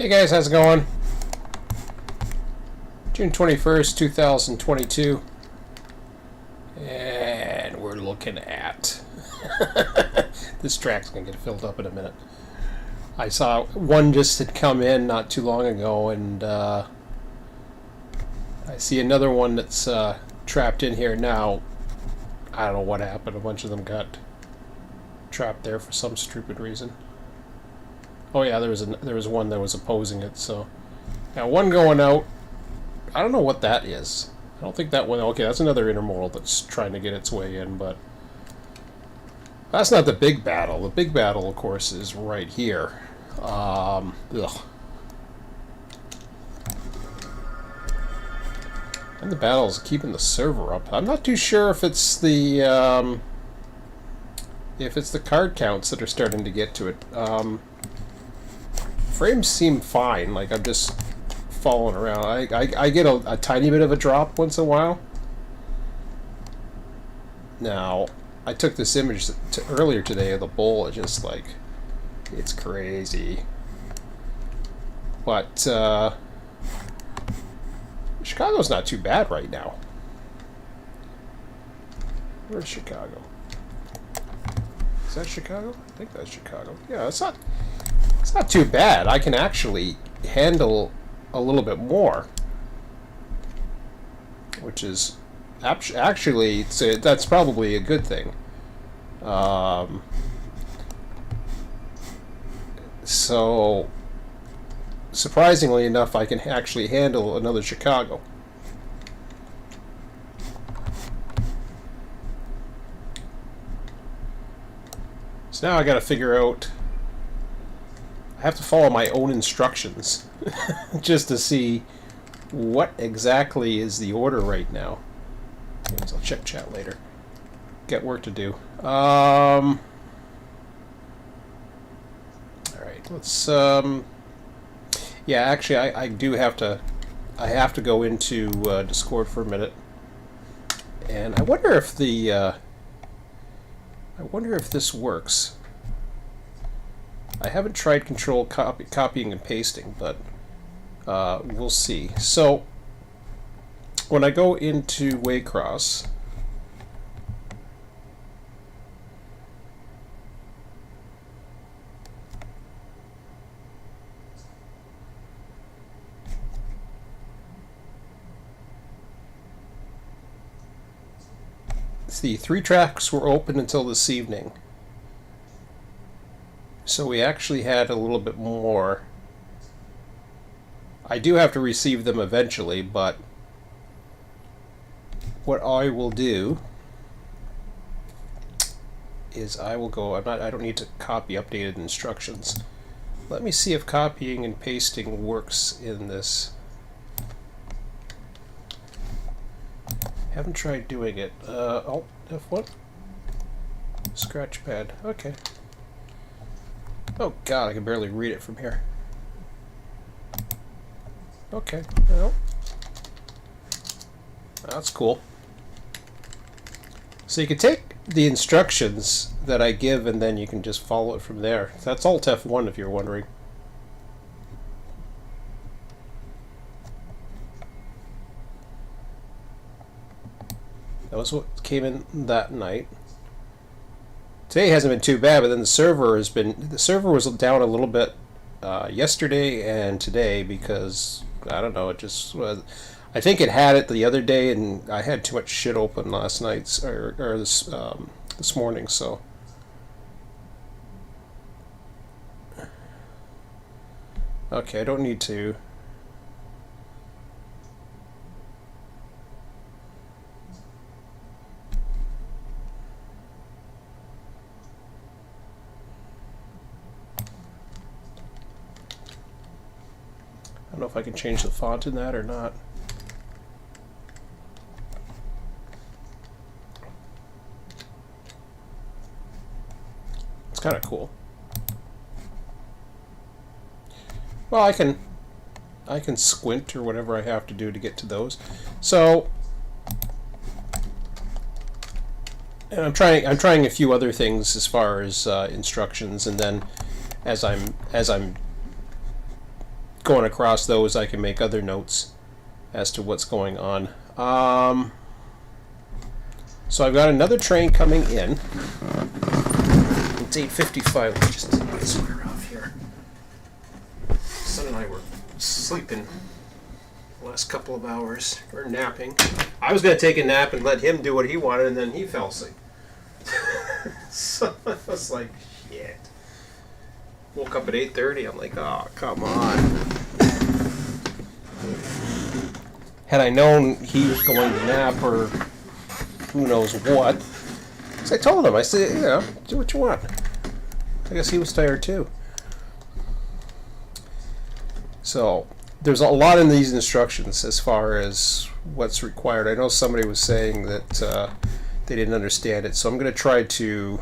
Hey guys, how's it going? June 21st, 2022. And we're looking at... this track's going to get filled up in a minute. I saw one just had come in not too long ago, and I see another one that's trapped in here now. I don't know what happened. A bunch of them got trapped there for some stupid reason. Oh yeah, there was one that was opposing it. So now one going out. I don't know what that is. I don't think that one. Okay, that's another intermodal that's trying to get its way in, but that's not the big battle. The big battle, of course, is right here. Ugh. And the battle is keeping the server up. I'm not too sure if it's the card counts that are starting to get to it. Frames seem fine. Like I'm just following around. I get a tiny bit of a drop once in a while. Now, I took this image earlier today of the bowl. It's just like, it's crazy. But Chicago's not too bad right now. Where's Chicago? Is that Chicago? I think that's Chicago. Yeah, it's not too bad. I can actually handle a little bit more, which is actually that's probably a good thing. So surprisingly enough, I can actually handle another Chicago. So now I got to figure out. I have to follow my own instructions just to see what exactly is the order right now. Anyways, I'll check chat later. Got work to do. All right, let's. Yeah, actually, I do have to. I have to go into Discord for a minute, and I wonder if the. I wonder if this works. I haven't tried control copying and pasting, but we'll see. So when I go into Waycross, the 3 tracks were open until this evening. So we actually had a little bit more. I do have to receive them eventually, but what I will do is I will go. I don't need to copy updated instructions. Let me see if copying and pasting works in this. Haven't tried doing it. Alt F1. Scratchpad. Okay. Oh god, I can barely read it from here. Okay, well, that's cool. So you can take the instructions that I give and then you can just follow it from there. That's Alt F1 if you're wondering. That was what came in that night. Today hasn't been too bad, but then the server was down a little bit yesterday and today because I don't know, it just was. I think it had it the other day, and I had too much shit open last night or this morning, so. Okay, I don't need to. I don't know if I can change the font in that or not. It's kind of cool. Well, I can squint or whatever I have to do to get to those. So, and I'm trying a few other things as far as instructions, and then as I'm going across those, I can make other notes as to what's going on. So I've got another train coming in. It's 8:55. Let me just take my sweater off here. Son and I were sleeping the last couple of hours, or napping. I was going to take a nap and let him do what he wanted, and then he fell asleep. So I was like, shit. Woke up at 8:30. I'm like, oh, come on. Had I known he was going to nap or who knows what, so I told him, I said, you know, do what you want. I guess he was tired too. So there's a lot in these instructions as far as what's required. I know somebody was saying that they didn't understand it, so I'm going to try to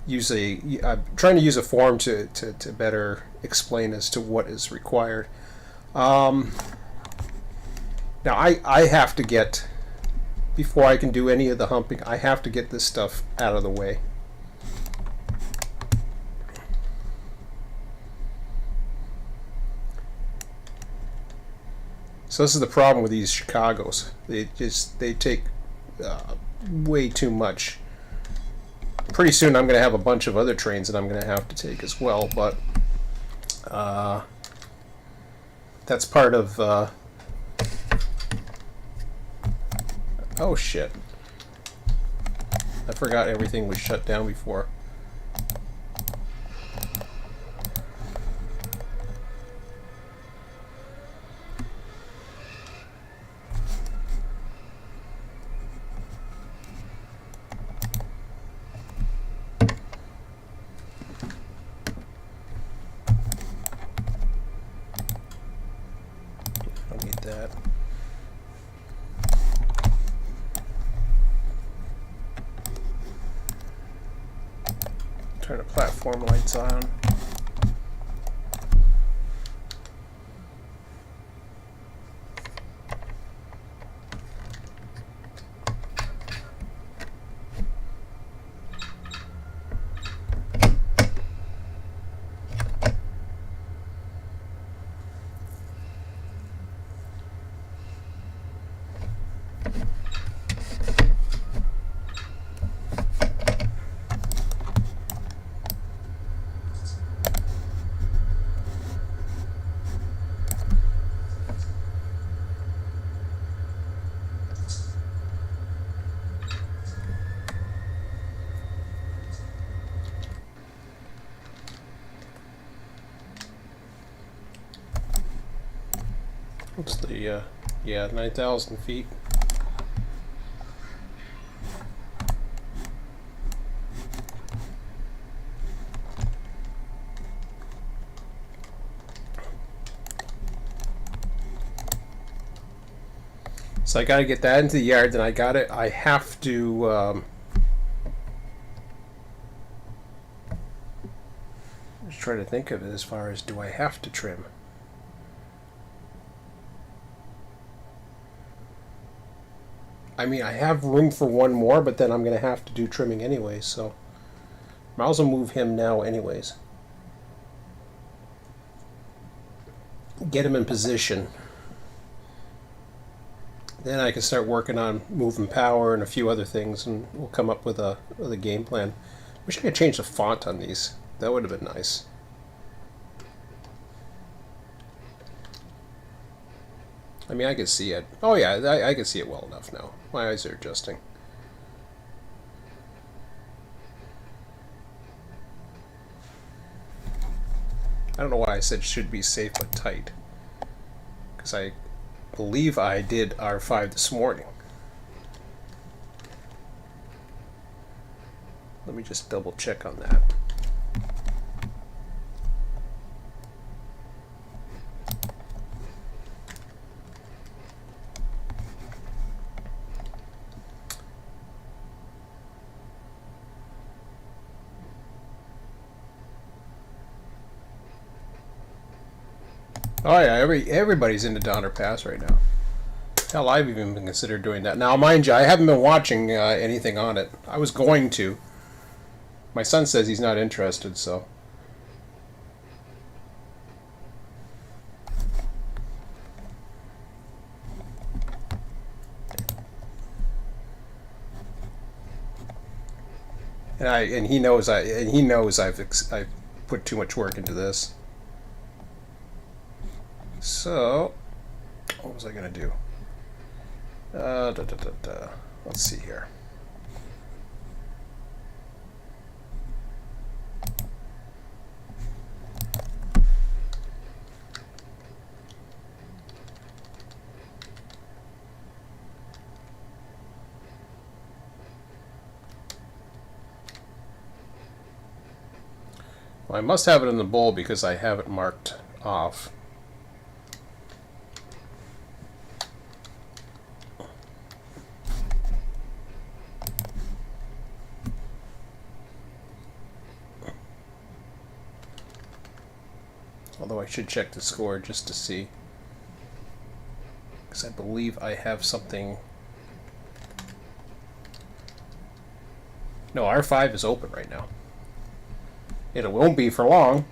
use I'm trying to use a form to better explain as to what is required. Now I have to get, before I can do any of the humping, I have to get this stuff out of the way. So this is the problem with these Chicagos. They take way too much. Pretty soon I'm going to have a bunch of other trains that I'm going to have to take as well, but that's part of... oh shit. I forgot everything was shut down before. Don't need that. Turn the platform lights on. What's the, yeah, 9,000 feet. So I got to get that into the yard, then I have to, just try to think of it as far as, do I have to trim? I mean, I have room for one more, but then I'm going to have to do trimming anyway, so might as well move him now anyways. Get him in position. Then I can start working on moving power and a few other things, and we'll come up with a game plan. Wish I could change the font on these. That would have been nice. I mean, I can see it. Oh yeah, I can see it well enough now. My eyes are adjusting. I don't know why I said should be safe but tight, because I believe I did R5 this morning. Let me just double check on that. Oh yeah, everybody's into Donner Pass right now. Hell, I've even been considered doing that. Now, mind you, I haven't been watching anything on it. I was going to. My son says he's not interested, so. And he knows I've put too much work into this. So, what was I gonna do? Let's see here. Well, I must have it in the bowl because I have it marked off. Although I should check the score just to see. Because I believe I have something. No, R5 is open right now. It won't be for long.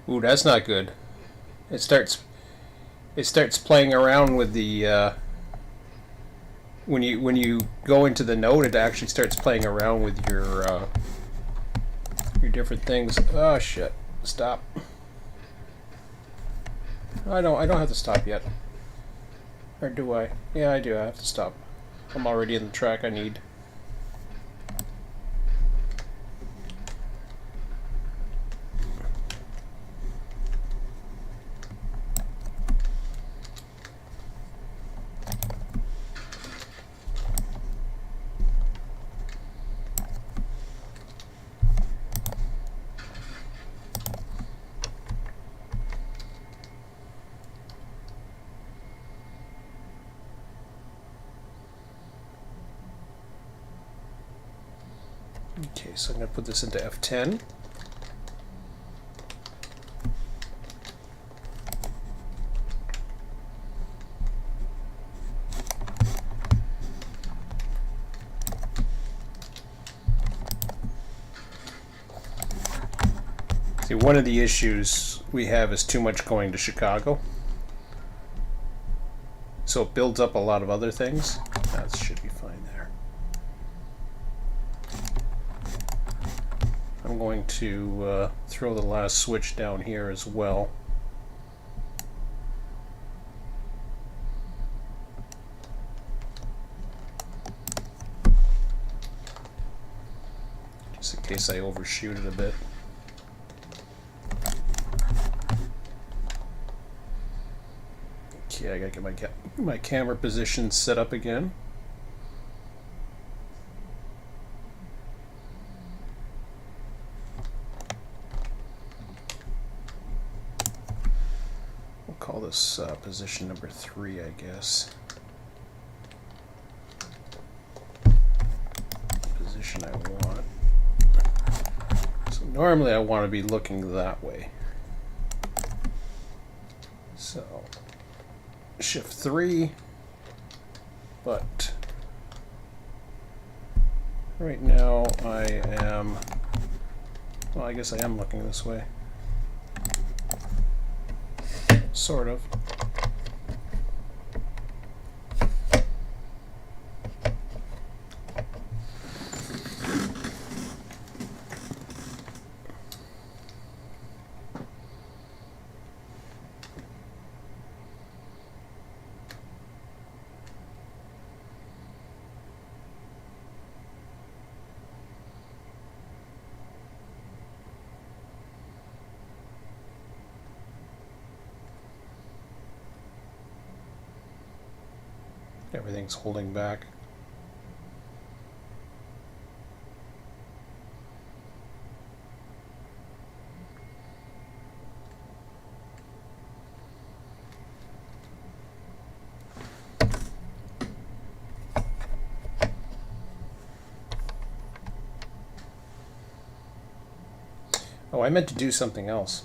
Ooh, that's not good. It starts playing around with the when you go into the node, it actually starts playing around with your different things. Oh shit! Stop. I don't have to stop yet. Or do I? Yeah, I do. I have to stop. I'm already in the track I need. Okay, so I'm going to put this into F10. See, one of the issues we have is too much going to Chicago. So it builds up a lot of other things. That should be fine there. I'm going to throw the last switch down here as well. Just in case I overshoot it a bit. Okay, I gotta get my camera position set up again. Call this position number 3, I guess. Position I want. So normally I want to be looking that way. So shift 3, but right now I am, well, I guess I am looking this way. Sort of. Everything's holding back. Oh, I meant to do something else.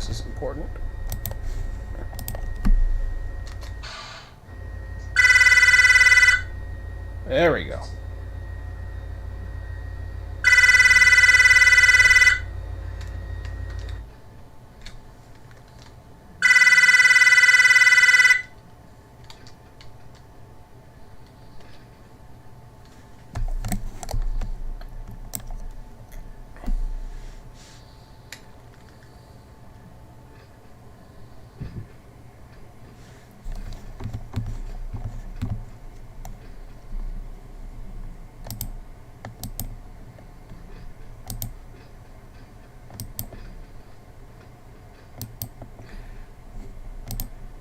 this is important. There we go.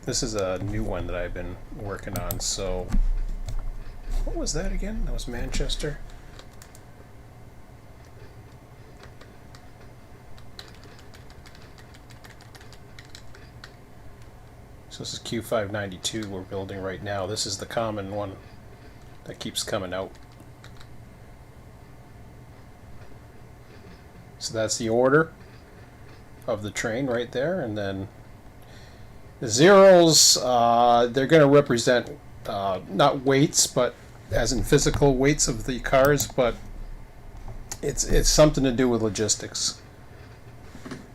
This is a new one that I've been working on, so... What was that again? That was Manchester? So this is Q592 we're building right now. This is the common one that keeps coming out. So that's the order of the train right there, and then the zeros, they're going to represent not weights, but as in physical weights of the cars, but it's something to do with logistics.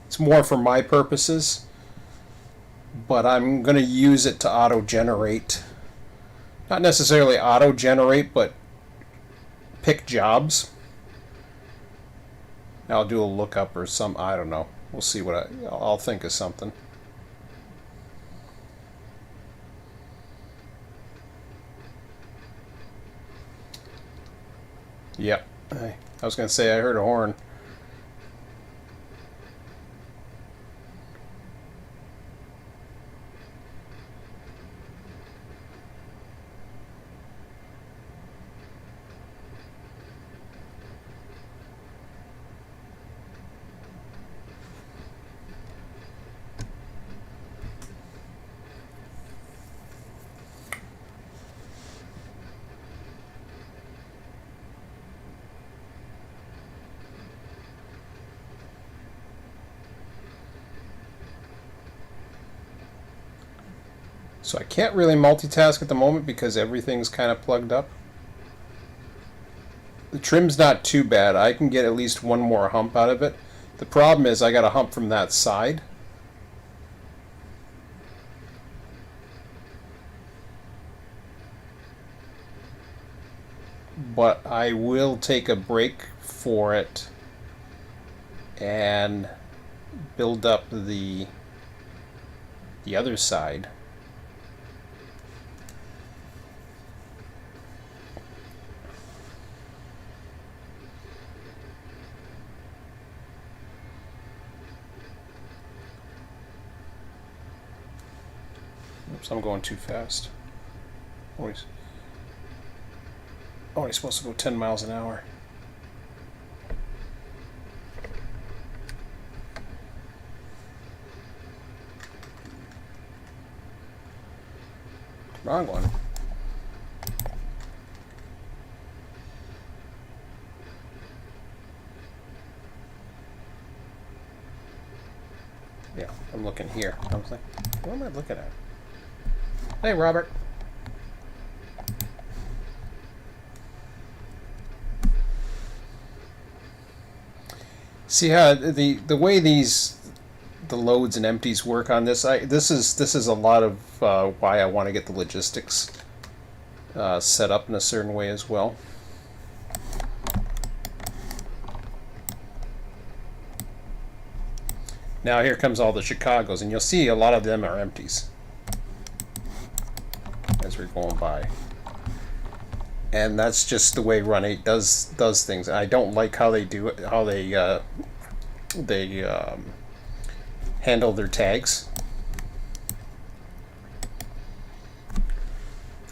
It's more for my purposes, but I'm going to use it to auto-generate. Not necessarily auto-generate, but pick jobs. I'll do a lookup or some, I don't know. We'll see what I'll think of something. Yep. I was going to say I heard a horn. So I can't really multitask at the moment because everything's kind of plugged up. The trim's not too bad. I can get at least one more hump out of it. The problem is I got a hump from that side. But I will take a break for it and build up the other side. Oops, I'm going too fast. Only supposed to go 10 miles an hour. Wrong one. Yeah, I'm looking here. I was like, what am I looking at? Hey, Robert. See how the way the loads and empties work on this? This is a lot of why I want to get the logistics set up in a certain way as well. Now here comes all the Chicagos, and you'll see a lot of them are empties as we're going by. And that's just the way Run8 does things. I don't like how they do it, how they handle their tags.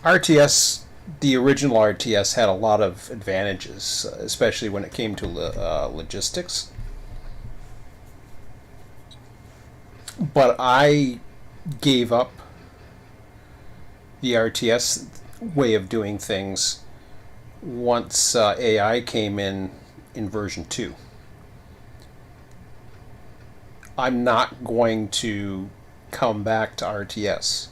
RTS, the original RTS, had a lot of advantages, especially when it came to logistics. But I gave up the RTS way of doing things once AI came in version 2. I'm not going to come back to RTS.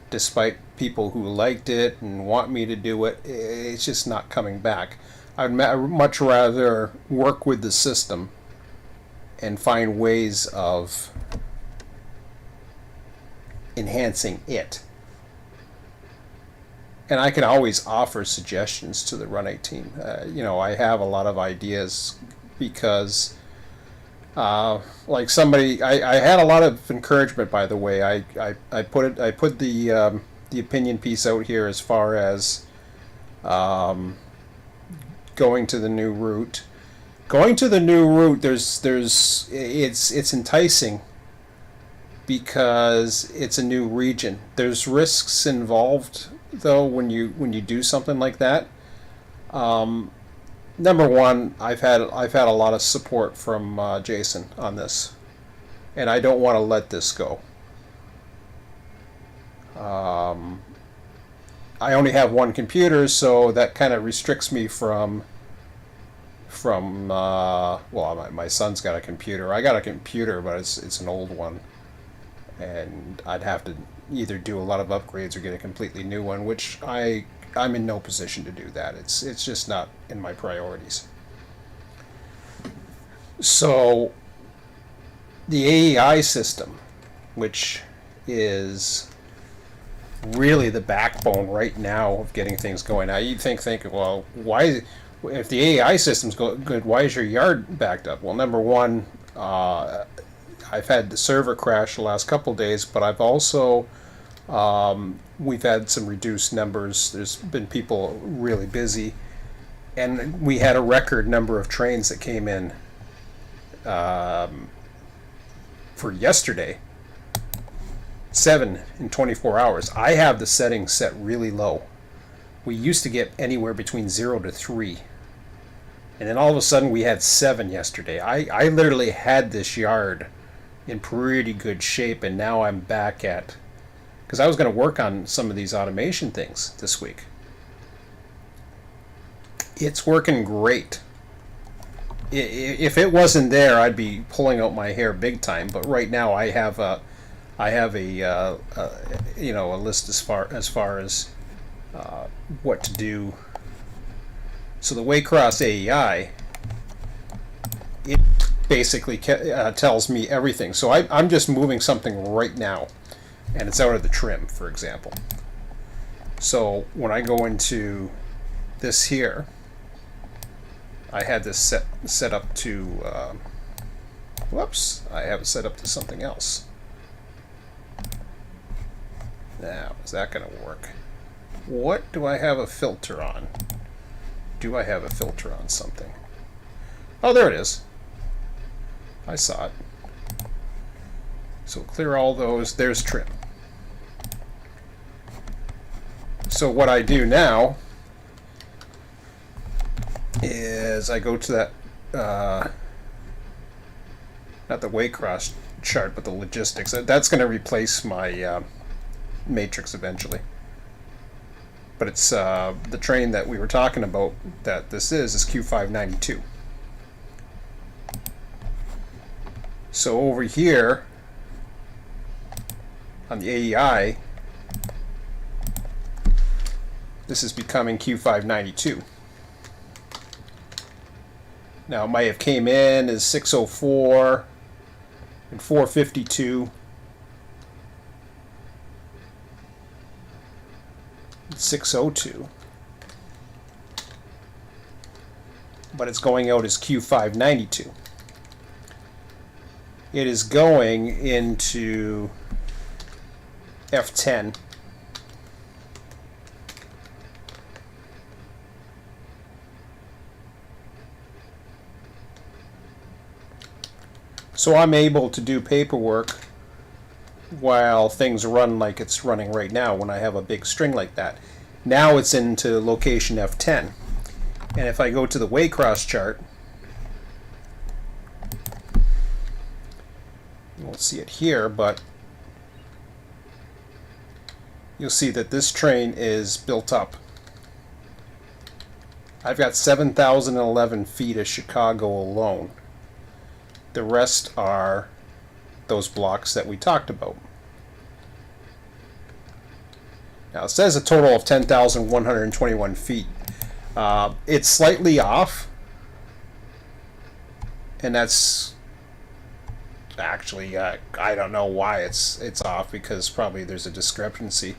Despite people who liked it and want me to do it, it's just not coming back. I'd much rather work with the system and find ways of enhancing it. And I can always offer suggestions to the Run8 team. I have a lot of ideas because, like somebody, I had a lot of encouragement. By the way, I put the opinion piece out here as far as going to the new route. Going to the new route, it's enticing because it's a new region. There's risks involved though when you do something like that. Number one, I've had a lot of support from Jason on this, and I don't want to let this go. I only have one computer, so that kind of restricts me from well, my son's got a computer. I got a computer, but it's an old one, and I'd have to either do a lot of upgrades or get a completely new one, which I'm in no position to do that. It's just not in my priorities. So the AEI system, which is really the backbone right now of getting things going. Now you'd think, well, why, if the AEI system's good, why is your yard backed up? Well, number one, I've had the server crash the last couple of days, but I've also we've had some reduced numbers. There's been people really busy, and we had a record number of trains that came in for yesterday. 7 in 24 hours. I have the settings set really low. We used to get anywhere between 0 to 3. And then all of a sudden we had 7 yesterday. I literally had this yard in pretty good shape, and now I'm back at, because I was going to work on some of these automation things this week. It's working great. If it wasn't there, I'd be pulling out my hair big time, but right now I have a list as far as what to do. So the Waycross AEI, it basically tells me everything. So I'm just moving something right now, and it's out of the trim, for example. So when I go into this here, I had this set up to whoops, I have it set up to something else. Now, is that going to work? What do I have a filter on? Do I have a filter on something? Oh, there it is. I saw it. So clear all those. There's trim. So what I do now is I go to that, not the Waycross chart, but the logistics. That's going to replace my matrix eventually, but it's the train that we were talking about that this is Q592. So over here on the AEI, this is becoming Q592. Now it might have came in as 604 and 452. 602, but it's going out as Q592. It is going into F10. So I'm able to do paperwork while things run like it's running right now when I have a big string like that. Now it's into location F10. And if I go to the Waycross chart, you won't see it here, but you'll see that this train is built up. I've got 7,011 feet of Chicago alone. The rest are those blocks that we talked about. Now it says a total of 10,121 feet. It's slightly off, and that's actually I don't know why it's off, because probably there's a discrepancy.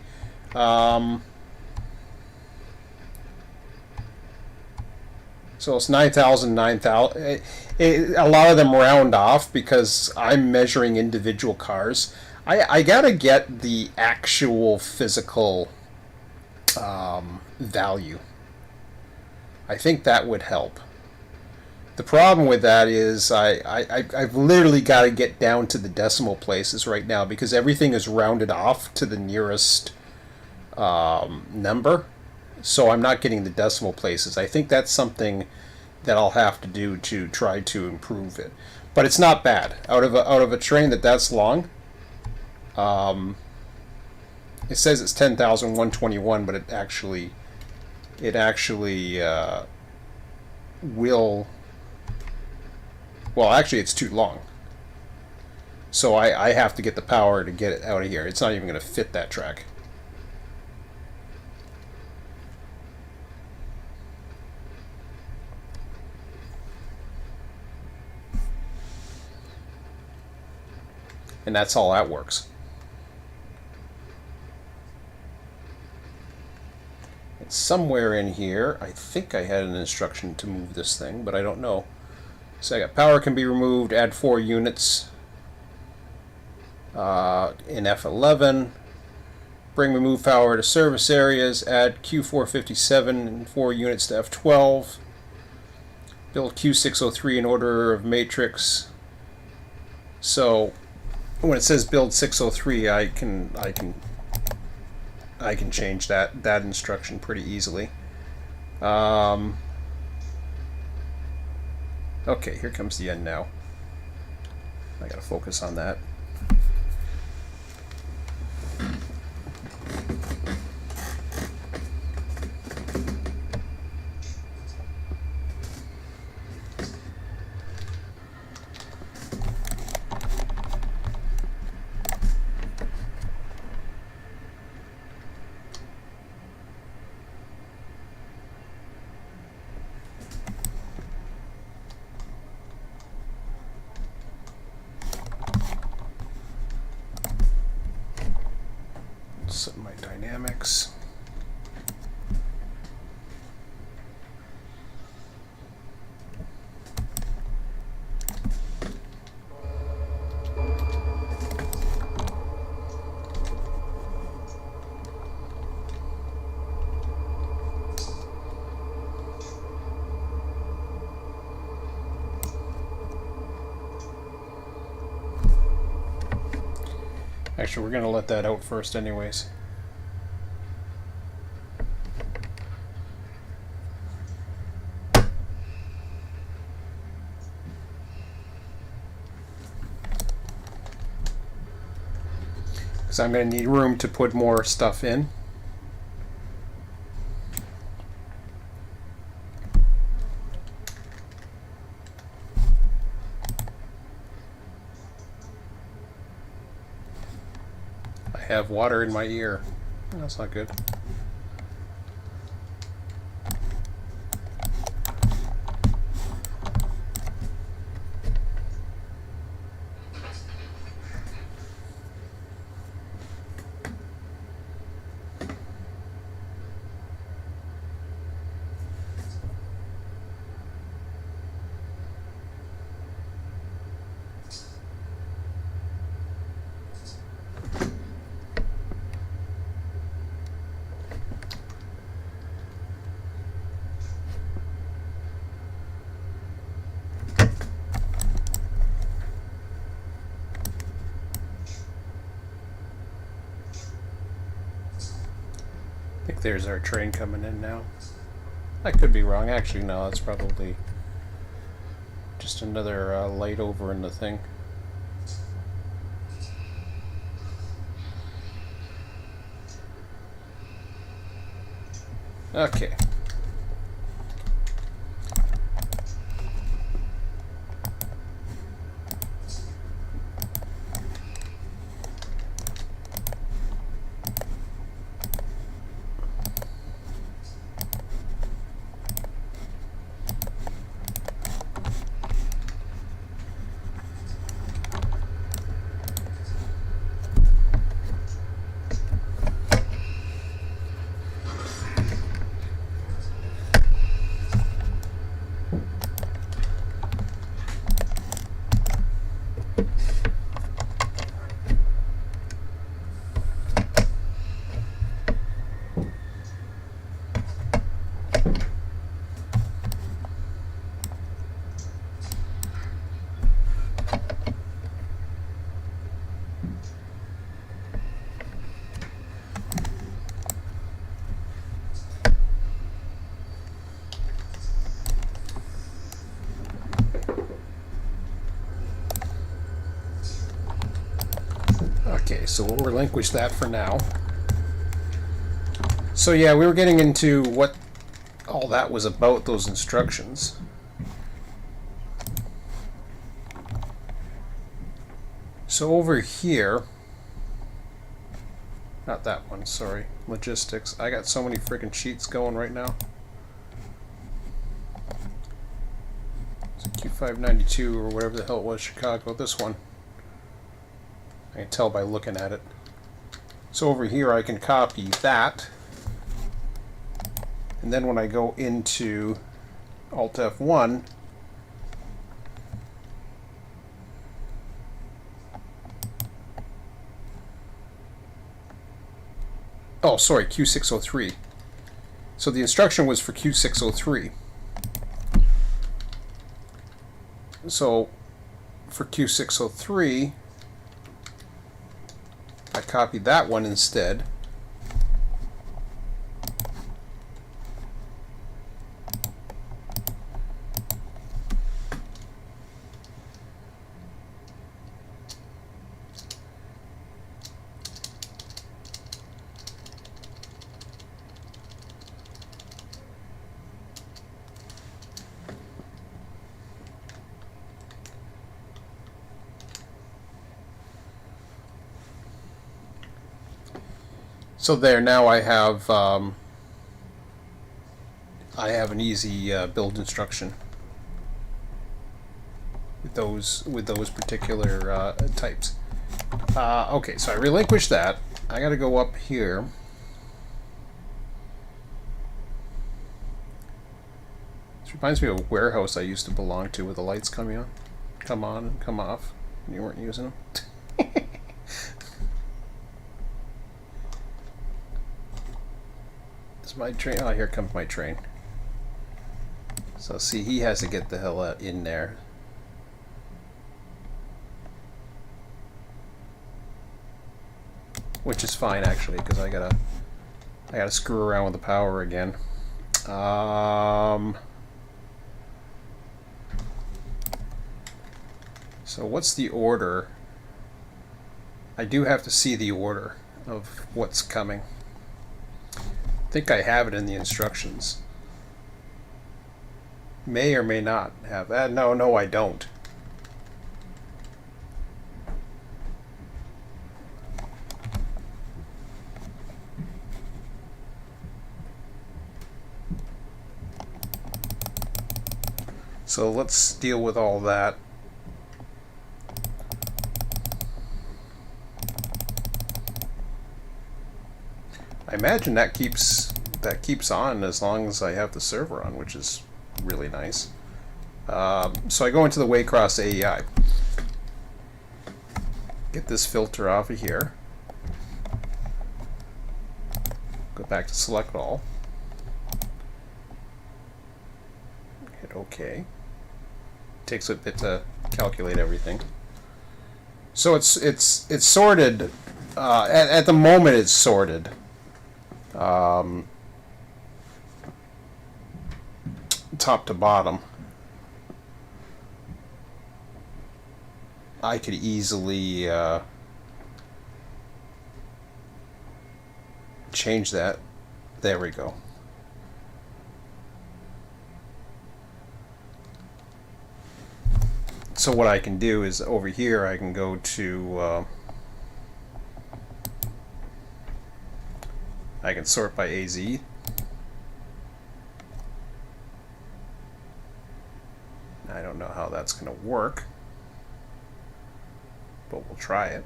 So it's 9,000, 9,000. A lot of them round off because I'm measuring individual cars. I gotta get the actual physical value. I think that would help. The problem with that is I've literally got to get down to the decimal places right now, because everything is rounded off to the nearest number. So I'm not getting the decimal places. I think that's something that I'll have to do to try to improve it. But it's not bad. Out of a train that's long, it says it's 10,121, but it actually will. Well, actually, it's too long. So I have to get the power to get it out of here. It's not even going to fit that track. And that's all that works. It's somewhere in here. I think I had an instruction to move this thing, but I don't know. So I got power can be removed, add 4 units in F11. Bring remove power to service areas, add Q457 and 4 units to F12. Build Q603 in order of matrix. So when it says build 603, I can change that instruction pretty easily. Okay, here comes the end now. I gotta focus on that. Set my dynamics. Actually, we're going to let that out first anyways. Because I'm going to need room to put more stuff in. I have water in my ear. That's not good. I think there's our train coming in now. I could be wrong. Actually, no, it's probably just another light over in the thing. Okay. Okay, so we'll relinquish that for now. So yeah, we were getting into what all that was about, those instructions. So over here, not that one, sorry, logistics. I got so many freaking sheets going right now. So Q592 or whatever the hell it was, Chicago, this one. I can tell by looking at it. So over here I can copy that. And then when I go into Alt F1, oh, sorry, Q603. So the instruction was for Q603. So for Q603, I copied that one instead. So there, now I have an easy build instruction with those particular types. Okay, so I relinquished that. I got to go up here. This reminds me of a warehouse I used to belong to, with the lights come on and come off, and you weren't using them. My train. Oh, here comes my train. So see, he has to get the hell out in there. Which is fine actually, because I gotta screw around with the power again. So what's the order? I do have to see the order of what's coming. I think I have it in the instructions. May or may not have that. No, I don't. So let's deal with all that. I imagine that keeps on as long as I have the server on, which is really nice. So I go into the Waycross AEI. Get this filter off of here. Go back to select all. Hit OK. Takes a bit to calculate everything. So it's sorted. At the moment, it's sorted. Top to bottom. I could easily change that. There we go. So what I can do is over here I can go to I can sort by AZ. I don't know how that's going to work, but we'll try it.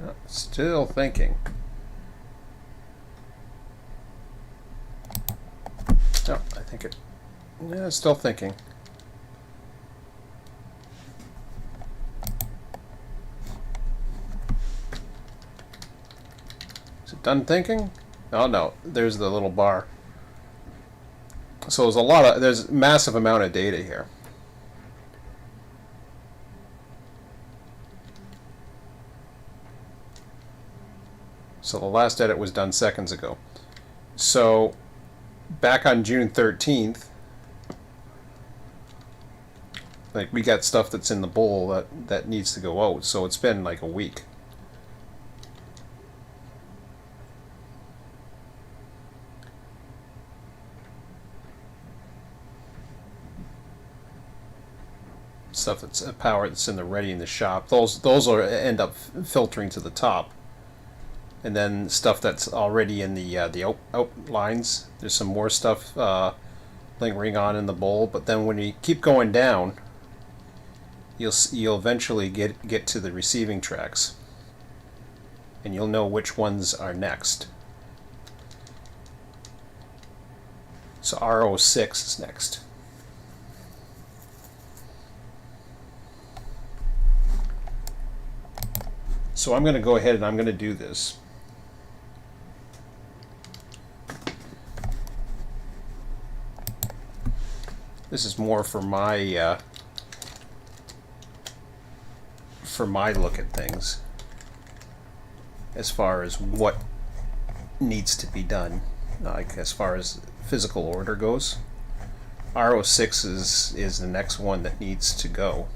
Oh, still thinking. No, I think it. Yeah, still thinking. Is it done thinking? Oh no, there's the little bar. So there's massive amount of data here. So the last edit was done seconds ago. So back on June 13th, like we got stuff that's in the bowl that needs to go out. So it's been like a week. Stuff that's power that's in the ready in the shop. Those are end up filtering to the top. And then stuff that's already in the out lines. There's some more stuff lingering on in the bowl, but then when you keep going down, you'll eventually get to the receiving tracks, and you'll know which ones are next. So R06 is next. So I'm going to go ahead and I'm going to do this. This is more for my look at things, as far as what needs to be done, like as far as physical order goes. R06 is the next one that needs to go.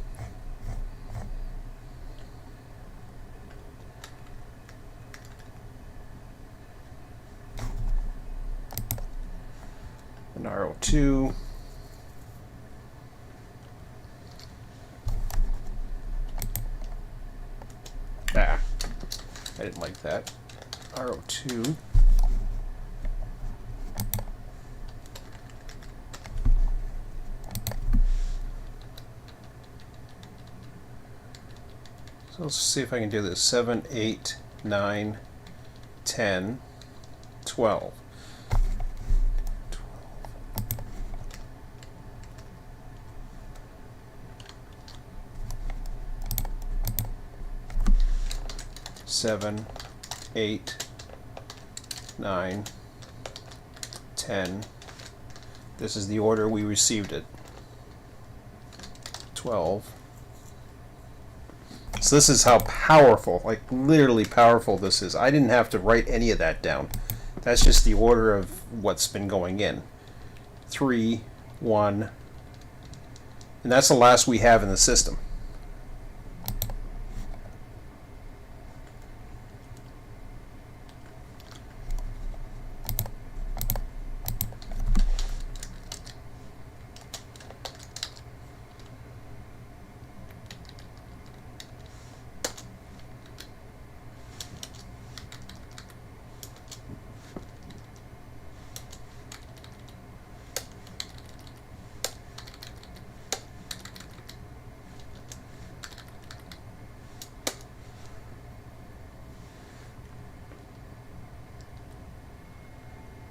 And R02. I didn't like that. R02. So let's see if I can do this. 7, 8, 9, 10, 12. 7, 8, 9, 10. This is the order we received it. 12. So this is how powerful, like literally powerful this is. I didn't have to write any of that down. That's just the order of what's been going in. 3, 1, and that's the last we have in the system.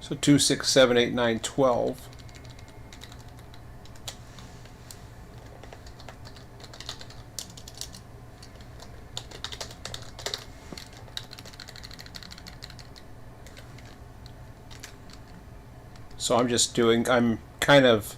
So 2, 6, 7, 8, 9, 12. So I'm kind of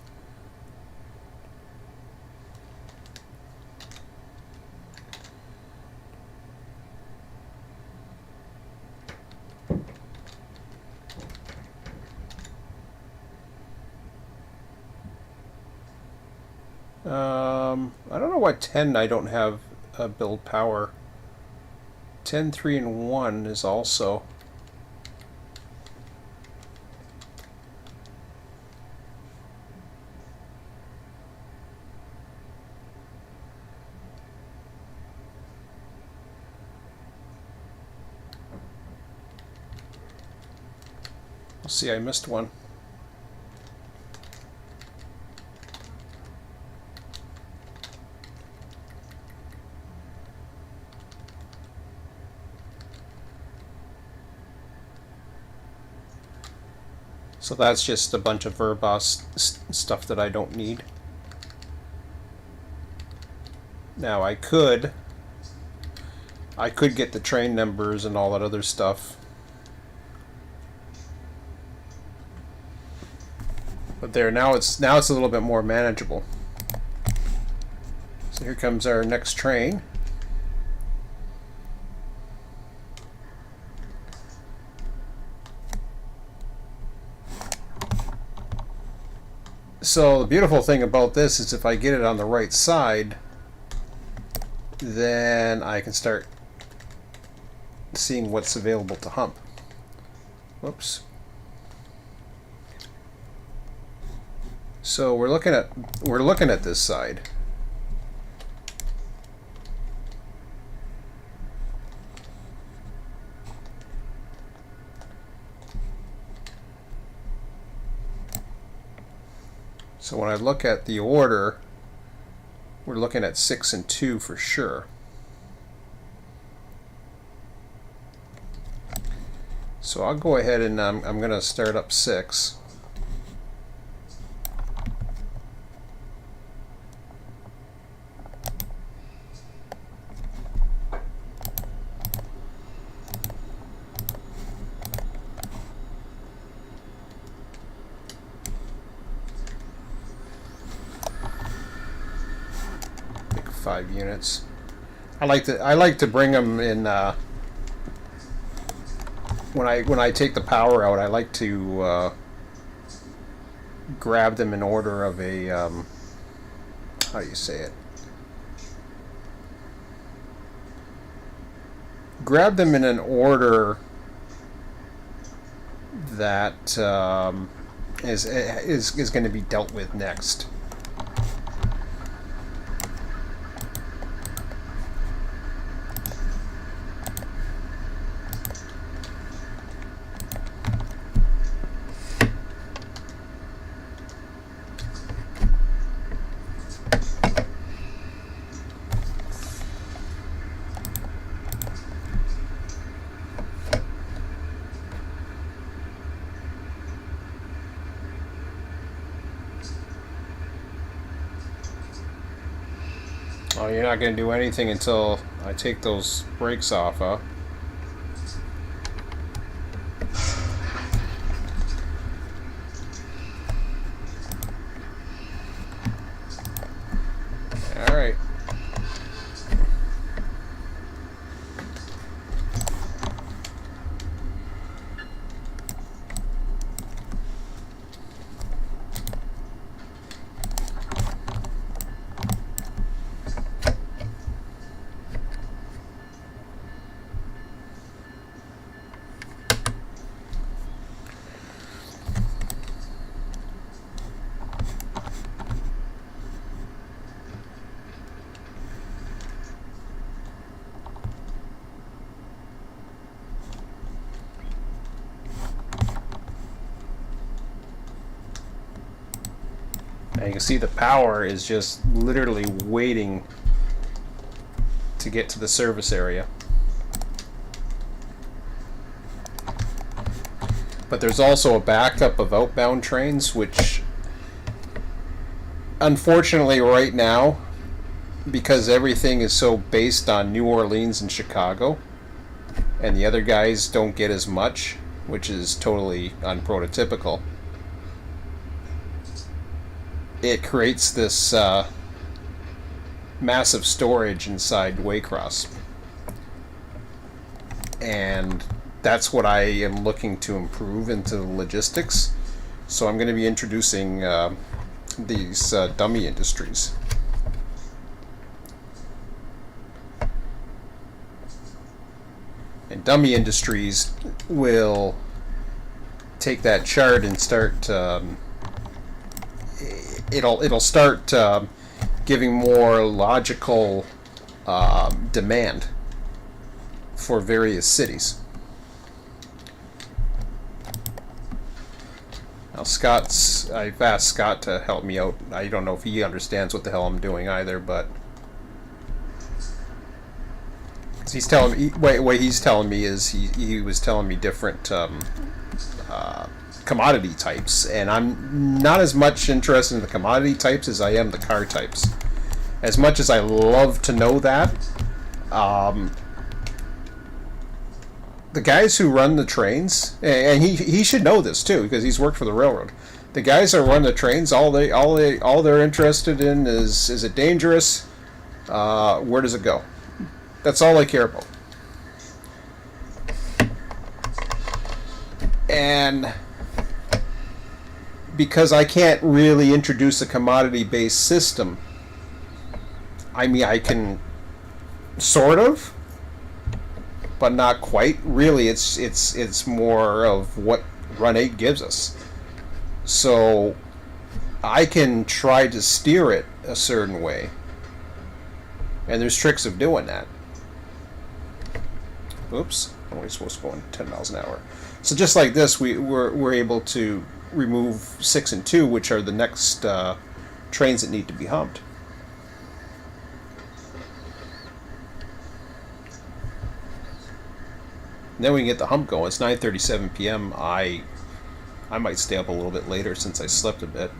I don't know why 10 I don't have build power. 10, 3, and 1 is also. Let's see, I missed one. So that's just a bunch of verbose stuff that I don't need. Now I could get the train numbers and all that other stuff But there, now it's a little bit more manageable. So here comes our next train. So the beautiful thing about this is if I get it on the right side, then I can start seeing what's available to hump. Whoops. So we're looking at this side. So when I look at the order, we're looking at 6 and 2 for sure. So I'll go ahead and I'm going to start up 6. Make 5 units. I like to bring them in. When I take the power out, I like to grab them in order of a how do you say it? Grab them in an order that is going to be dealt with next. Oh, you're not going to do anything until I take those brakes off, huh? All right. And you can see the power is just literally waiting to get to the service area. But there's also a backup of outbound trains, which unfortunately right now, because everything is so based on New Orleans and Chicago, and the other guys don't get as much, which is totally unprototypical, it creates this massive storage inside Waycross. And that's what I am looking to improve into the logistics. So I'm going to be introducing these dummy industries. And dummy industries will take that chart and start it'll start giving more logical demand for various cities. Now I've asked Scott to help me out. I don't know if he understands what the hell I'm doing either, but he's telling me, what he's telling me is he was telling me different commodity types, and I'm not as much interested in the commodity types as I am the car types. As much as I love to know that, the guys who run the trains, and he should know this too because he's worked for the railroad. The guys that run the trains, all they're interested in is it dangerous? Where does it go? That's all they care about. And because I can't really introduce a commodity-based system, I mean, I can sort of, but not quite. Really, it's more of what Run8 gives us. So I can try to steer it a certain way, and there's tricks of doing that. Oops, I'm only supposed to go 10 miles an hour. So just like this, we're able to remove 6 and 2, which are the next trains that need to be humped. And then we can get the hump going. It's 9:37 p.m. I might stay up a little bit later since I slept a bit.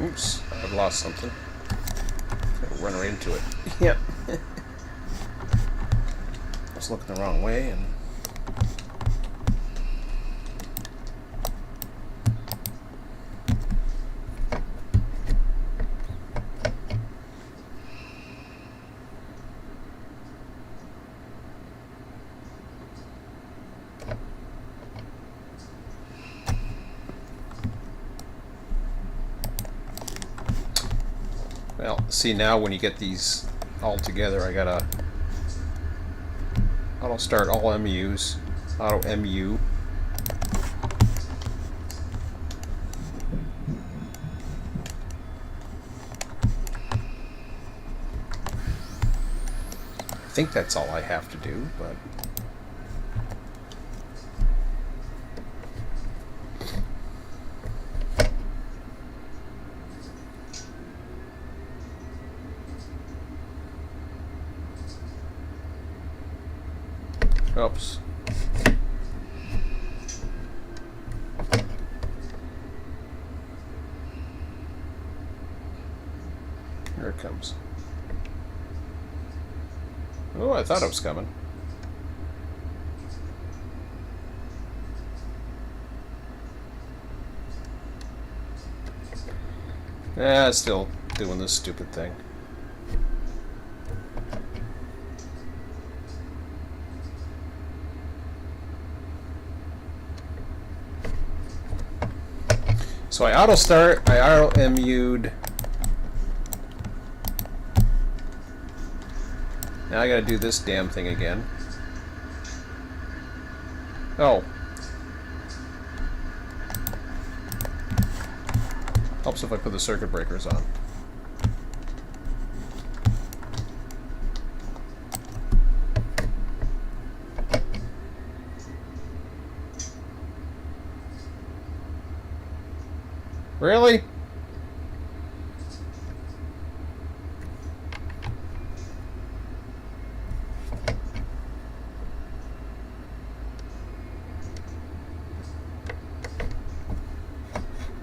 Oops, I've lost something. I'll run right into it. Yep. I was looking the wrong way and... Well, see now when you get these all together, I gotta auto start all MUs, auto MU. I think that's all I have to do, but oops. Here it comes. Oh, I thought it was coming. Still doing this stupid thing. So I auto start, I auto MU'd. Now I gotta do this damn thing again. Oh. Helps if I put the circuit breakers on. Really?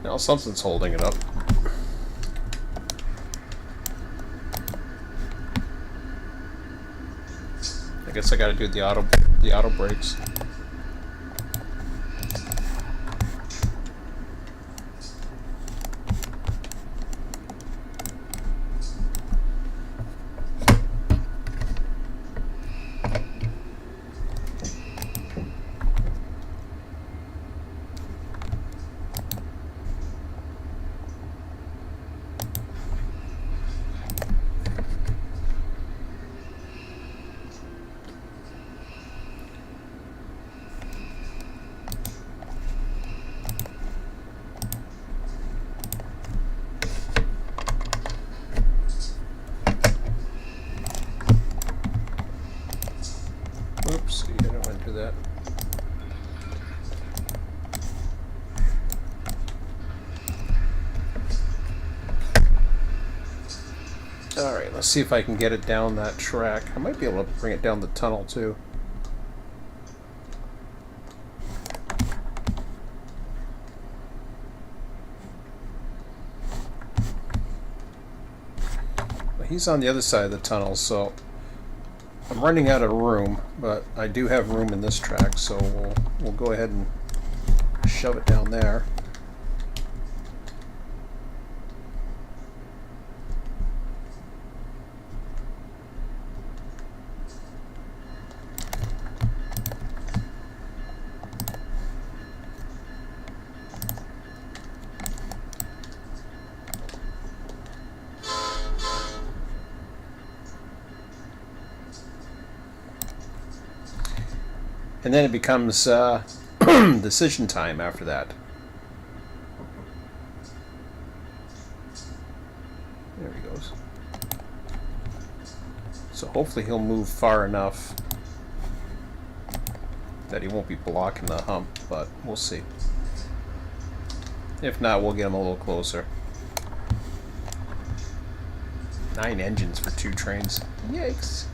Now something's holding it up. I guess I gotta do the auto brakes. see, I don't want to do that. Alright, let's see if I can get it down that track. I might be able to bring it down the tunnel too. But he's on the other side of the tunnel, so I'm running out of room, but I do have room in this track, so we'll go ahead and shove it down there. And then it becomes decision time after that. There he goes. So hopefully he'll move far enough that he won't be blocking the hump, but we'll see. If not, we'll get him a little closer. 9 engines for 2 trains. Yikes.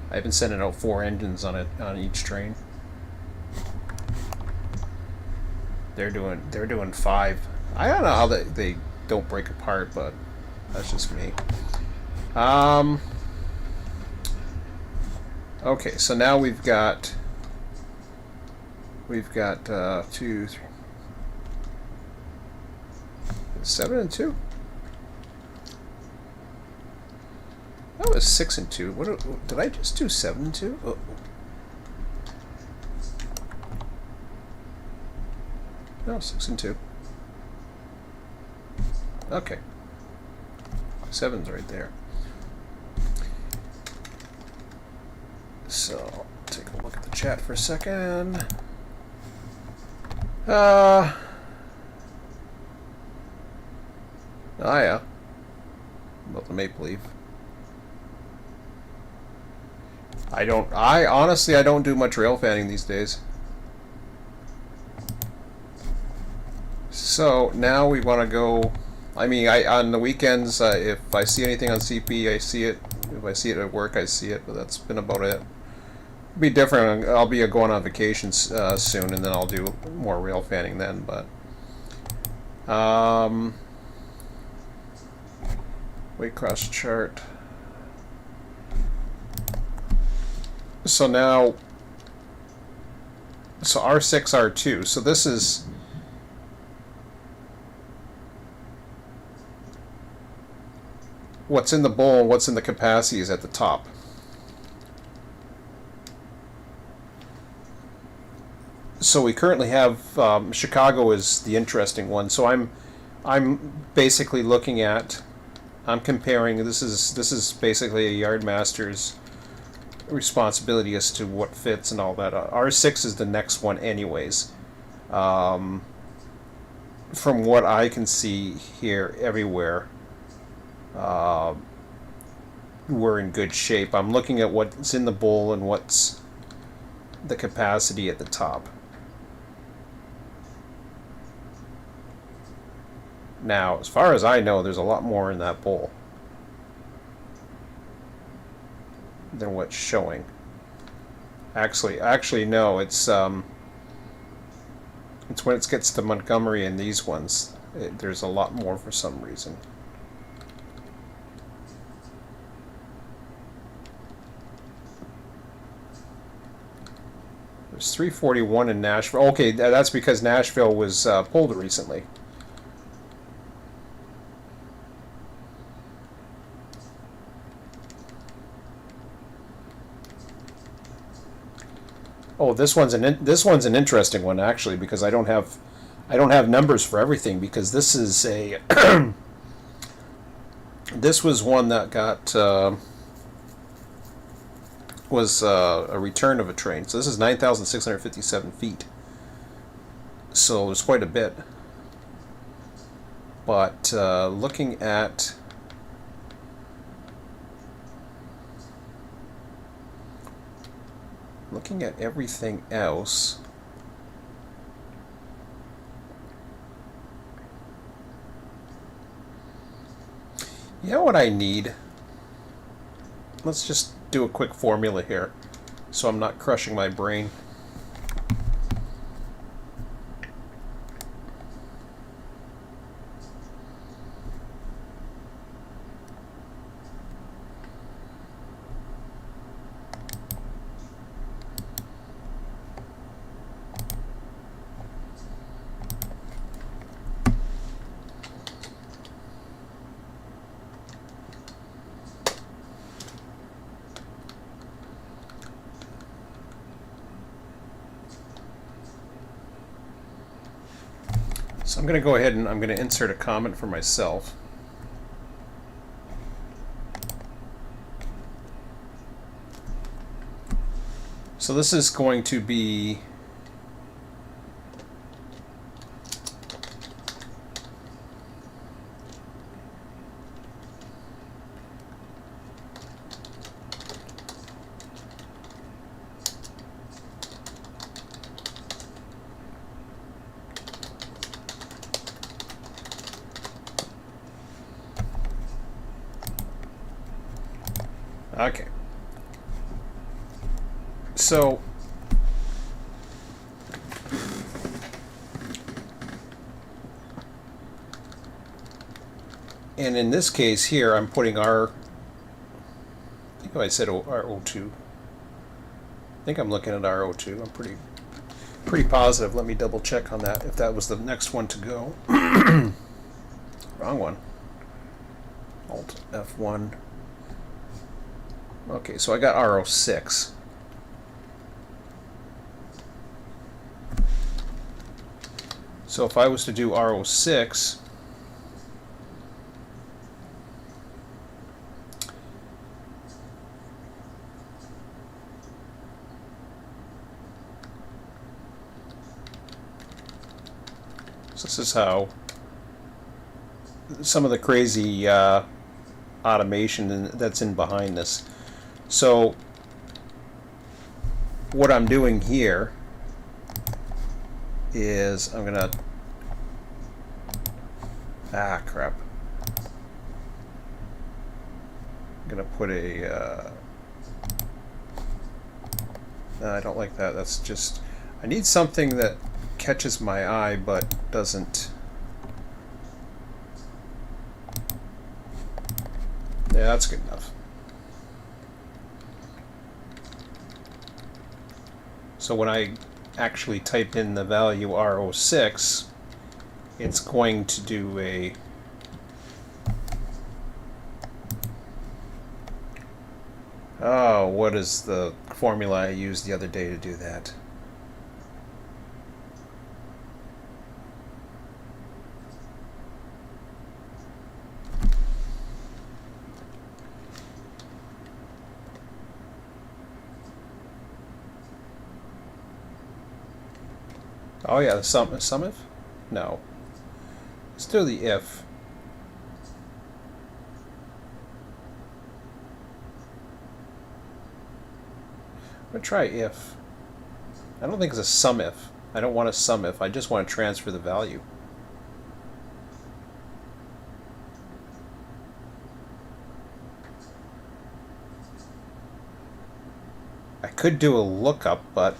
I've been sending out 4 engines on each train. They're doing 5. I don't know how they don't break apart, but that's just me. Okay, so now we've got 2, 3, 7 and 2. That was 6 and 2. What did I just do? 7 and 2? Oh. No, 6 and 2. Okay. 7's right there. So, take a look at the chat for a second. Oh yeah. About the Maple Leaf. I honestly don't do much rail fanning these days. So now we want to go. I mean, on the weekends, if I see anything on CP, I see it. If I see it at work, I see it. But that's been about it. It'll be different. I'll be going on vacation soon, and then I'll do more rail fanning then. But weight cross chart. So now, so R6, R2. So this is what's in the bowl, what's in the capacity is at the top. So we currently have Chicago is the interesting one. So I'm basically looking at, I'm comparing. This is basically a yardmaster's responsibility as to what fits and all that. R6 is the next one anyways. From what I can see here everywhere, we're in good shape. I'm looking at what's in the bowl and what's the capacity at the top. Now, as far as I know, there's a lot more in that bowl than what's showing. Actually, no. It's when it gets to Montgomery and these ones, there's a lot more for some reason. There's 341 in Nashville. Okay, that's because Nashville was pulled recently. Oh, this one's an interesting one actually, because I don't have numbers for everything, because this is a this was one that got was a return of a train. So this is 9,657 feet. So there's quite a bit. But looking at Looking at everything else, you know what I need? Let's just do a quick formula here so I'm not crushing my brain. So I'm going to go ahead and I'm going to insert a comment for myself. So this is going to be okay. So and in this case here, I'm putting R. I think I said RO2. I think I'm looking at RO2. I'm pretty positive. Let me double check on that if that was the next one to go. Wrong one. Alt F1. Okay, so I got RO6. So if I was to do RO6, so this is how some of the crazy automation that's in behind this. So what I'm doing here is I'm gonna crap. I'm gonna put a no, I don't like that. That's just, I need something that catches my eye but doesn't. Yeah, that's good enough. So when I actually type in the value RO6, it's going to do a what is the formula I used the other day to do that? Oh yeah, the sum if? No. Let's do the if. I'm going to try if. I don't think it's a sum if. I don't want a sum if. I just want to transfer the value. I could do a lookup, but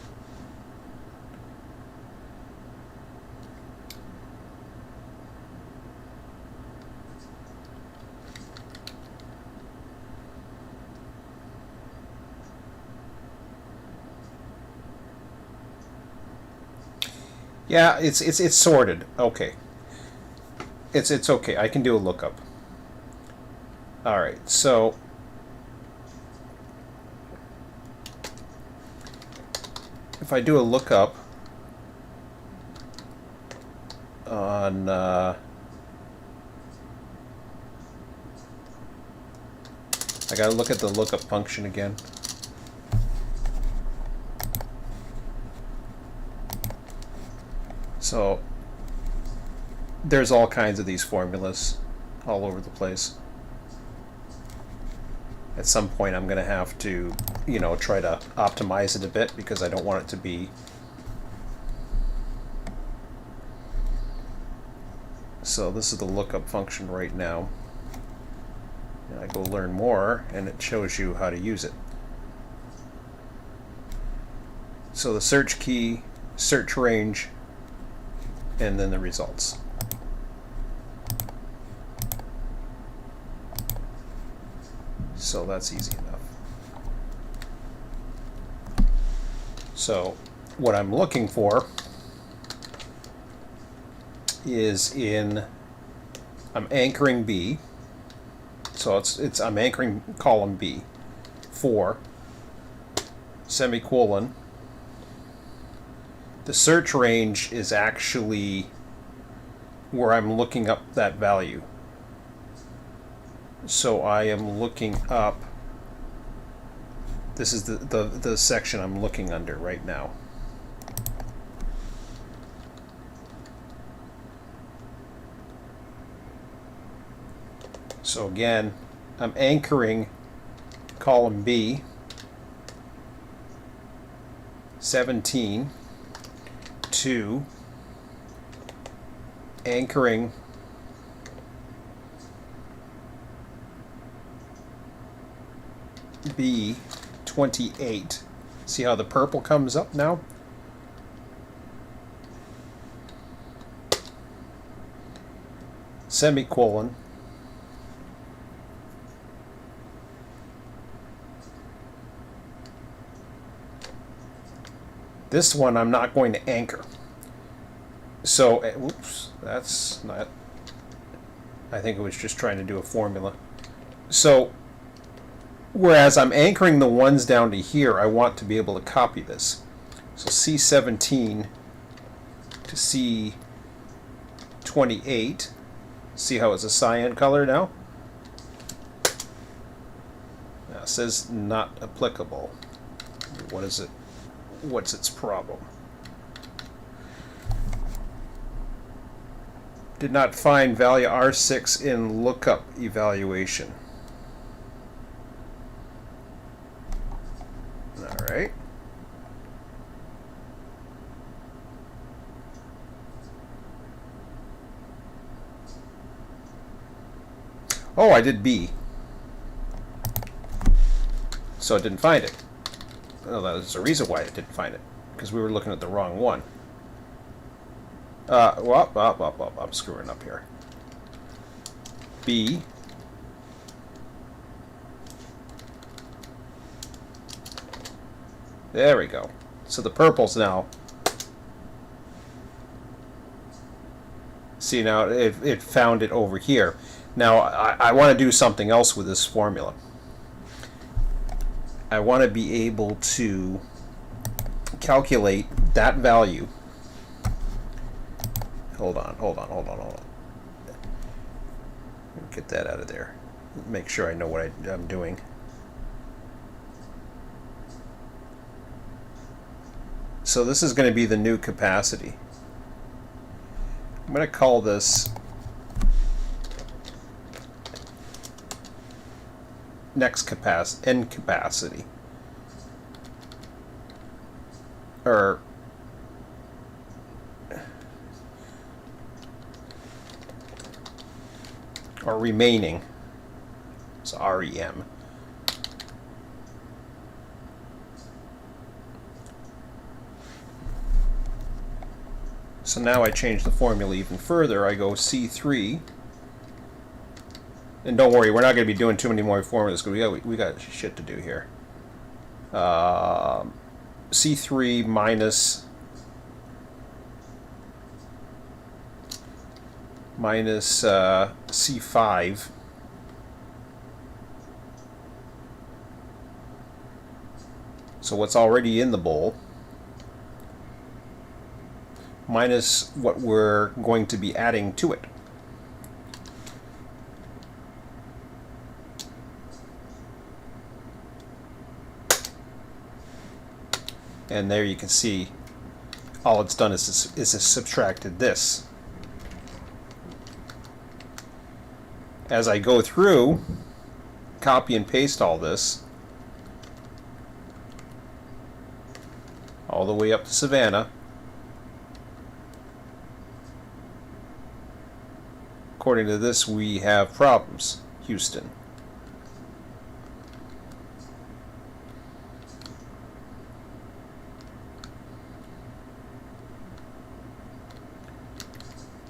yeah, it's sorted. Okay. It's okay. I can do a lookup. All right. So if I do a lookup on I got to look at the lookup function again. So there's all kinds of these formulas all over the place. At some point I'm going to have to, you know, try to optimize it a bit because I don't want it to be... So this is the lookup function right now. And I go learn more, and it shows you how to use it. So the search key, search range, and then the results. So that's easy enough. So what I'm looking for is I'm anchoring B. So I'm anchoring column B for semicolon. The search range is actually where I'm looking up that value. So I am looking up, this is the section I'm looking under right now. So again, I'm anchoring column B, 17, to anchoring B, 28. See how the purple comes up now? Semicolon. This one I'm not going to anchor. So, whoops, that's not... I think it was just trying to do a formula. So, whereas I'm anchoring the ones down to here, I want to be able to copy this. So C17 to C28. See how it's a cyan color now? Now it says not applicable. What is it? What's its problem? Did not find value R6 in lookup evaluation. All right. Oh, I did B. So it didn't find it. Well, there's a reason why it didn't find it. Because we were looking at the wrong one. I'm screwing up here. B. There we go. So the purple's now. See, now it found it over here. Now I want to do something else with this formula. I want to be able to calculate that value. Hold on. Get that out of there. Make sure I know what I'm doing. So this is going to be the new capacity. I'm going to call this end capacity. Or remaining. So REM. So now I change the formula even further. I go C3. And don't worry, we're not going to be doing too many more formulas because we got shit to do here. C3 minus C5 so what's already in the bowl minus what we're going to be adding to it. And there you can see all it's done is it's subtracted this. As I go through copy and paste all this all the way up to Savannah. According to this, we have problems. Houston.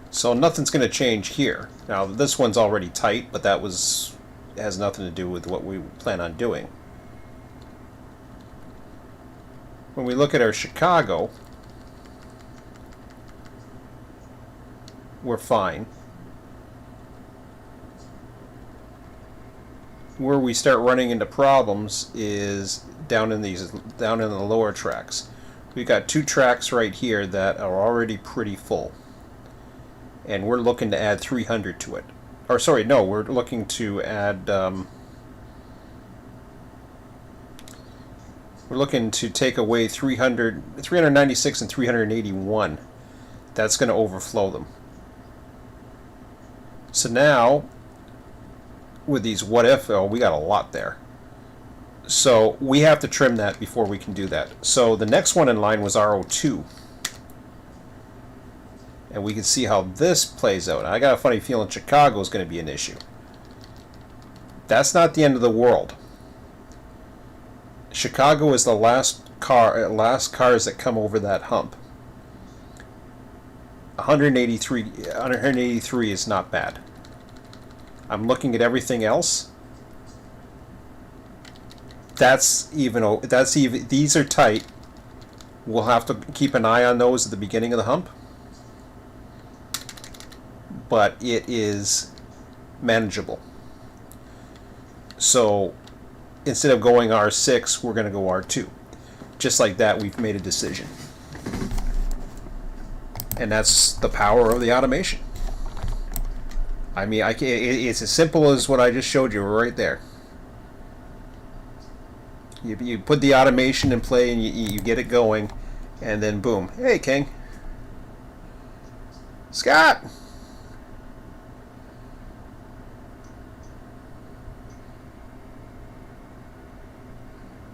So nothing's going to change here. Now this one's already tight, but that has nothing to do with what we plan on doing. When we look at our Chicago, we're fine. Where we start running into problems is down in the lower tracks. We've got 2 tracks right here that are already pretty full. And we're looking to add 300 to it. Or sorry, no, we're looking to add we're looking to take away 396 and 381. That's going to overflow them. So now with these what if, we got a lot there. So we have to trim that before we can do that. So the next one in line was RO2. And we can see how this plays out. I got a funny feeling Chicago is going to be an issue. That's not the end of the world. Chicago is the last cars that come over that hump. 183 is not bad. I'm looking at everything else. These are tight. We'll have to keep an eye on those at the beginning of the hump. But it is manageable. So instead of going R6, we're going to go R2. Just like that, we've made a decision. And that's the power of the automation. I mean, it's as simple as what I just showed you right there. You put the automation in play and you get it going, and then boom. Hey, King. Scott!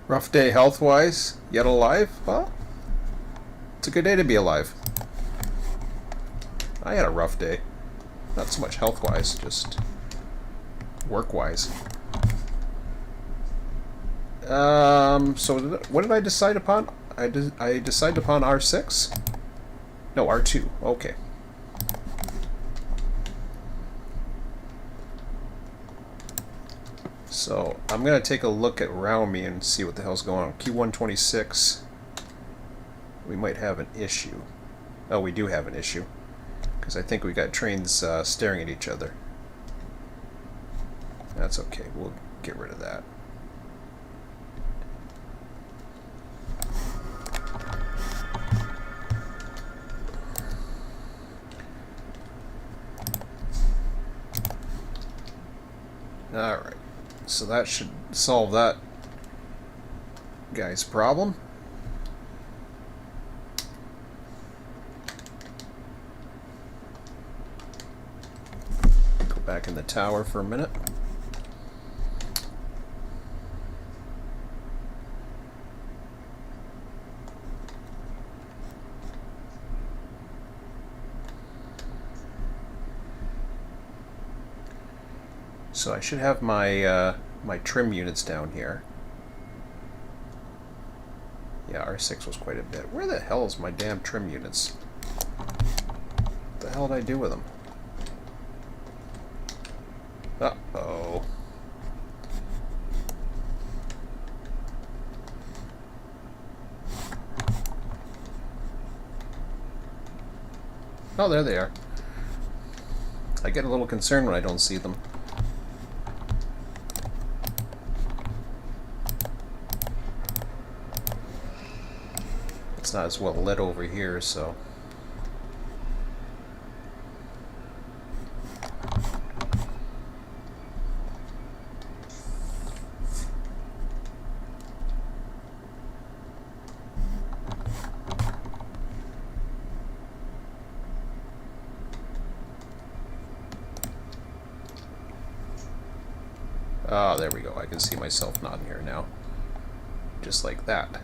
Rough day health-wise, yet alive? Well, it's a good day to be alive. I had a rough day. Not so much health-wise, just work-wise. So what did I decide upon? I decided upon R6? No, R2. Okay. So I'm going to take a look at around me and see what the hell's going on. Q126. We might have an issue. Oh, we do have an issue. Because I think we got trains staring at each other. That's okay. We'll get rid of that. Alright. So that should solve that guy's problem. Go back in the tower for a minute. So I should have my my trim units down here. Yeah, R6 was quite a bit. Where the hell is my damn trim units? What the hell did I do with them? Uh-oh. Oh, there they are. I get a little concerned when I don't see them. It's not as well lit over here, so... Ah, there we go. I can see myself nodding here now. Just like that.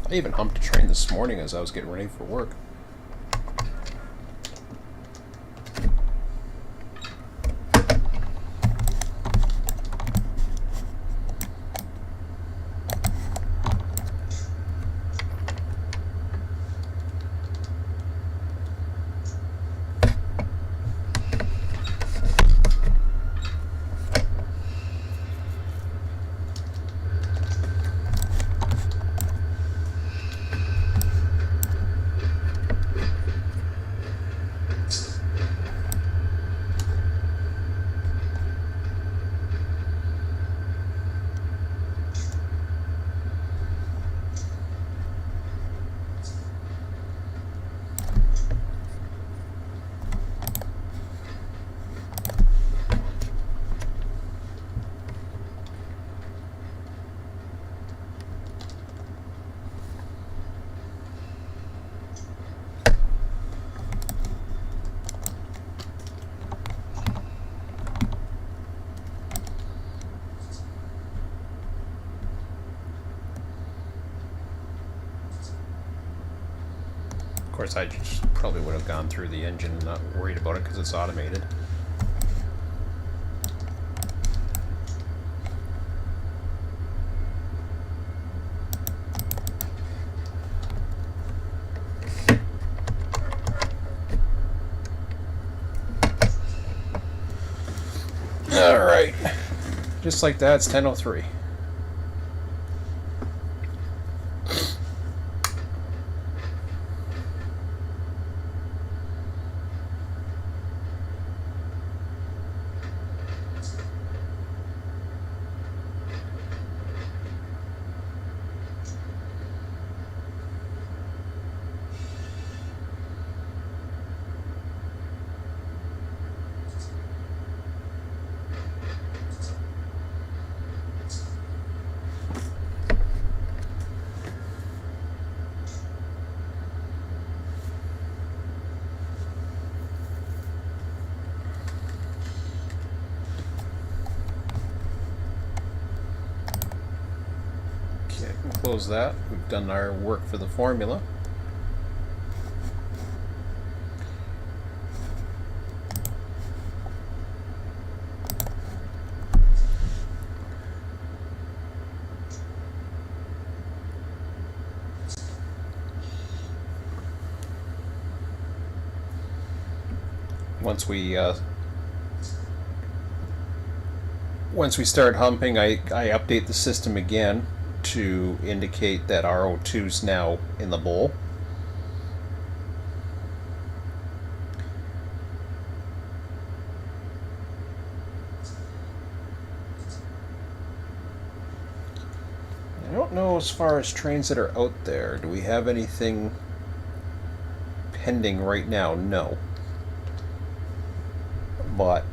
I even humped a train this morning as I was getting ready for work. Of course, I just probably would have gone through the engine and not worried about it because it's automated. Alright. Just like that, it's 10:03. Close that. We've done our work for the formula. Once we start humping, I update the system again to indicate that RO2 is now in the bowl. I don't know as far as trains that are out there. Do we have anything pending right now? No. But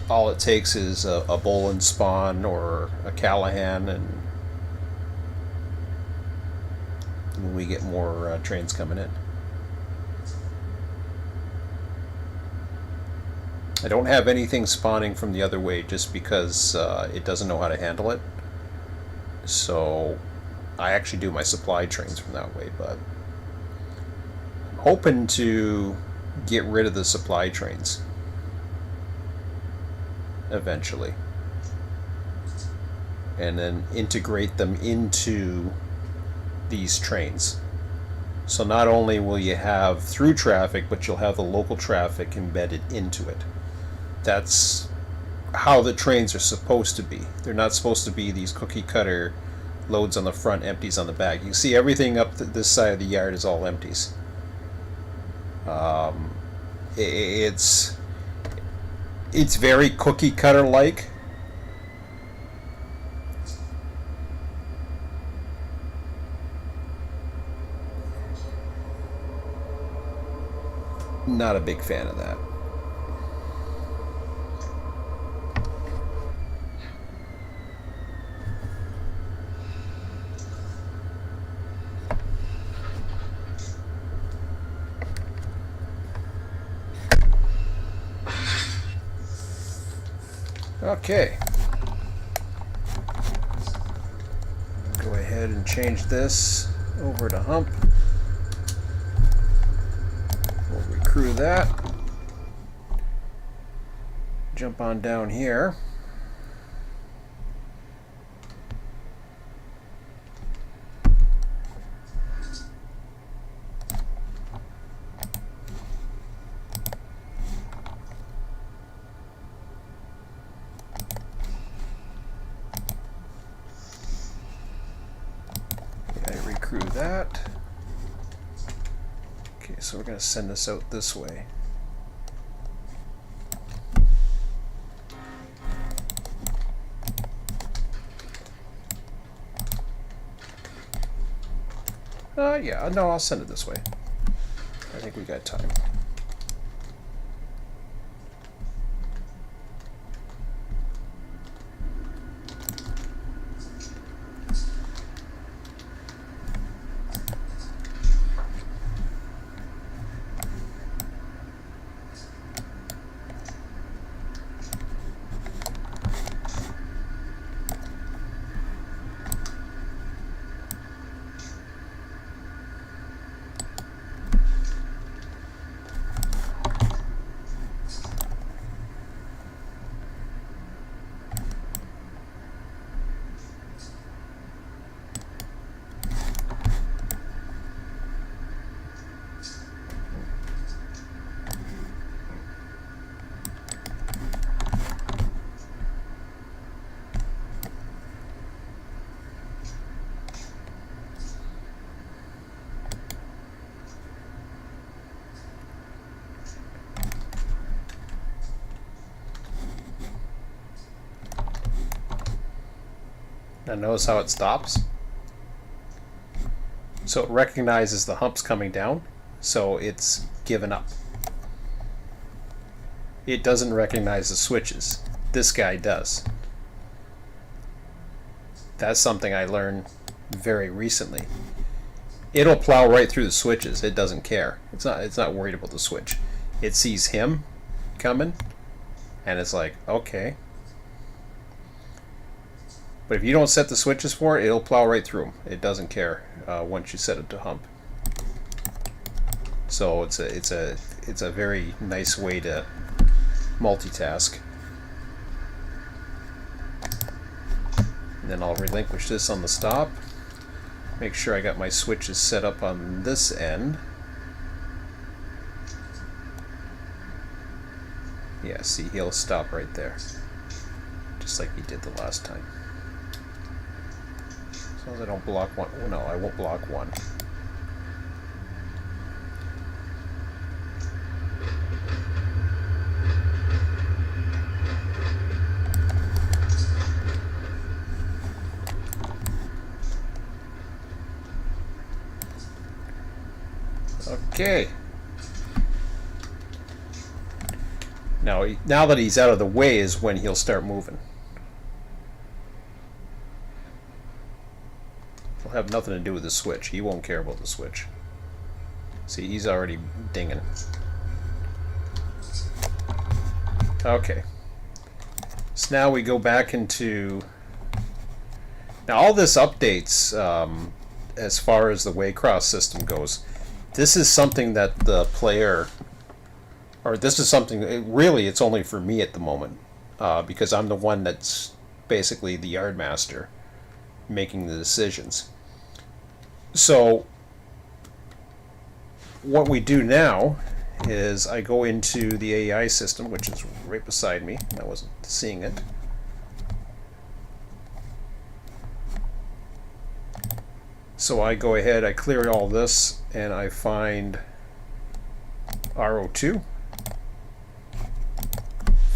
all it takes is a Bolin spawn or a Callahan, and we get more trains coming in. I don't have anything spawning from the other way just because it doesn't know how to handle it. So I actually do my supply trains from that way, but I'm hoping to get rid of the supply trains eventually, and then integrate them into these trains. So not only will you have through traffic, but you'll have the local traffic embedded into it. That's how the trains are supposed to be. They're not supposed to be these cookie cutter loads on the front, empties on the back. You see everything up this side of the yard is all empties. It's very cookie cutter like. Not a big fan of that. Okay. Go ahead and change this over to hump. We'll recrew that. Jump on down here. Recrew that. Okay, so we're going to send this out this way. Yeah, no, I'll send it this way. I think we got time. Now notice how it stops. So it recognizes the humps coming down, so it's given up. It doesn't recognize the switches. This guy does. That's something I learned very recently. It'll plow right through the switches. It doesn't care. It's not worried about the switch. It sees him coming, and it's like, okay. But if you don't set the switches for it, it'll plow right through them. It doesn't care once you set it to hump. So it's a very nice way to multitask. And then I'll relinquish this on the stop. Make sure I got my switches set up on this end. Yeah, see, he'll stop right there. Just like he did the last time. As long as I don't block one. Oh, no, I won't block one. Okay. Now that he's out of the way is when he'll start moving. It'll have nothing to do with the switch. He won't care about the switch. See, he's already dinging. Okay. So now we go back into... Now all this updates as far as the Waycross system goes. This is something that the player... Or this is something... Really, it's only for me at the moment. Because I'm the one that's basically the yard master making the decisions. So what we do now is I go into the AI system, which is right beside me. I wasn't seeing it. So I go ahead, I clear all this, and I find RO2.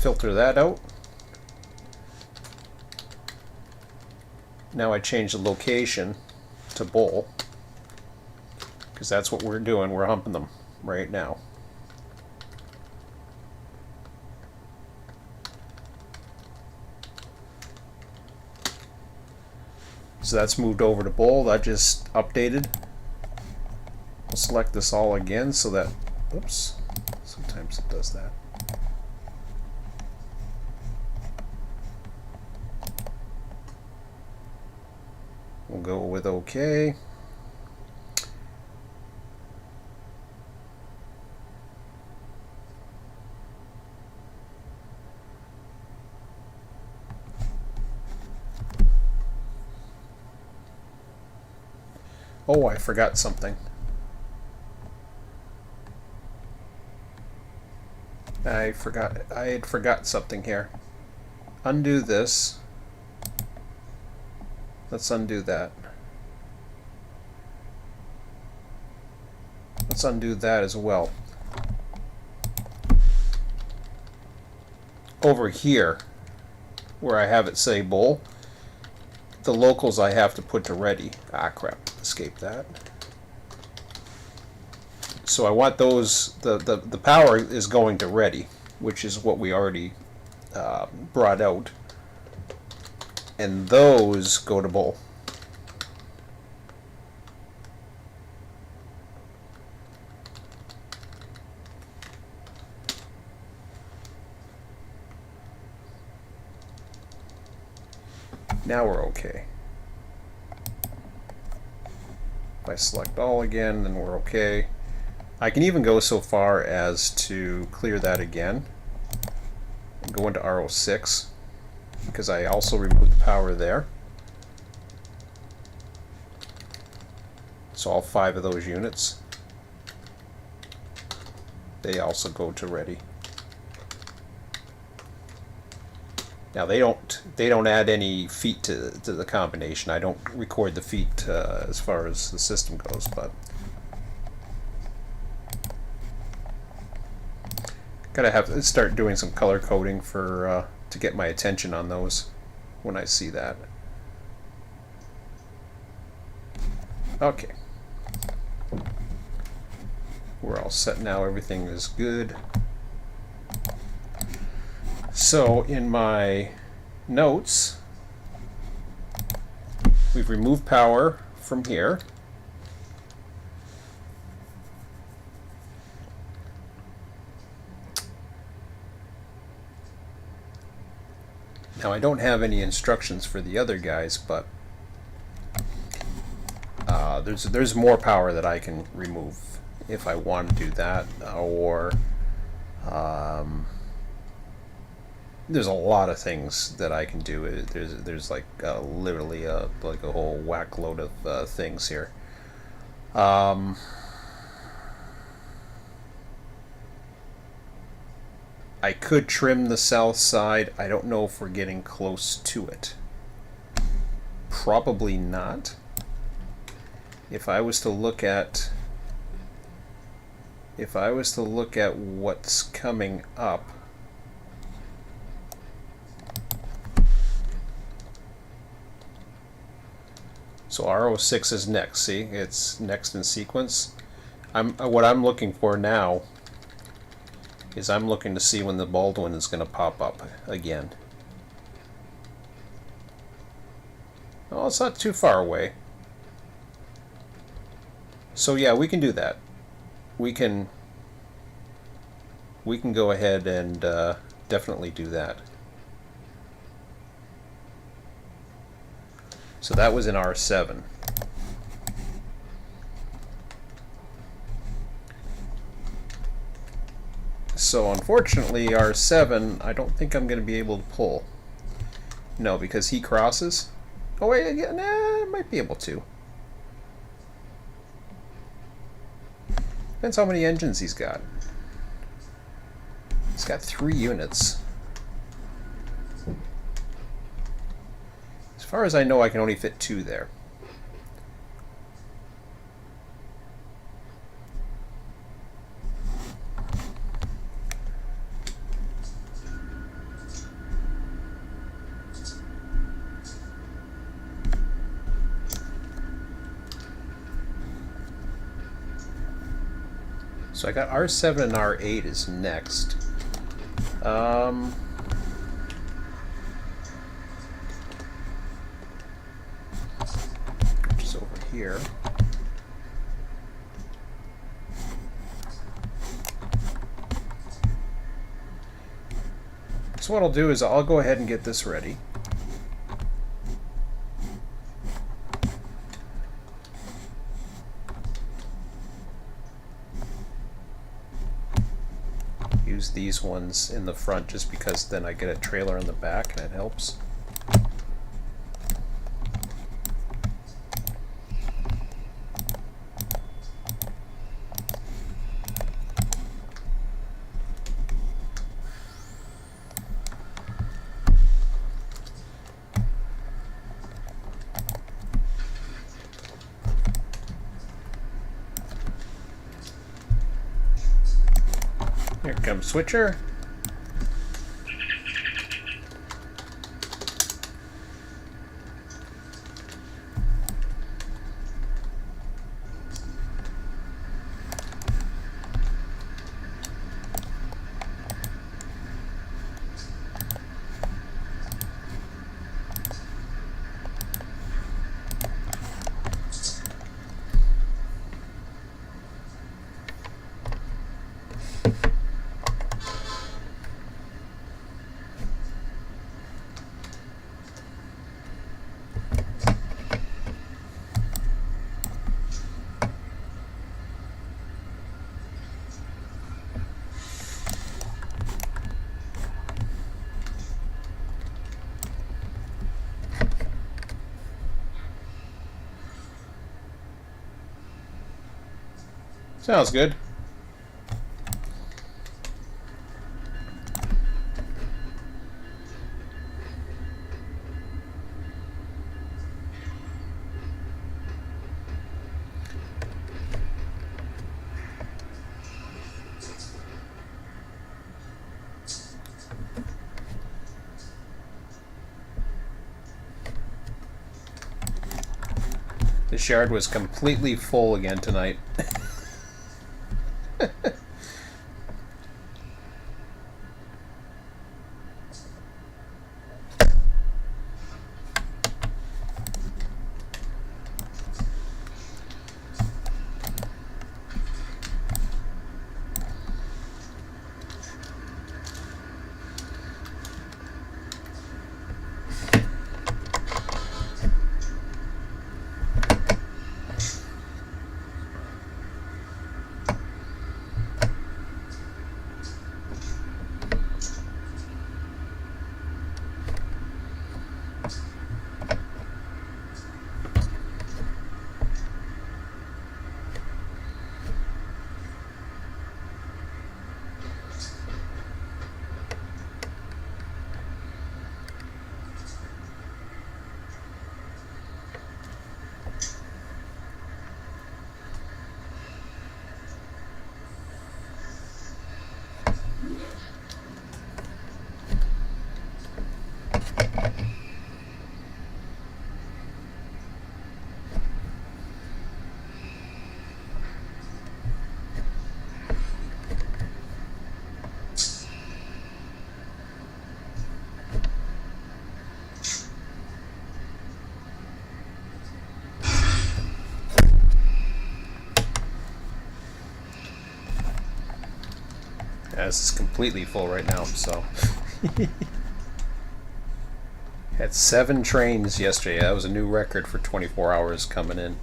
Filter that out. Now I change the location to bowl, because that's what we're doing. We're humping them right now. So that's moved over to bowl. That just updated. I'll select this all again so that, oops, sometimes it does that. We'll go with OK. Oh, I forgot something. I had forgot something here. Undo this. Let's undo that. Let's undo that as well. Over here, where I have it say bowl, the locals I have to put to ready. Ah, crap. Escape that. So I want those, the power is going to ready, which is what we already brought out. And those go to bowl. Now we're okay. If I select all again, then we're okay. I can even go so far as to clear that again and go into R06 because I also removed the power there. So all 5 of those units, they also go to ready. Now they don't add any feet to the combination. I don't record the feet as far as the system goes, but gotta have to start doing some color coding for to get my attention on those when I see that. Okay, we're all set now. Everything is good. So in my notes, we've removed power from here. Now I don't have any instructions for the other guys, but there's more power that I can remove if I want to do that, or there's a lot of things that I can do. There's like literally like a whole whack load of things here. I could trim the south side. I don't know if we're getting close to it. Probably not. If I was to look at what's coming up, so R06 is next. See, it's next in sequence. What I'm looking for now is I'm looking to see when the Baldwin is going to pop up again. Oh, it's not too far away. So yeah, we can do that. We can go ahead and definitely do that. So that was in R7. So unfortunately, R7, I don't think I'm going to be able to pull. No, because he crosses. Oh wait, yeah, nah, I might be able to. Depends how many engines he's got. He's got 3 units. As far as I know, I can only fit 2 there. So I got R7 and R8 is next. Which is over here. So what I'll do is I'll go ahead and get this ready. these ones in the front just because then I get a trailer in the back and it helps. Here comes Switcher. Sounds good. The shard was completely full again tonight. Yeah, this is completely full right now, so. Had 7 trains yesterday. That was a new record for 24 hours coming in.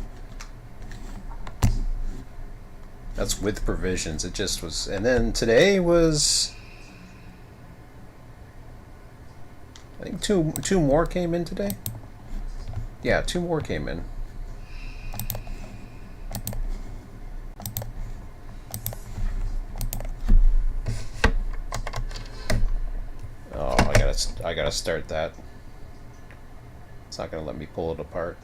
That's with provisions. It just was. And then today was, I think two more came in today. Yeah, 2 more came in. Oh, I gotta start that. It's not gonna let me pull it apart.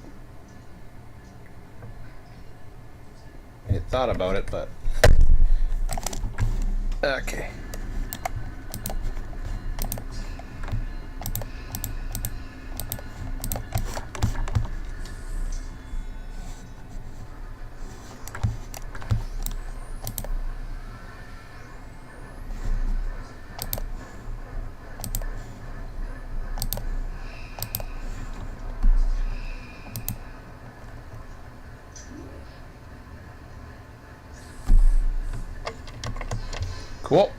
I thought about it, but okay. Cool.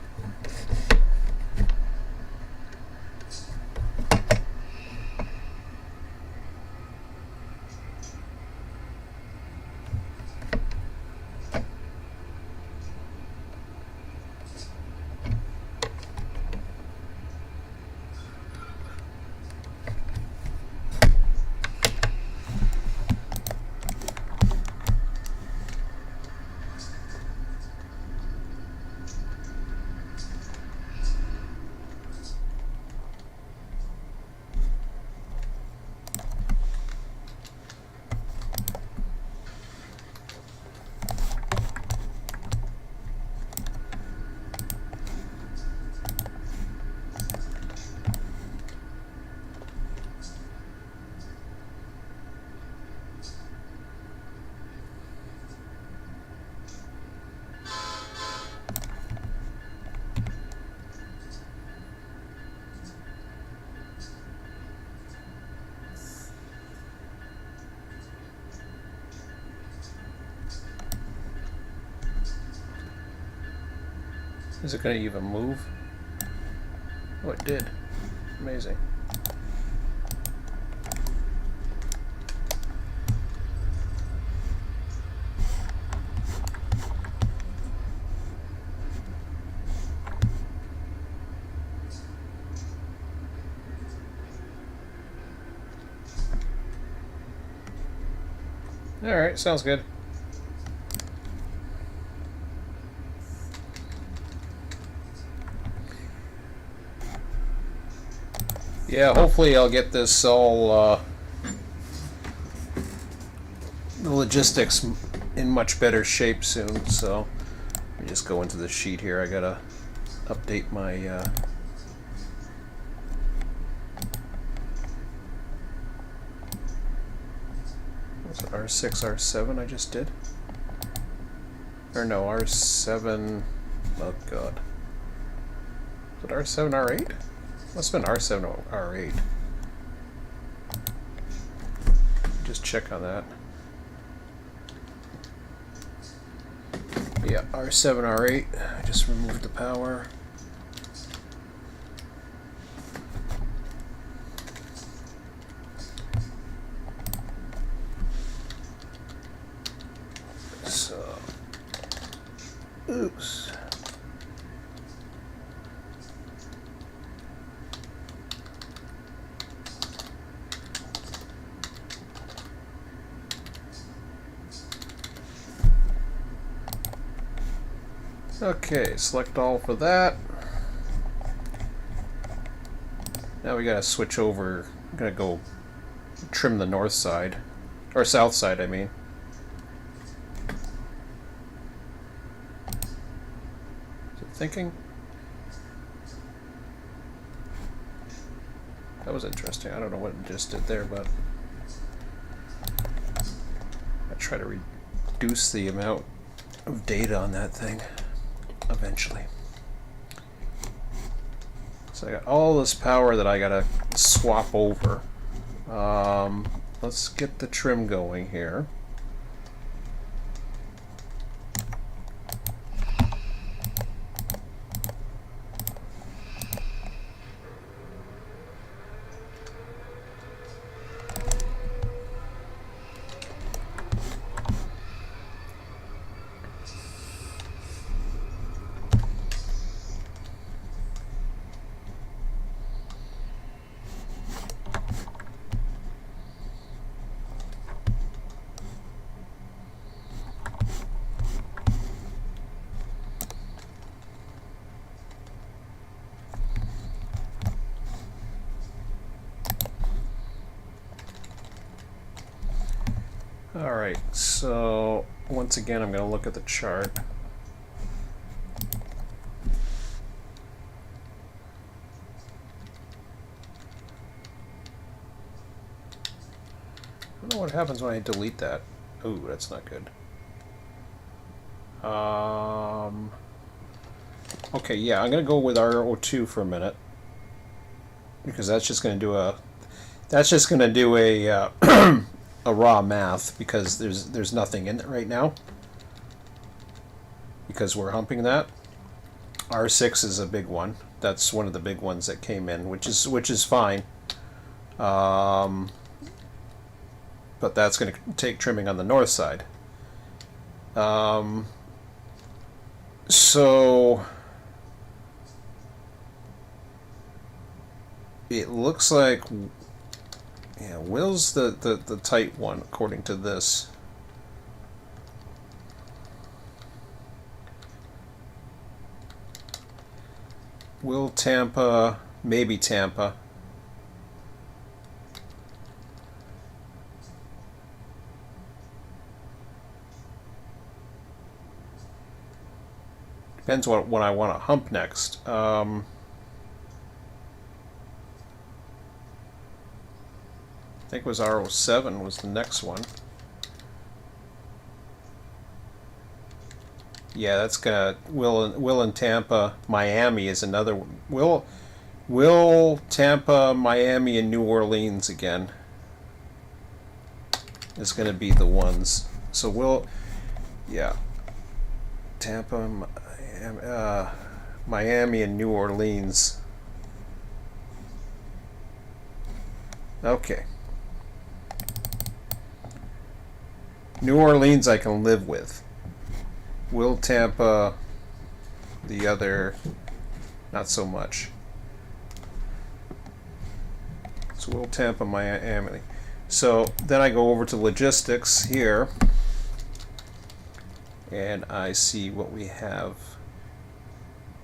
Is it going to even move? Oh, it did. Amazing. Alright, sounds good. Yeah, hopefully I'll get this all, the logistics in much better shape soon, so let me just go into the sheet here. I gotta update my, what's it, R6, R7 I just did? Or no, R7, oh god. Is it R7, R8? Must have been R7 or R8. Just check on that. Yeah, R7, R8. I just removed the power. So, oops. Okay, select all for that. Now we gotta switch over. I'm gonna go trim the north side. Or south side, I mean. Is it thinking? That was interesting. I don't know what it just did there, but I try to reduce the amount of data on that thing eventually. So I got all this power that I gotta swap over. Let's get the trim going here. Alright, so once again I'm going to look at the chart. I don't know what happens when I delete that. Ooh, that's not good. Okay, yeah, I'm going to go with R02 for a minute. Because that's just going to do a... That's just going to do a... a raw math, because there's nothing in it right now, because we're humping that. R6 is a big one. That's one of the big ones that came in, which is fine. But that's going to take trimming on the north side. So it looks like, yeah, Will's the tight one, according to this. Will, Tampa, maybe Tampa. Depends what I want to hump next. I think it was R07 was the next one. Yeah, that's gonna Will and Tampa. Miami is another one. Will, Tampa, Miami, and New Orleans again is gonna be the ones. So yeah, Tampa, Miami, Miami and New Orleans. Okay. New Orleans I can live with. Will Tampa, the other, not so much. So Will Tampa, Miami. So then I go over to logistics here, and I see what we have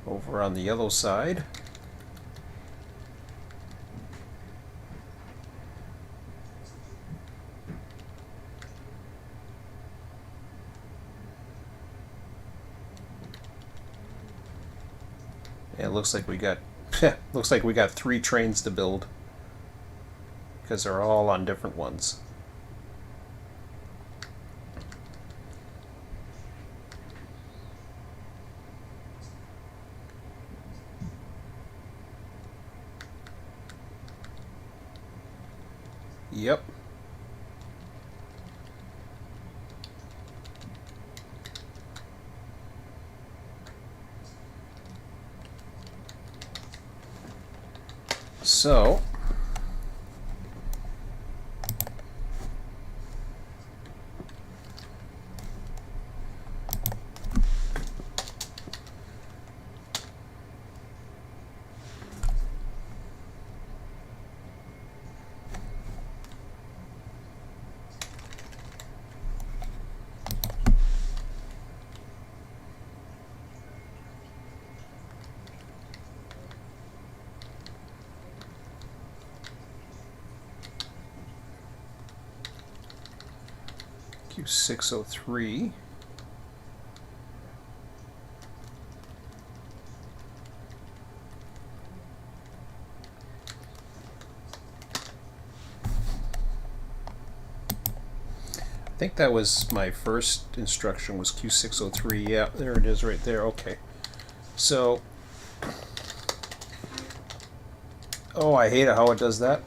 over on the yellow side. Yeah, it looks like we got looks like we got 3 trains to build because they're all on different ones. Yep. So Q603. I think that was my first instruction, was Q603. Yeah, there it is right there. Okay. So, oh, I hate it how it does that.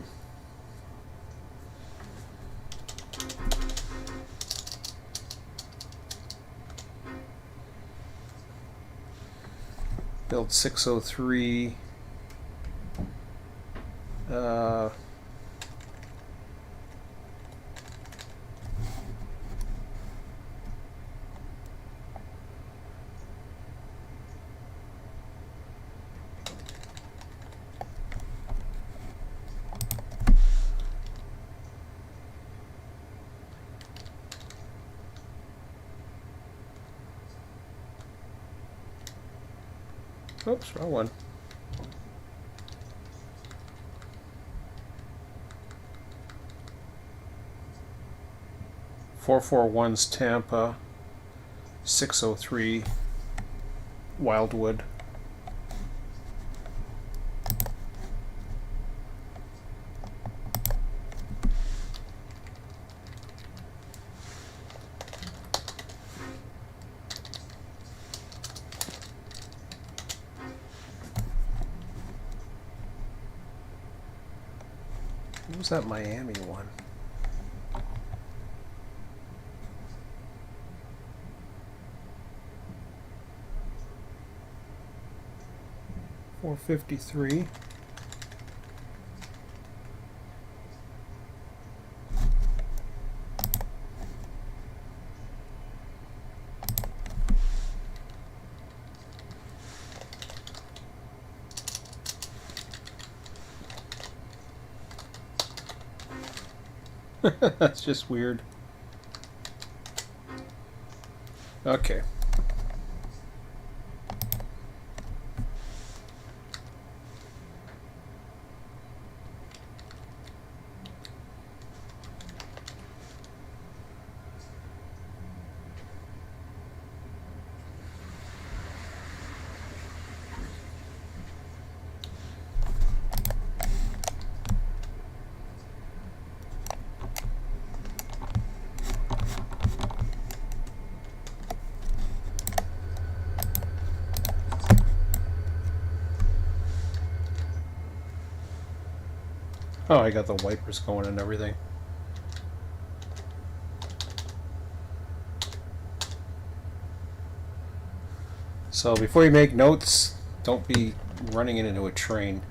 Build 603. Oops, wrong one. .441's Tampa, 603 Wildwood. What was that Miami one? .453. That's just weird. Okay. Oh, I got the wipers going and everything. So before you make notes, Don't be running it into a train.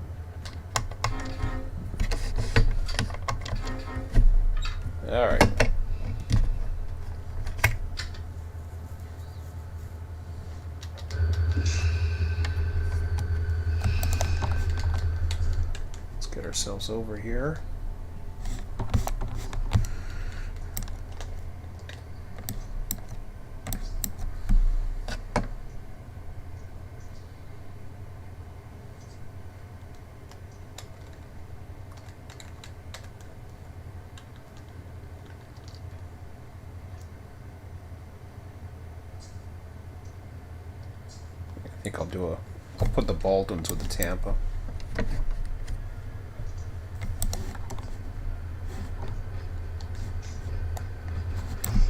Alright. Let's get ourselves over here. I think I'll put the Baldwins with the Tampa.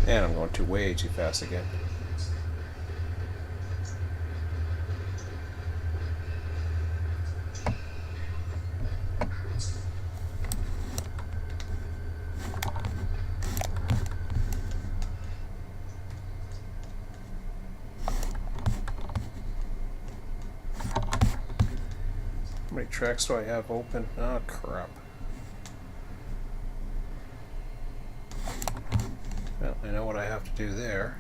And I'm going way too fast again. How many tracks do I have open? Oh, crap. Well, I know what I have to do there.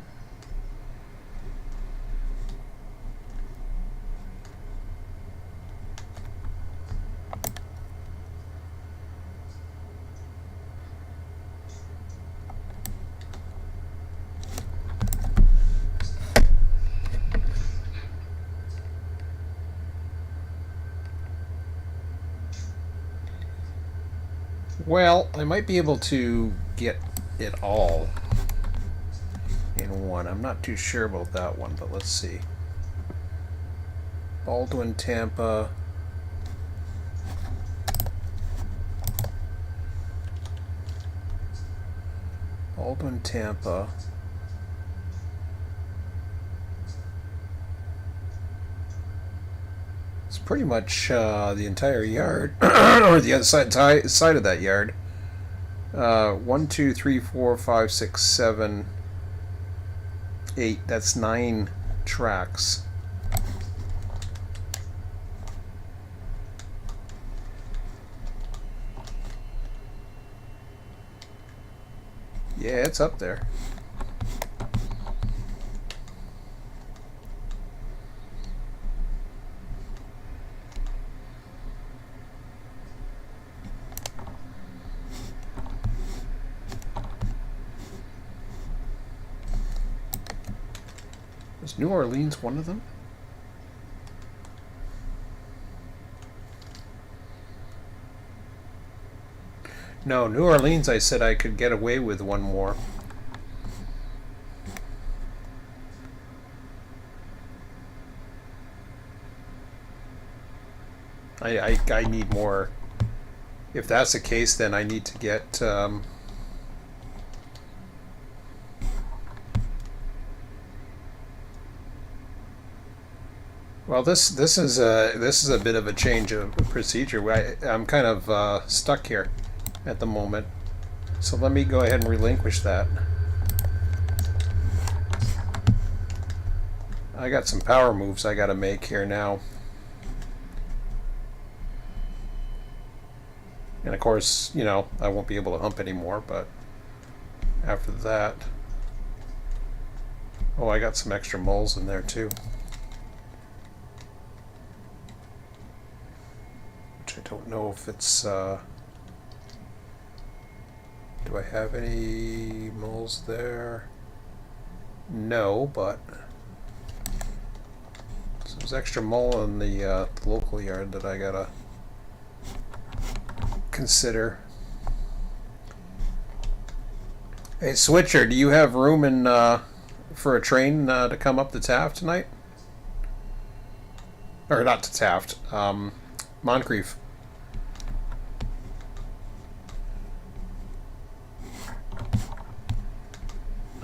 Well, I might be able to get it all in one. I'm not too sure about that one, but let's see. Baldwin, Tampa. Baldwin, Tampa. It's pretty much the entire yard, or the other side of that yard. 1, 2, 3, 4, 5, 6, 7, 8. That's 9 tracks. Yeah, it's up there. Is New Orleans one of them? No, New Orleans, I said I could get away with one more. I need more. If that's the case, then I need to get well, this is a bit of a change of procedure. I'm kind of stuck here at the moment, so let me go ahead and relinquish that. I got some power moves I got to make here now, and of course, you know, I won't be able to hump anymore. But after that, oh, I got some extra moles in there too. I don't know if it's do I have any moles there? No, but so there's extra mole in the local yard that I gotta consider. Hey Switcher, do you have room in for a train to come up to Taft tonight? Or not to Taft, Moncrief.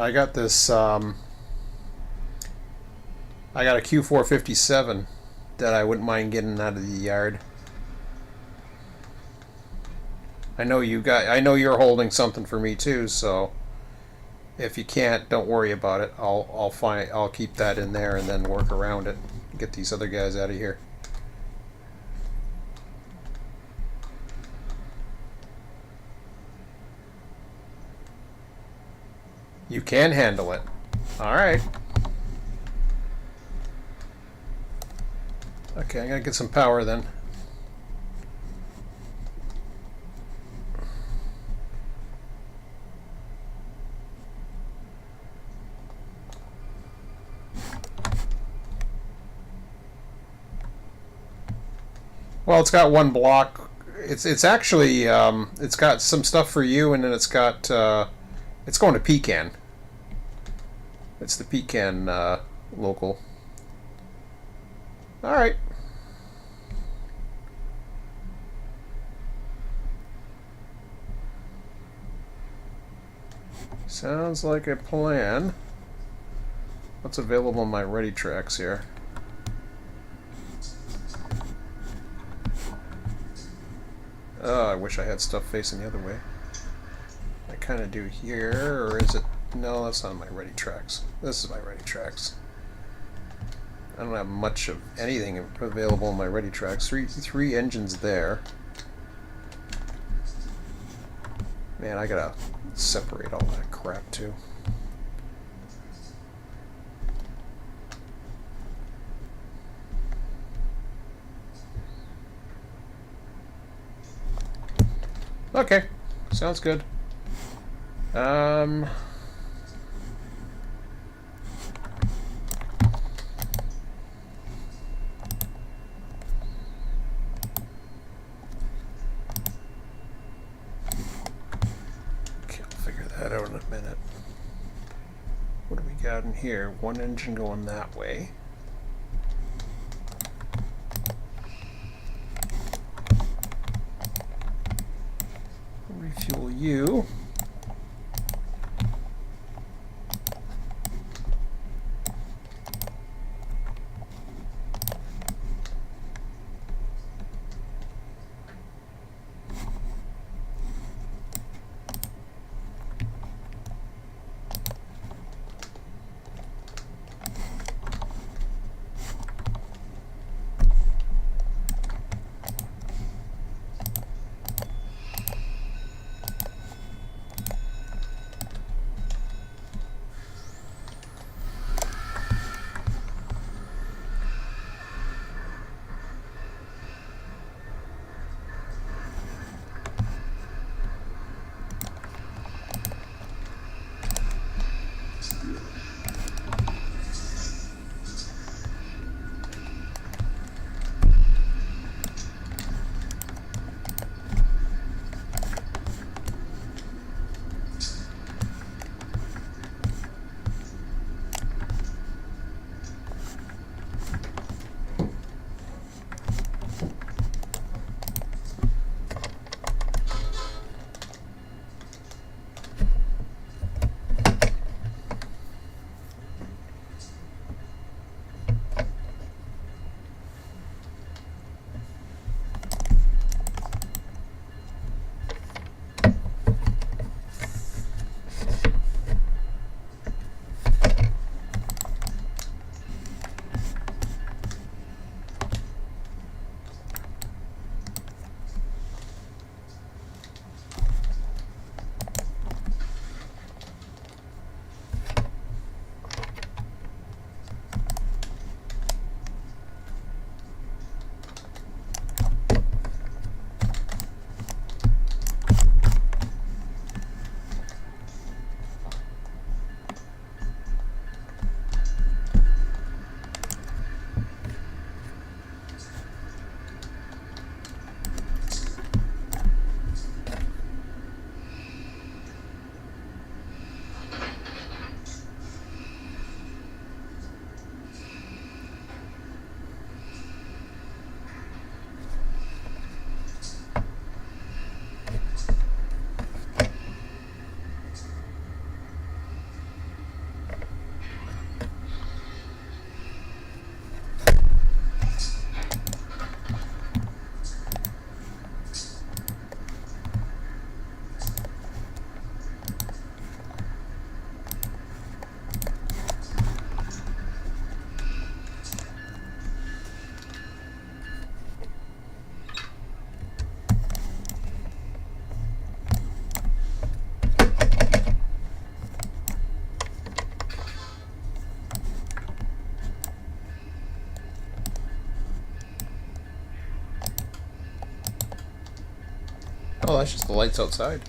I got this, I got a Q457 that I wouldn't mind getting out of the yard. I know you're holding something for me too, so if you can't, don't worry about it. I'll keep that in there and then work around it. Get these other guys out of here. You can handle it. Alright. Okay, I gotta get some power then. Well, it's got one block. It's actually it's got some stuff for you, and then it's got it's going to Pecan. It's the Pecan local. All right. Sounds like a plan. What's available on my ready tracks here? Oh, I wish I had stuff facing the other way. I kind of do here, or is it? No, that's not my ready tracks. This is my ready tracks. I don't have much of anything available in my ready tracks. Three engines there. Man, I gotta separate all that crap too. Okay, sounds good. Okay, I'll figure that out in a minute. What do we got in here? One engine going that way. Refuel you. Oh, that's just the lights outside.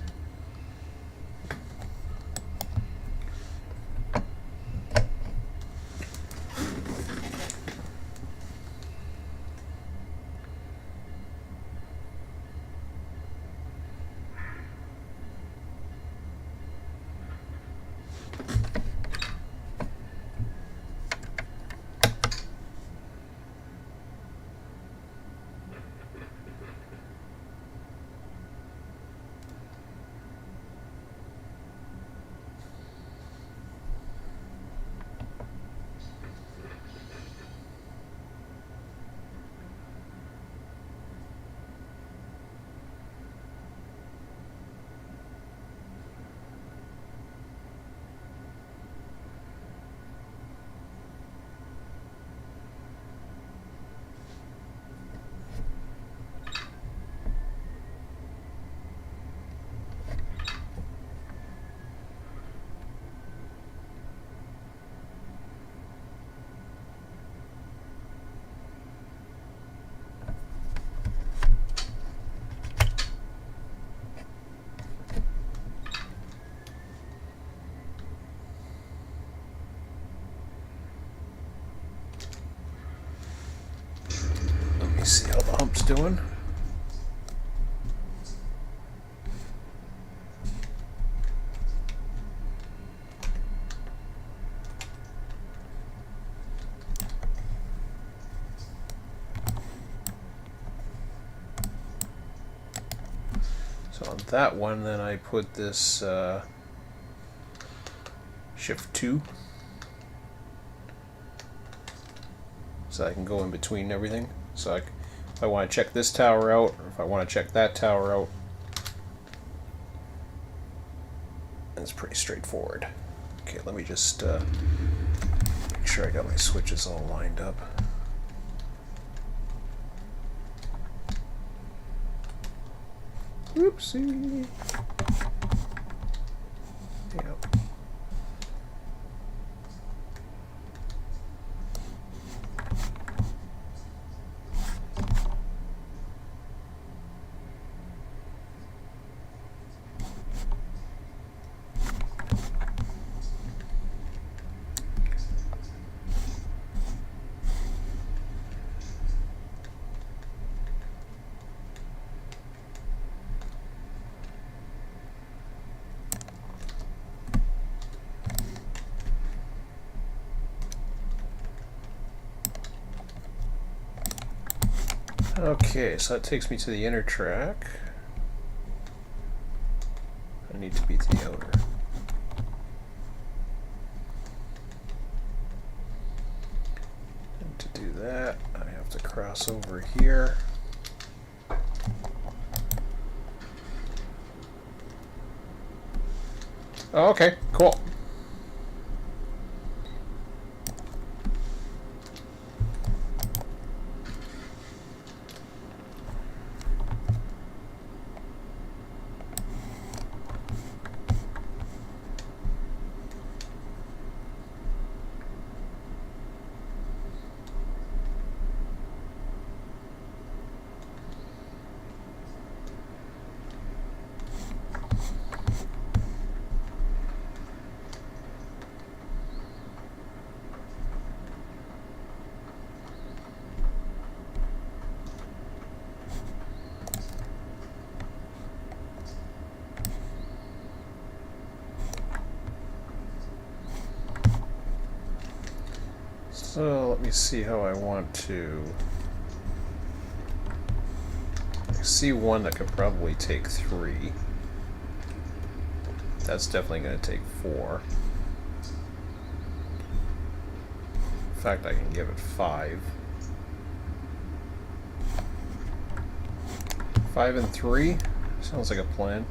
Let me see how the hump's doing. So on that one, then I put this shift 2 so I can go in between everything. So if I want to check this tower out, or if I want to check that tower out, it's pretty straightforward. Okay, let me just make sure I got my switches all lined up. Oopsie. Yep. Okay, so that takes me to the inner track. I need to beat the outer. And to do that, I have to cross over here. Oh, okay, cool. So let me see how I want to. I see one that could probably take 3. That's definitely going to take 4. In fact, I can give it 5. 5 and 3 sounds like a plan.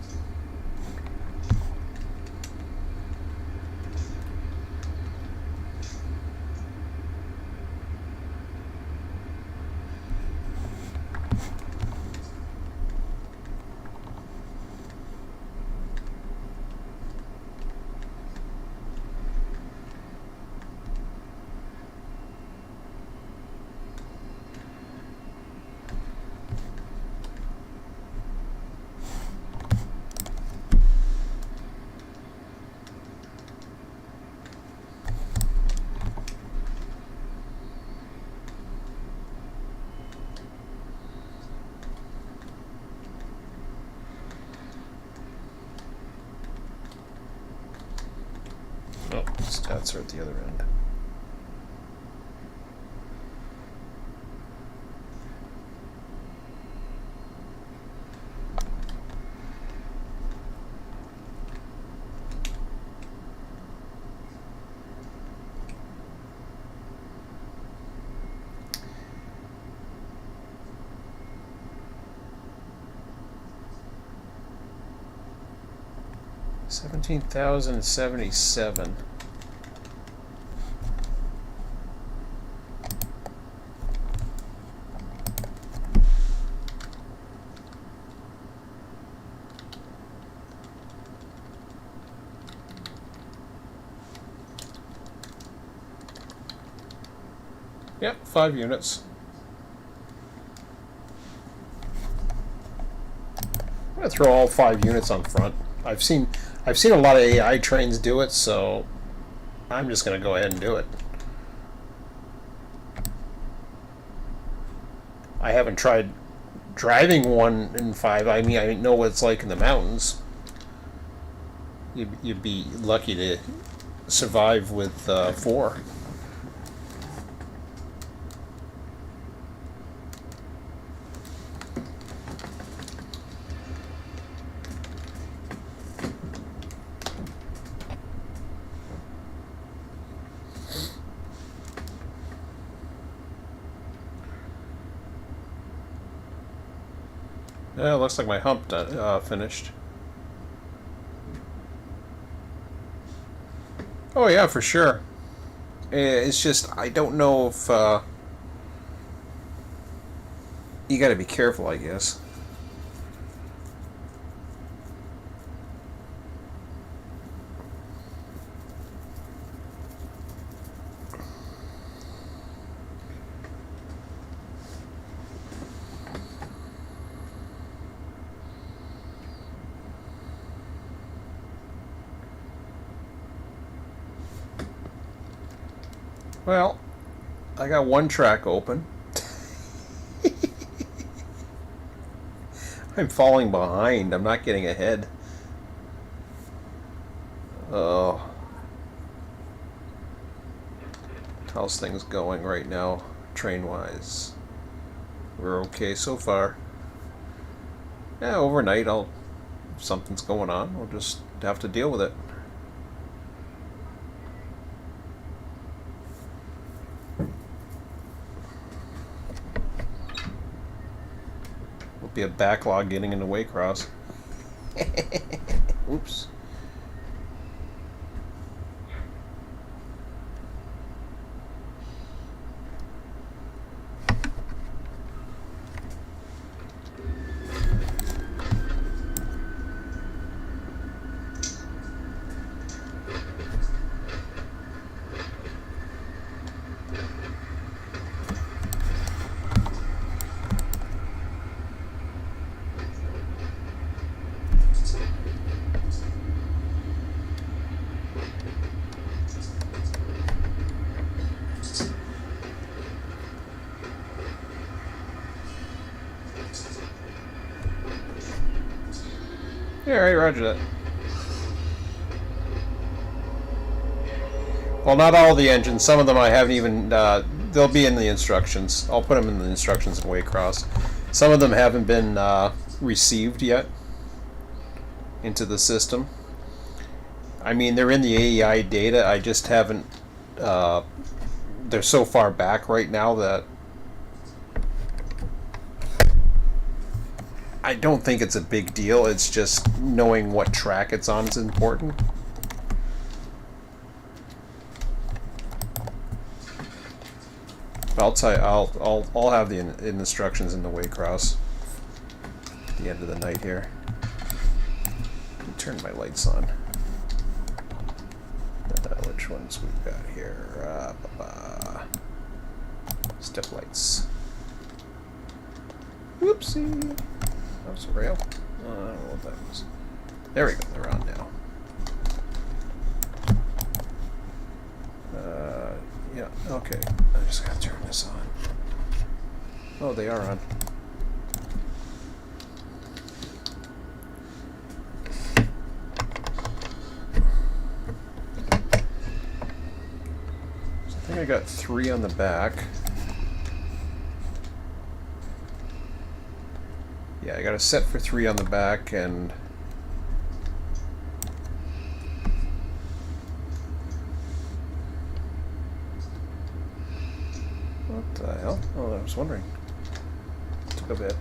Stats are at the other end. $17,077. Yep, 5 units. I'm gonna throw all 5 units on front. I've seen a lot of AI trains do it, so I'm just gonna go ahead and do it. I haven't tried driving one in 5. I mean, I know what it's like in the mountains. You'd be lucky to survive with 4. Yeah, looks like my hump finished. Oh yeah, for sure. It's just I don't know if you got to be careful, I guess. Well, I got one track open. I'm falling behind. I'm not getting ahead. Oh. How's things going right now, train-wise? We're okay so far. Yeah, overnight, if something's going on, we'll just have to deal with it. Be a backlog getting into Waycross. Oops. Yeah, right, roger that. Well, not all the engines. Some of them I haven't even... they'll be in the instructions. I'll put them in the instructions in Waycross. Some of them haven't been received yet into the system. I mean, they're in the AEI data. I just haven't... they're so far back right now that I don't think it's a big deal. It's just knowing what track it's on is important. I'll tell you, I'll have the instructions in the Waycross at the end of the night here. Let me turn my lights on. Which ones we've got here? Step lights. Whoopsie. That was a rail. Oh, I don't know what that was. There we go. They're on now. Yeah. Okay. I just gotta turn this on. Oh, they are on. I got 3 on the back. Yeah, I got a set for 3 on the back, and what the hell? Oh, I was wondering. Took a bit.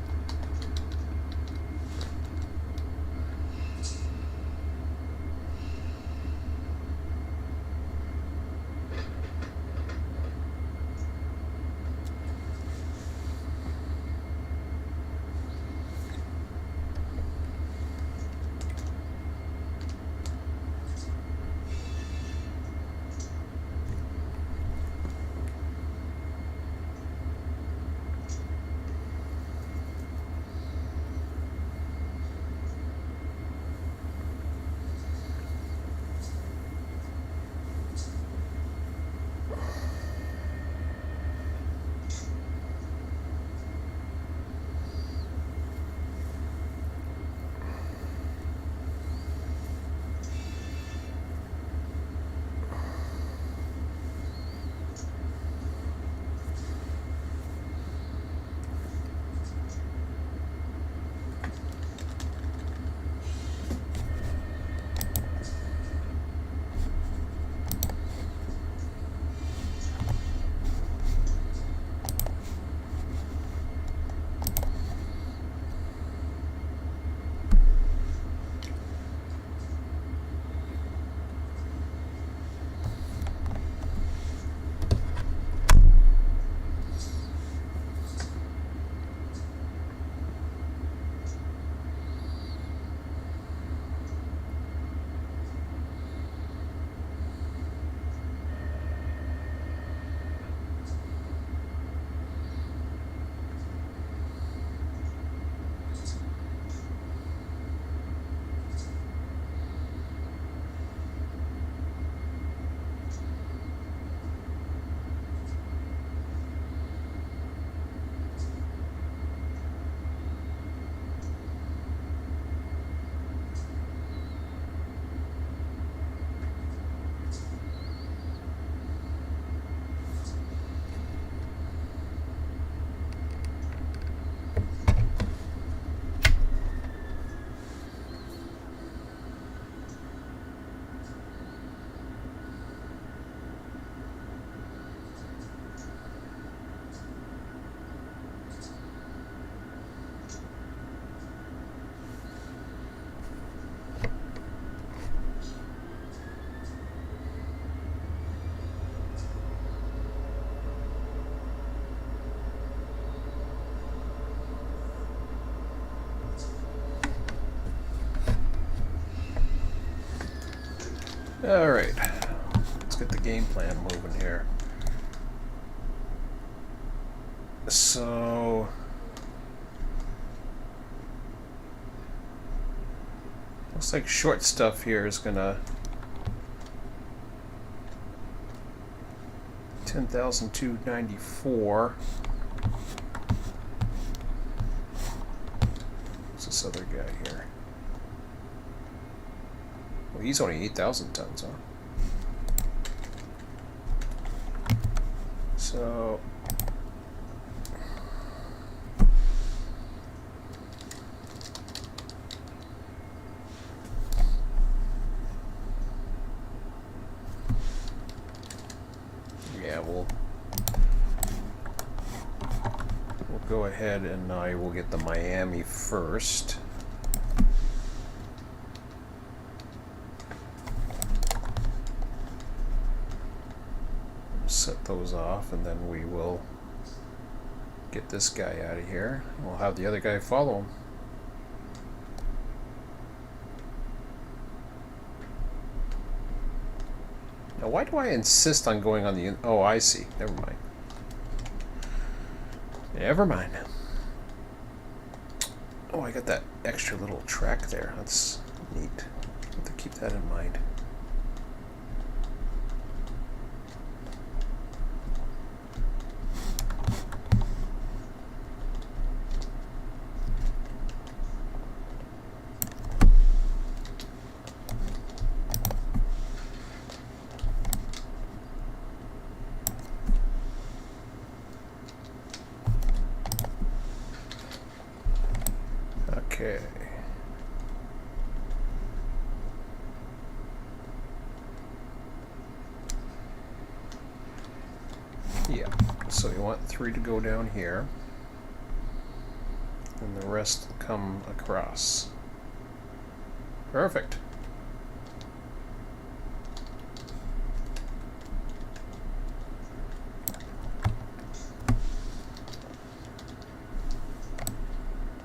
Alright, let's get the game plan moving here. So, looks like short stuff here is gonna 10,294. What's this other guy here? Well, he's only 8,000 tons, huh? So, yeah, we'll go ahead and I will get the Miami first. Set those off, and then we will get this guy out of here. We'll have the other guy follow him. Now, why do I insist on going on the... Oh, I see. Never mind. Never mind. Oh, I got that extra little track there. That's neat. Have to keep that in mind. Okay. Yeah, so you want 3 to go down here, and the rest come across. Perfect.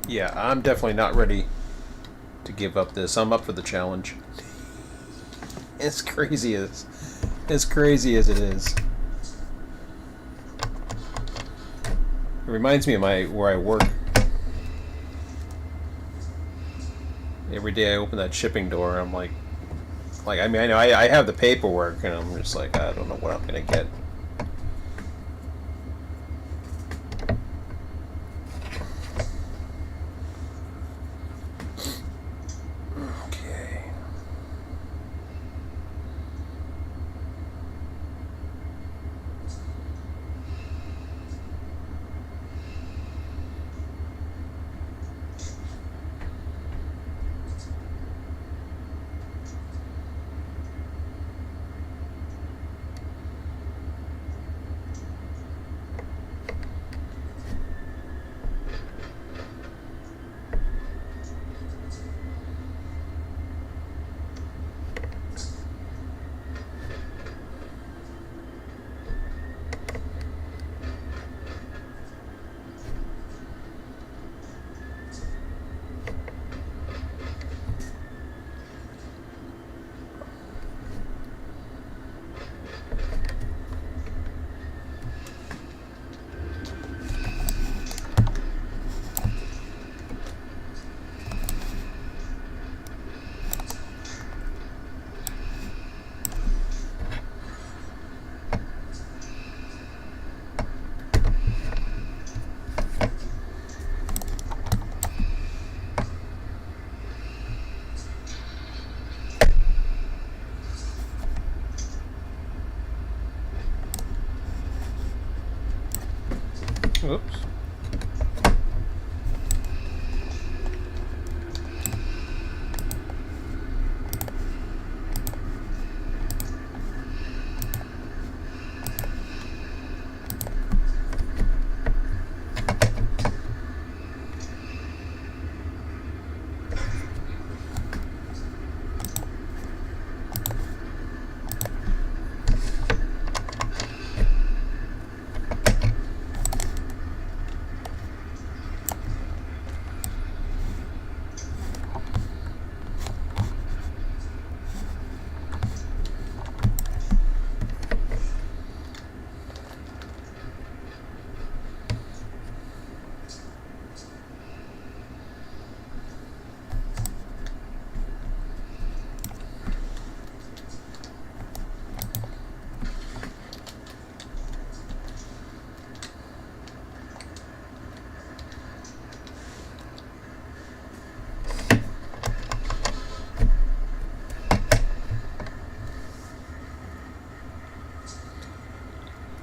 Yeah, I'm definitely not ready to give up this. I'm up for the challenge. As crazy as it is. It reminds me of where I work. Every day I open that shipping door, I'm like I mean, I know I have the paperwork, and I'm just like, I don't know what I'm gonna get. Okay. Oops.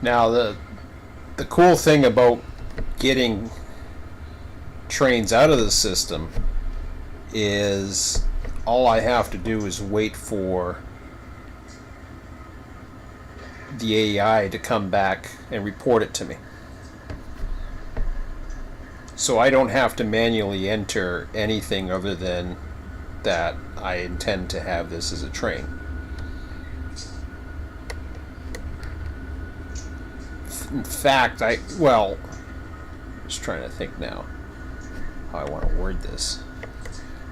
Now the cool thing about getting trains out of the system is all I have to do is wait for the AI to come back and report it to me. So I don't have to manually enter anything other than that I intend to have this as a train. In fact, just trying to think now how I want to word this.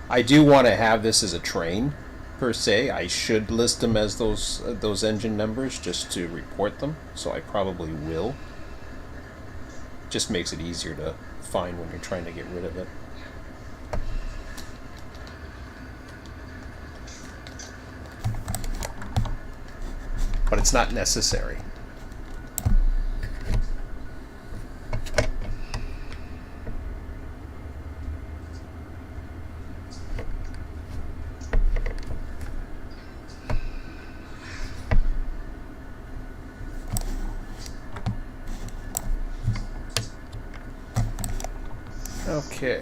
I do want to have this as a train, per se. I should list them as those engine numbers just to report them, so I probably will. Just makes it easier to find when you're trying to get rid of it. But it's not necessary. Okay.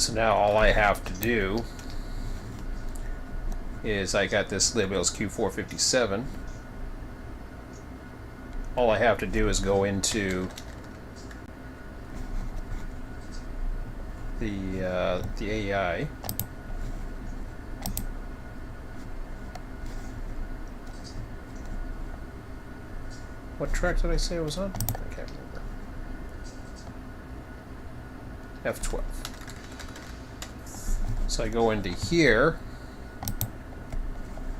So now all I have to do is, I got this label as Q457. All I have to do is go into the AI. What track did I say it was on? I can't remember. F12. So I go into here,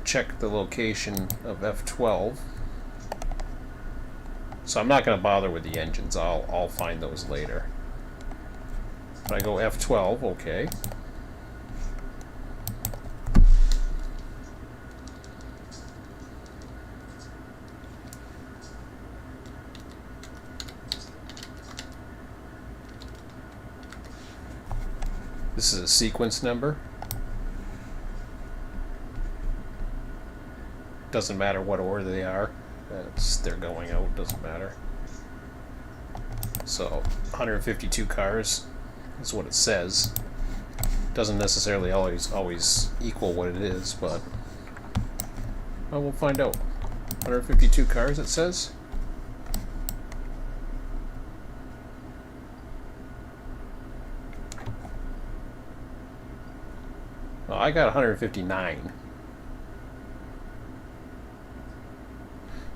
check the location of F12. So I'm not going to bother with the engines. I'll find those later. But I go F12, okay. This is a sequence number. Doesn't matter what order they are. They're going out, doesn't matter. So 152 cars is what it says. Doesn't necessarily always equal what it is, but well, we'll find out. 152 cars it says. Well, I got 159.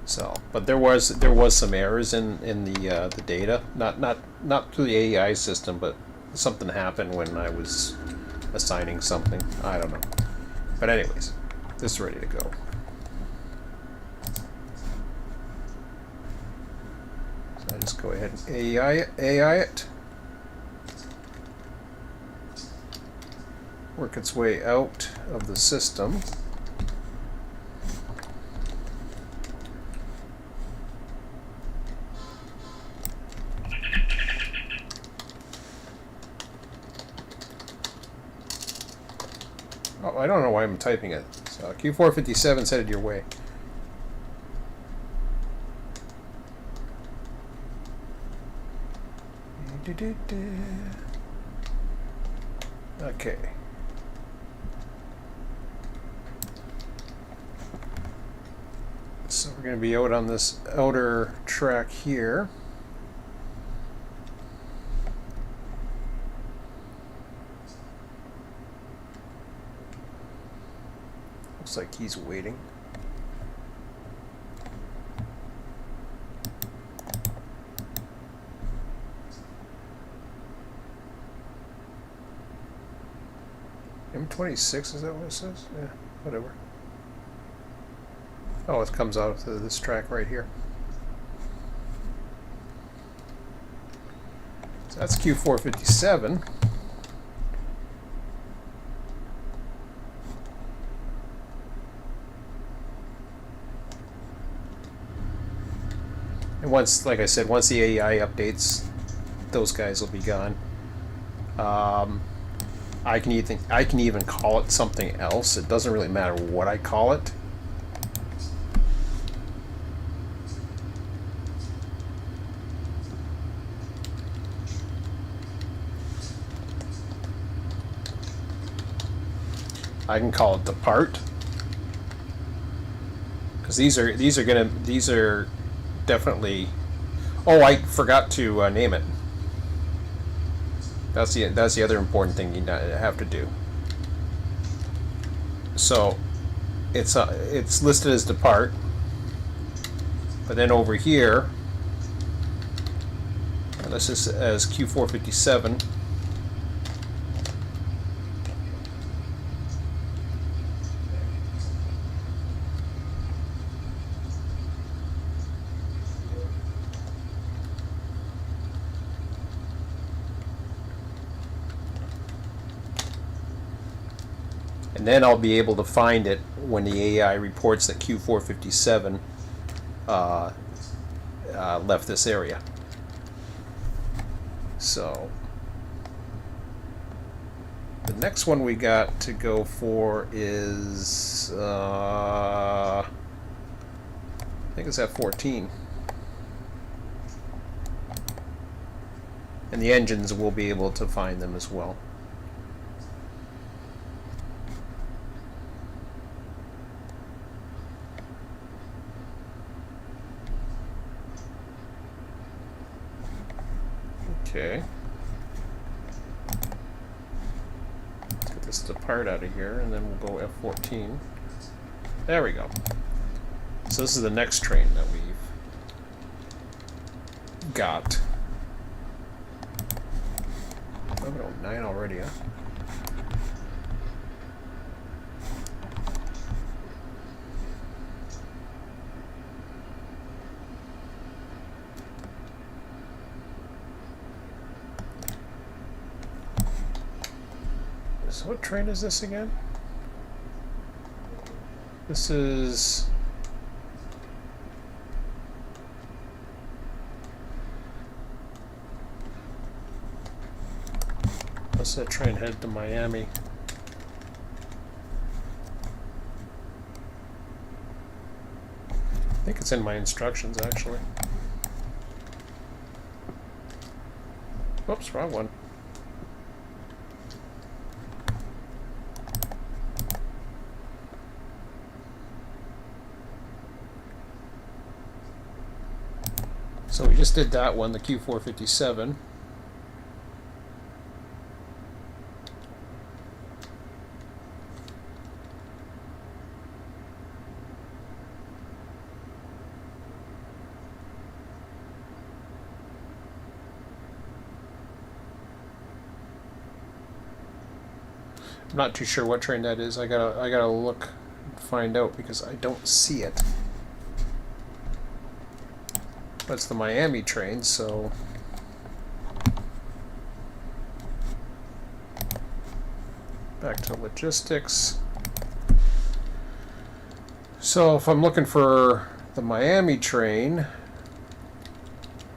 So, but there was some errors in the data, not through the AI system, but something happened when I was assigning something. I don't know. But anyways, this is ready to go. So I just go ahead and AI it. Work its way out of the system. Oh, I don't know why I'm typing it. So Q457 set it your way. Okay. So we're going to be out on this outer track here. Looks like he's waiting. M26, is that what it says? Yeah, whatever. Oh, it comes out of this track right here. So that's Q457. And once, like I said, once the AI updates, those guys will be gone. I can even call it something else. It doesn't really matter what I call it. I can call it depart, because these are definitely. Oh, I forgot to name it. That's the other important thing you have to do. So it's listed as depart, but then over here, this is as Q457. And then I'll be able to find it when the AI reports that Q457 left this area. So the next one we got to go for is I think it's F14. And the engines will be able to find them as well. Okay. Let's get this depart out of here, and then we'll go F14. There we go. So this is the next train that we've got. 1109 already, huh? So what train is this again? This is... What's that train headed to Miami? I think it's in my instructions, actually. Whoops, wrong one. So we just did that one, the Q457. I'm not too sure what train that is. I gotta look and find out because I don't see it. But it's the Miami train, so back to logistics. So if I'm looking for the Miami train,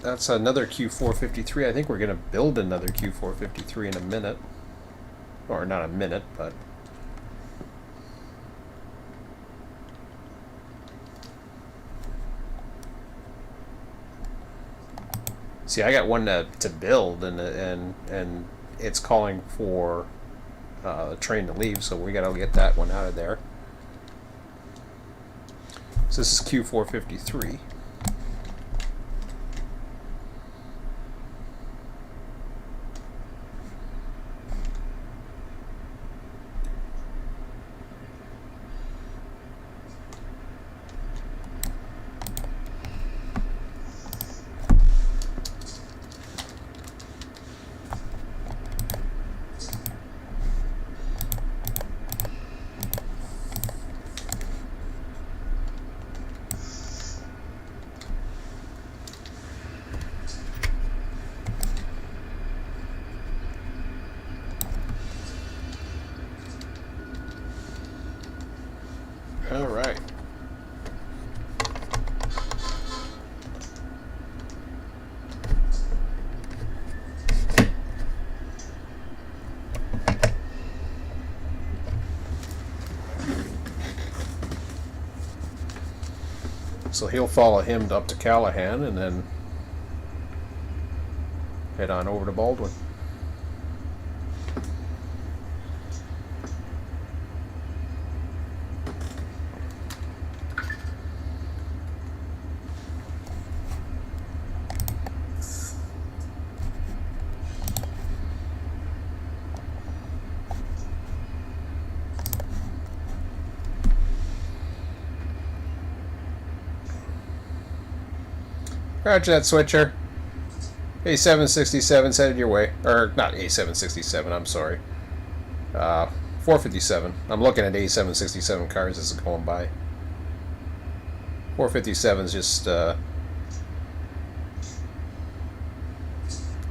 that's another Q453. I think we're gonna build another Q453 in a minute. Or not a minute, but see, I got one to build, and it's calling for a train to leave, so we gotta get that one out of there. So this is Q453. All right. So he'll follow him up to Callahan and then head on over to Baldwin. Roger that, switcher. A767 headed your way. Or, not A767, I'm sorry. 457. I'm looking at A767 cars as it's going by. 457's just,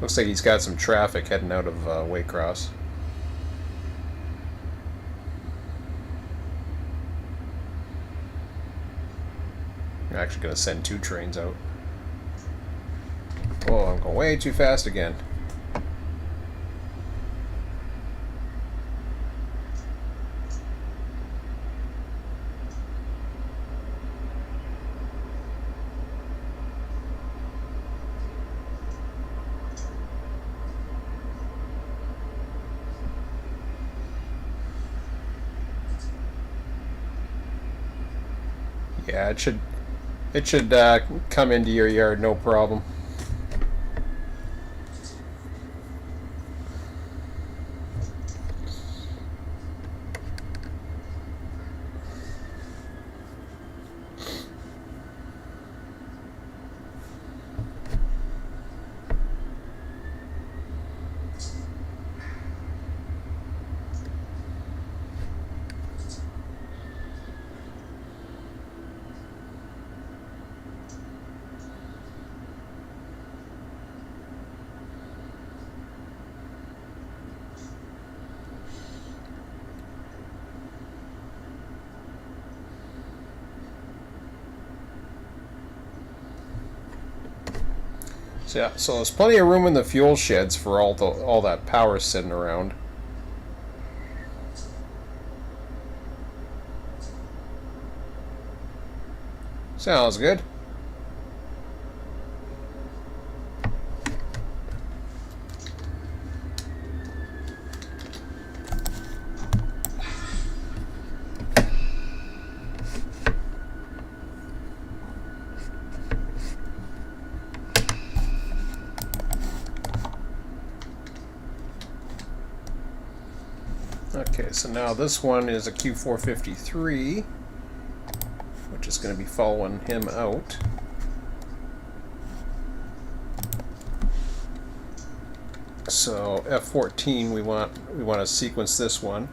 looks like he's got some traffic heading out of Waycross. I'm actually going to send 2 trains out. Oh, I'm going way too fast again. Yeah, it should come into your yard, no problem. So yeah, so there's plenty of room in the fuel sheds for all that power sitting around. Sounds good. Okay, so now this one is a Q453, which is going to be following him out. So F14, we want to sequence this one.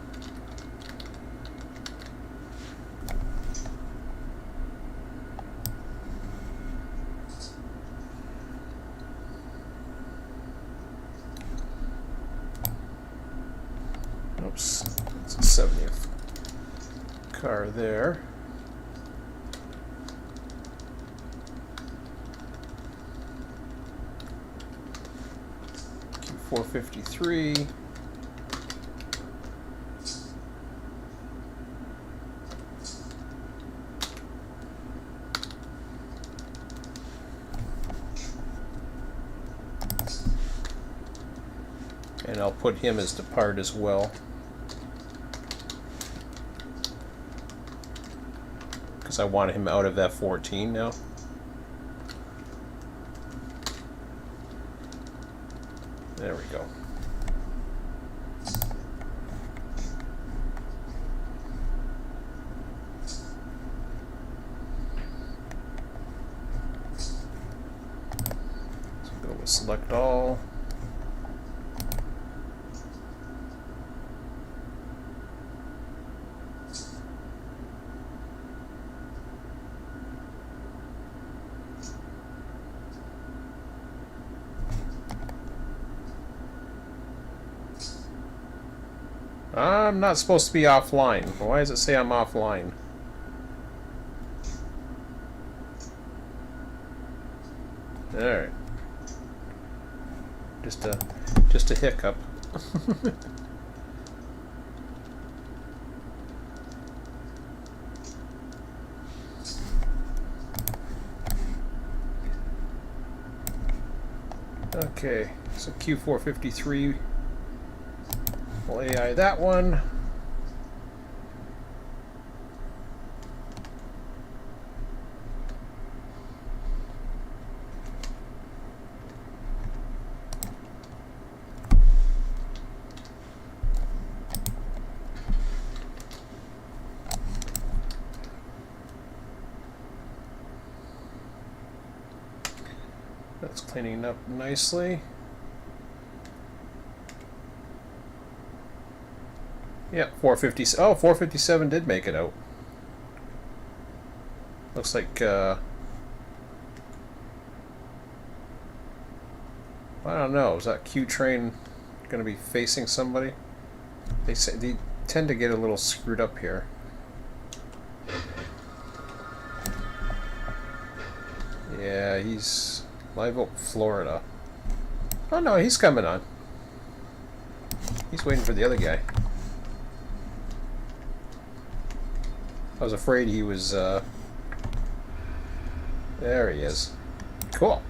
Oops, it's a 70th car there. Q453. And I'll put him as depart as well, because I want him out of F14 now. There we go. So go with select all. I'm not supposed to be offline. Why does it say I'm offline? Alright. Just a hiccup. Okay, so Q453. We'll AI that one. That's cleaning up nicely. Yeah, 450. Oh, 457 did make it out. Looks like, I don't know, is that Q train going to be facing somebody? They tend to get a little screwed up here. Yeah, he's Live Oak, Florida. Oh no, he's coming on. He's waiting for the other guy. I was afraid he was, there he is. Cool.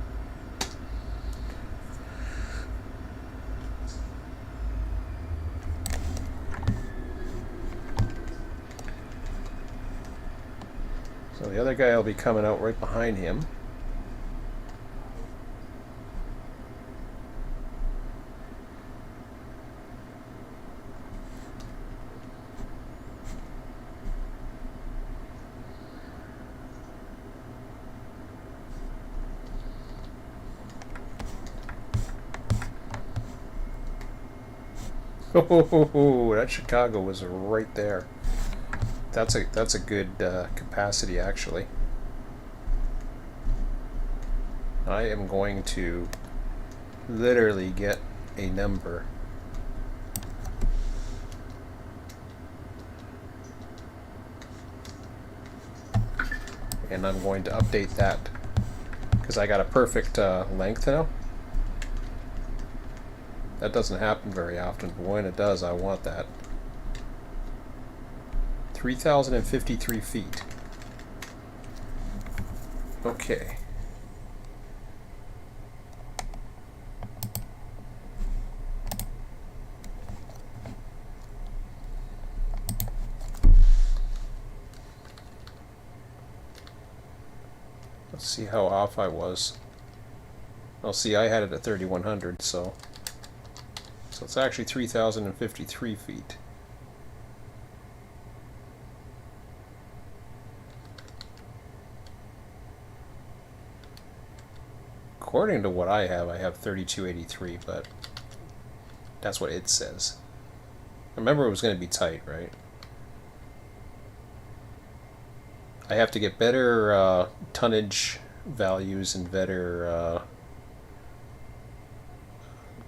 So the other guy will be coming out right behind him. Oh, that Chicago was right there. That's a good capacity, actually. I am going to literally get a number. And I'm going to update that Because I got a perfect length now. That doesn't happen very often, but when it does, I want that. 3,053 feet. Okay. Let's see how off I was. Well, see, I had it at 3,100, so it's actually 3,053 feet. According to what I have 3,283, but that's what it says. Remember, it was going to be tight, right? I have to get better tonnage values and better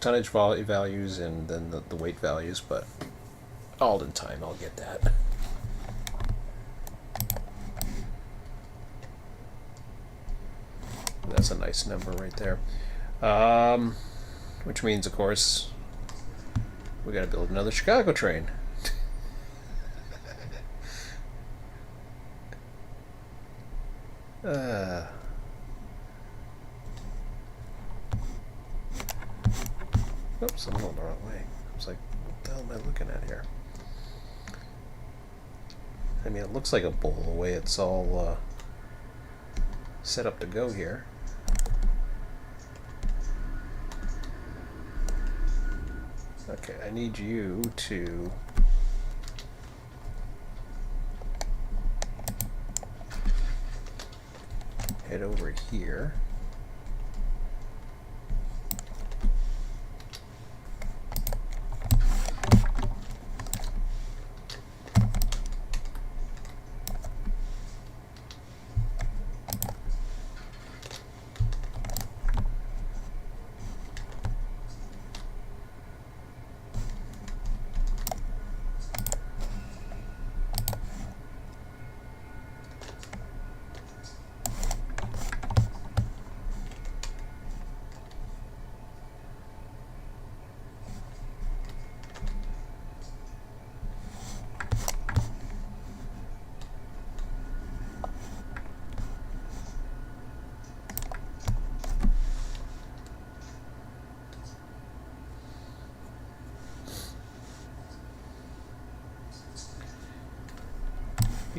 tonnage values and then the weight values, but all in time I'll get that. That's a nice number right there. Which means, of course, we got to build another Chicago train. Oops, I'm going the wrong way. I was like, what the hell am I looking at here? I mean, it looks like a bowl the way it's all set up to go here. Okay, I need you to head over here.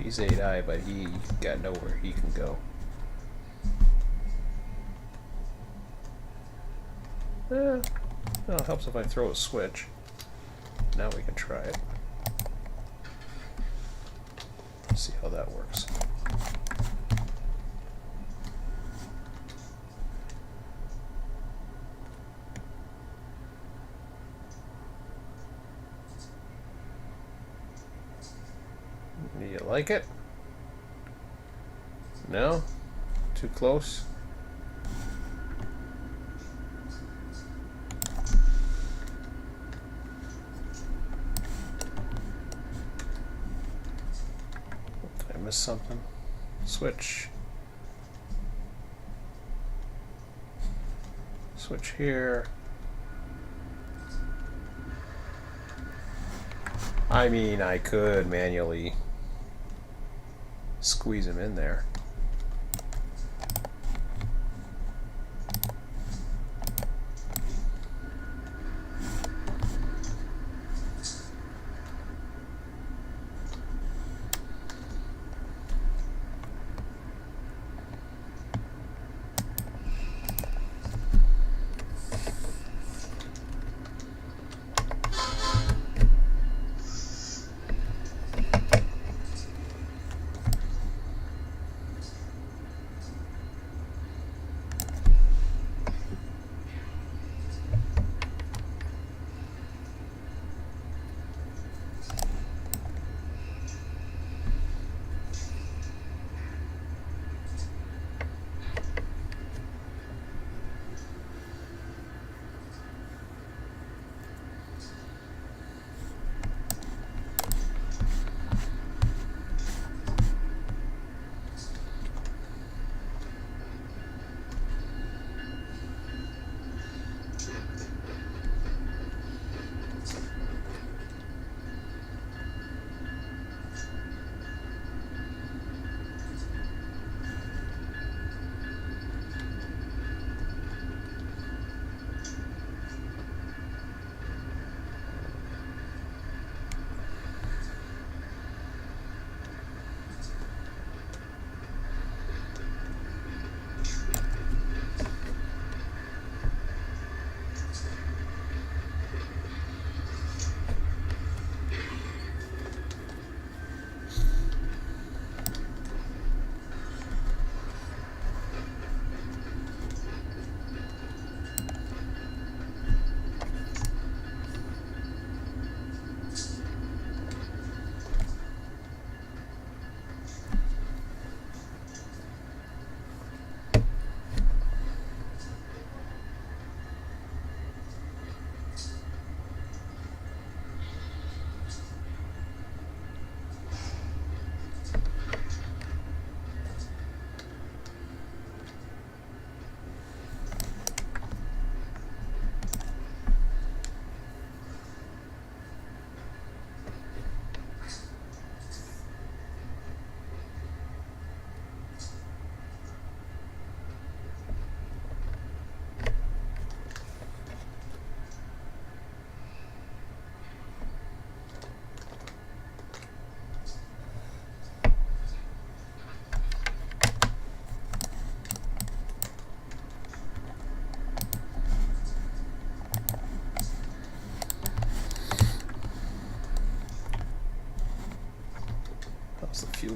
He's 8i, but he got nowhere he can go. Well, it helps if I throw a switch. Now we can try it. Let's see how that works. Do you like it? No? Too close? Did I miss something? Switch. Switch here. I mean, I could manually squeeze him in there.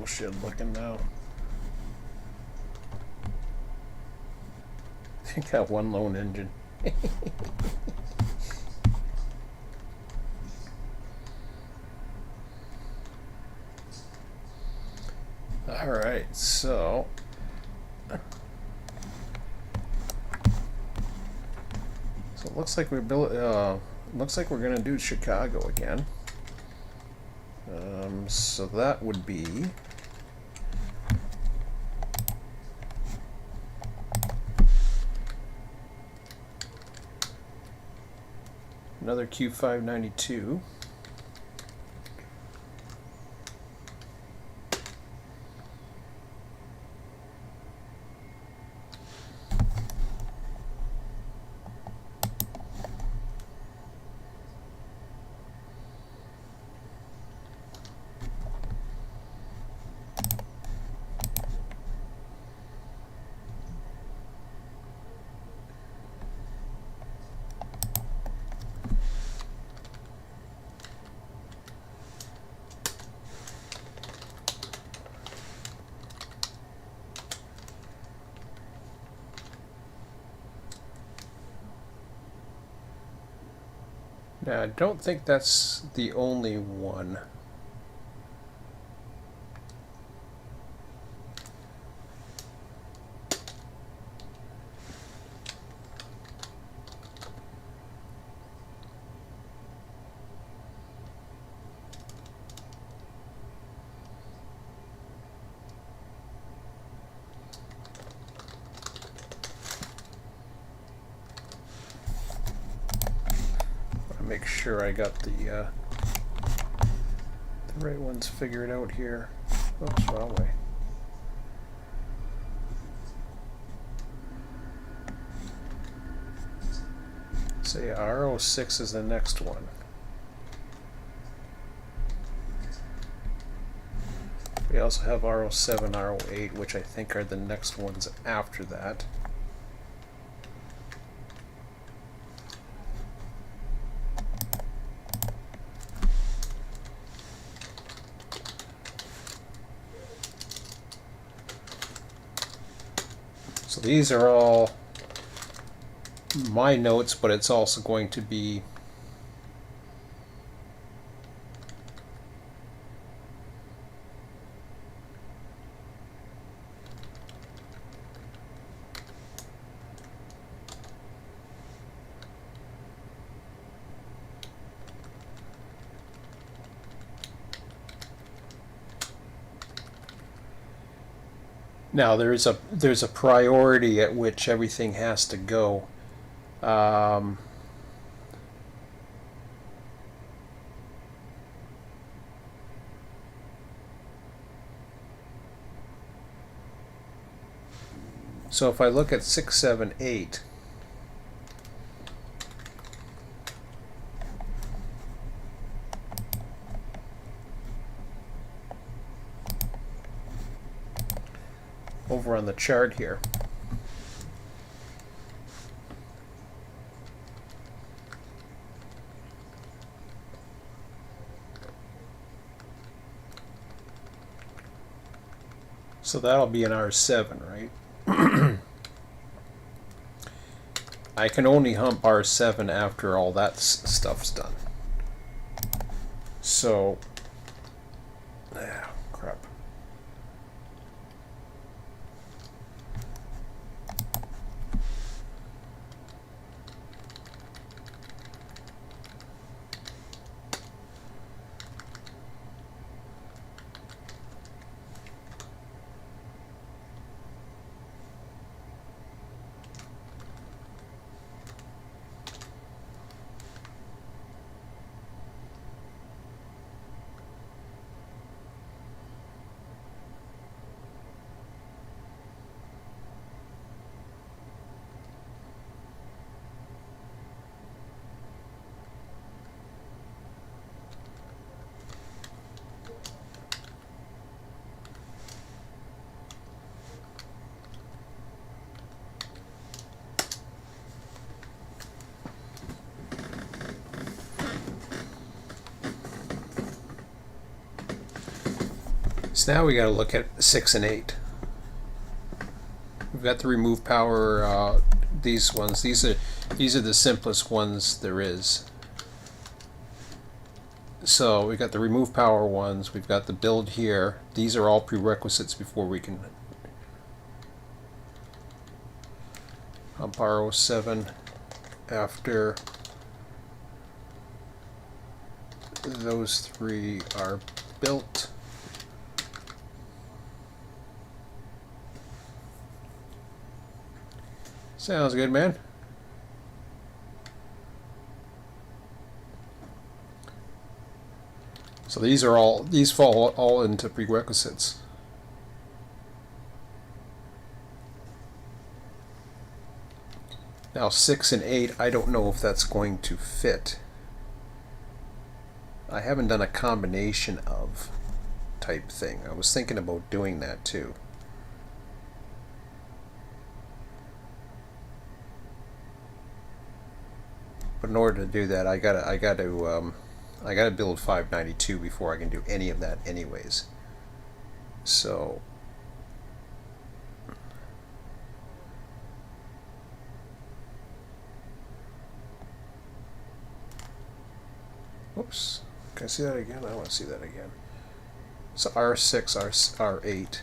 bullshit looking now. Got one lone engine. All right, so it looks like we're gonna do Chicago again. So that would be another Q592. Now, I don't think that's the only one. Make sure I got the right ones figured out here. Oops, wrong way. So yeah, R06 is the next one. We also have R07, R08, which I think are the next ones after that. So these are all my notes, but it's also going to be now there's a priority at which everything has to go. So if I look at 6, 7, 8, over on the chart here, so that'll be an R7, right? I can only hump R7 after all that stuff's done. So, crap. So now we got to look at 6 and 8. We've got the remove power. These ones. These are the simplest ones there is. So we got the remove power ones. We've got the build here. These are all prerequisites before we can Amparo 7 after those 3 are built. Sounds good, man. So these fall all into prerequisites. Now 6 and 8, I don't know if that's going to fit. I haven't done a combination of type thing. I was thinking about doing that too. But in order to do that, I gotta build 592 before I can do any of that anyways. So oops, can I see that again? I want to see that again. So R6, R8.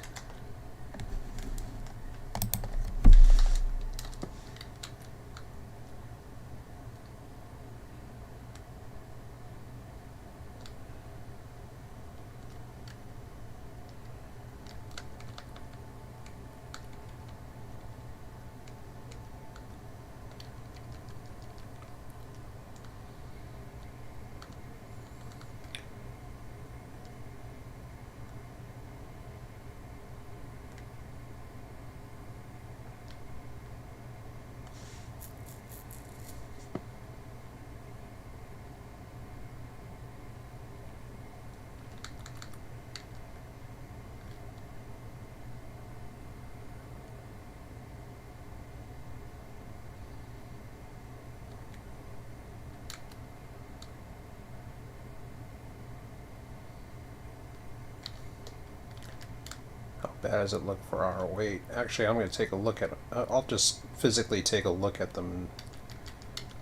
Bad does it look for R08? Actually, I'm going to take a look at it. I'll just physically take a look at them and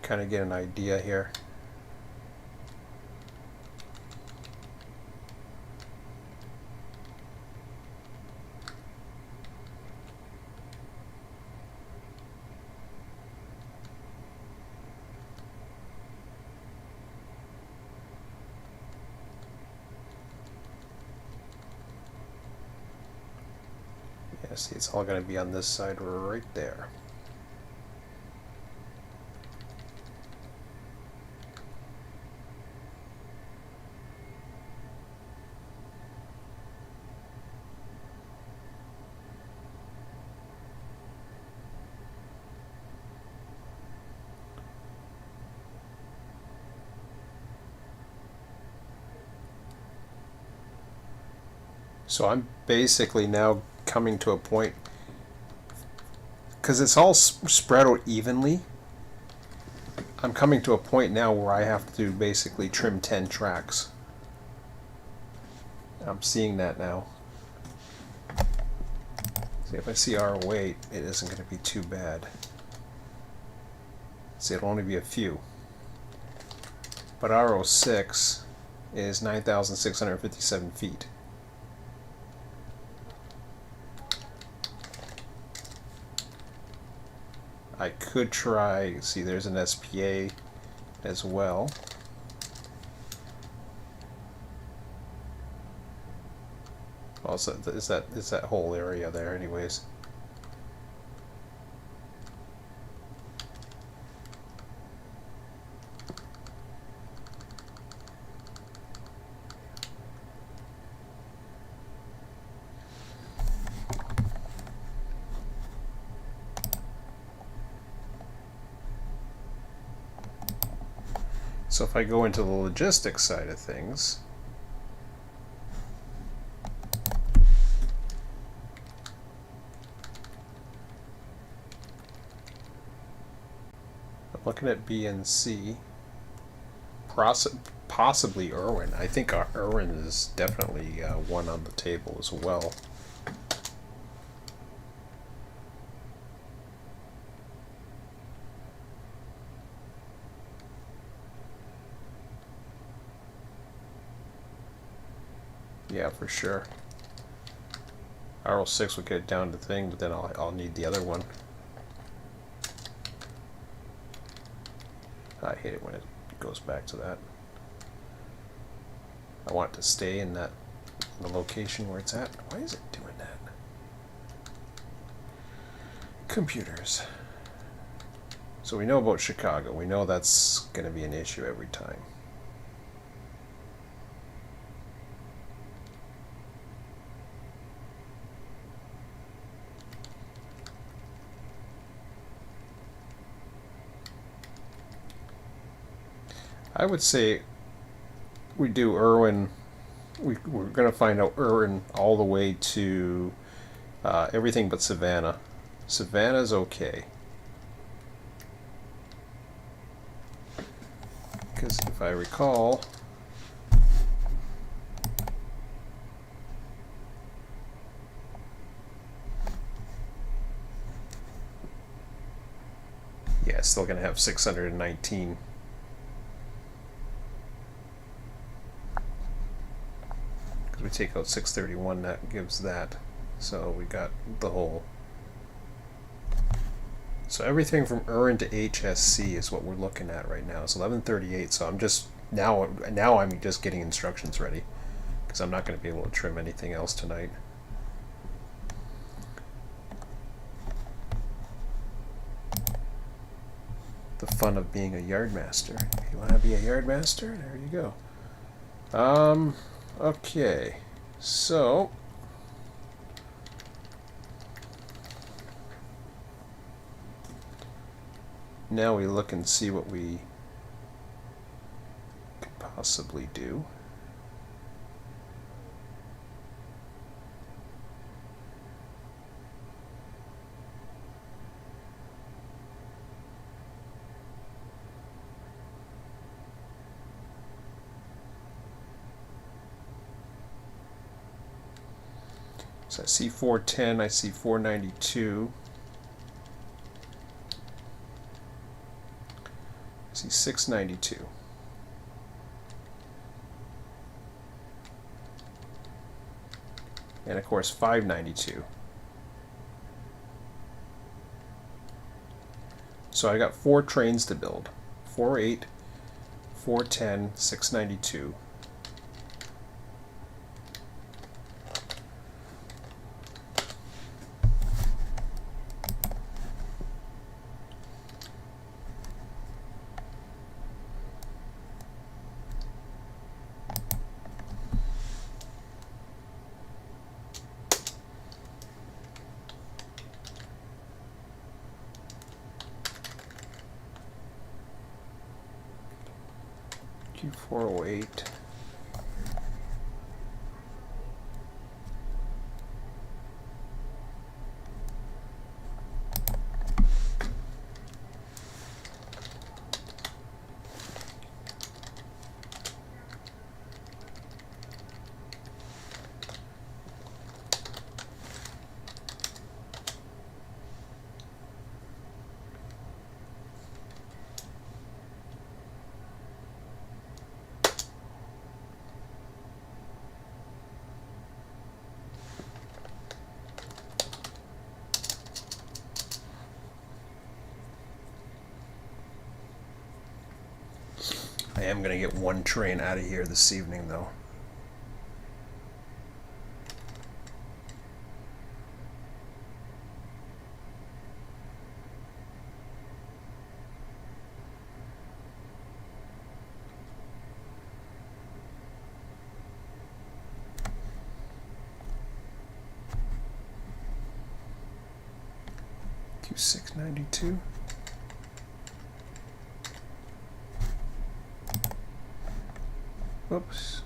kind of get an idea here. Yeah, see, it's all going to be on this side right there. So I'm basically now coming to a point, because it's all spread out evenly, I'm coming to a point now where I have to basically trim 10 tracks. I'm seeing that now. See, if I see R08, it isn't going to be too bad. See, it'll only be a few. But R06 is 9,657 feet. I could try, see there's an SPA as well. Also, is that whole area there anyways. So if I go into the logistics side of things, I'm looking at B and C. possibly Irwin. I think Irwin is definitely one on the table as well. Yeah, for sure. RL6 will get it down to the thing, but then I'll need the other one. I hate it when it goes back to that. I want it to stay in the location where it's at. Why is it doing that? Computers. So we know about Chicago. We know that's going to be an issue every time. I would say we do Irwin. We're going to find out Irwin all the way to everything but Savannah. Savannah's okay. Because if I recall, yeah, it's still going to have 619. Because we take out 631, that gives that. So we got the whole. So everything from Irwin to HSC is what we're looking at right now. It's 11:38. So I'm just now I'm just getting instructions ready because I'm not going to be able to trim anything else tonight. The fun of being a yard master. If you want to be a yard master, there you go. Okay, so now we look and see what we could possibly do. So I see 410, I see 492. I see 692. And of course 592. So I got 4 trains to build. 48, 410, 692. Q408. I am going to get 1 train out of here this evening, though. Q692. Oops.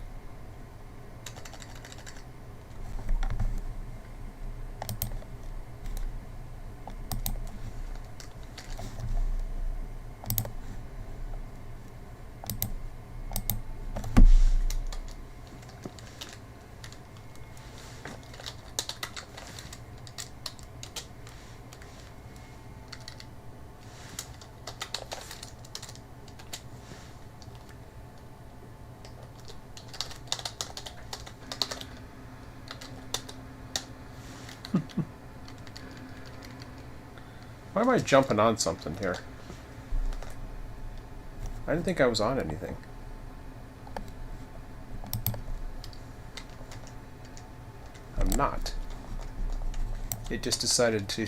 am I jumping on something here? I didn't think I was on anything. I'm not. It just decided to...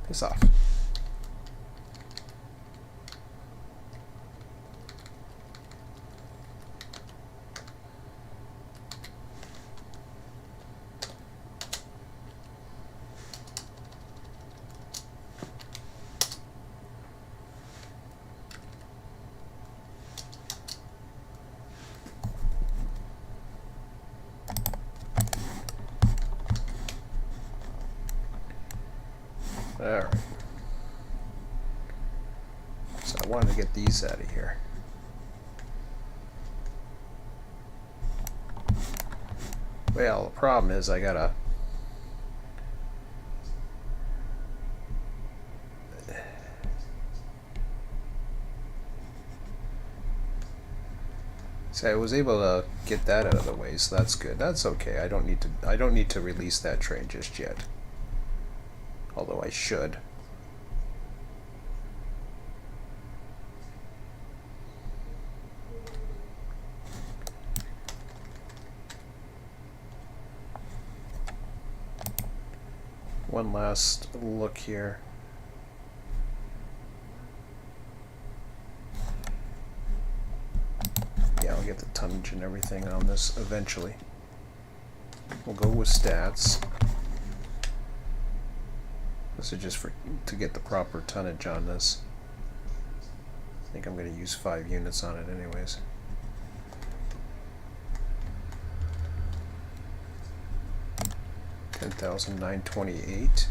Piss off. Alright. So I wanted to get these out of here. Well, the problem is I gotta... See, I was able to get that out of the way, so that's good. That's okay. I don't need to release that train just yet. Although I should. One last look here. Yeah, I'll get the tonnage and everything on this eventually. We'll go with stats. This is just to get the proper tonnage on this. I think I'm going to use 5 units on it anyways. $10,928.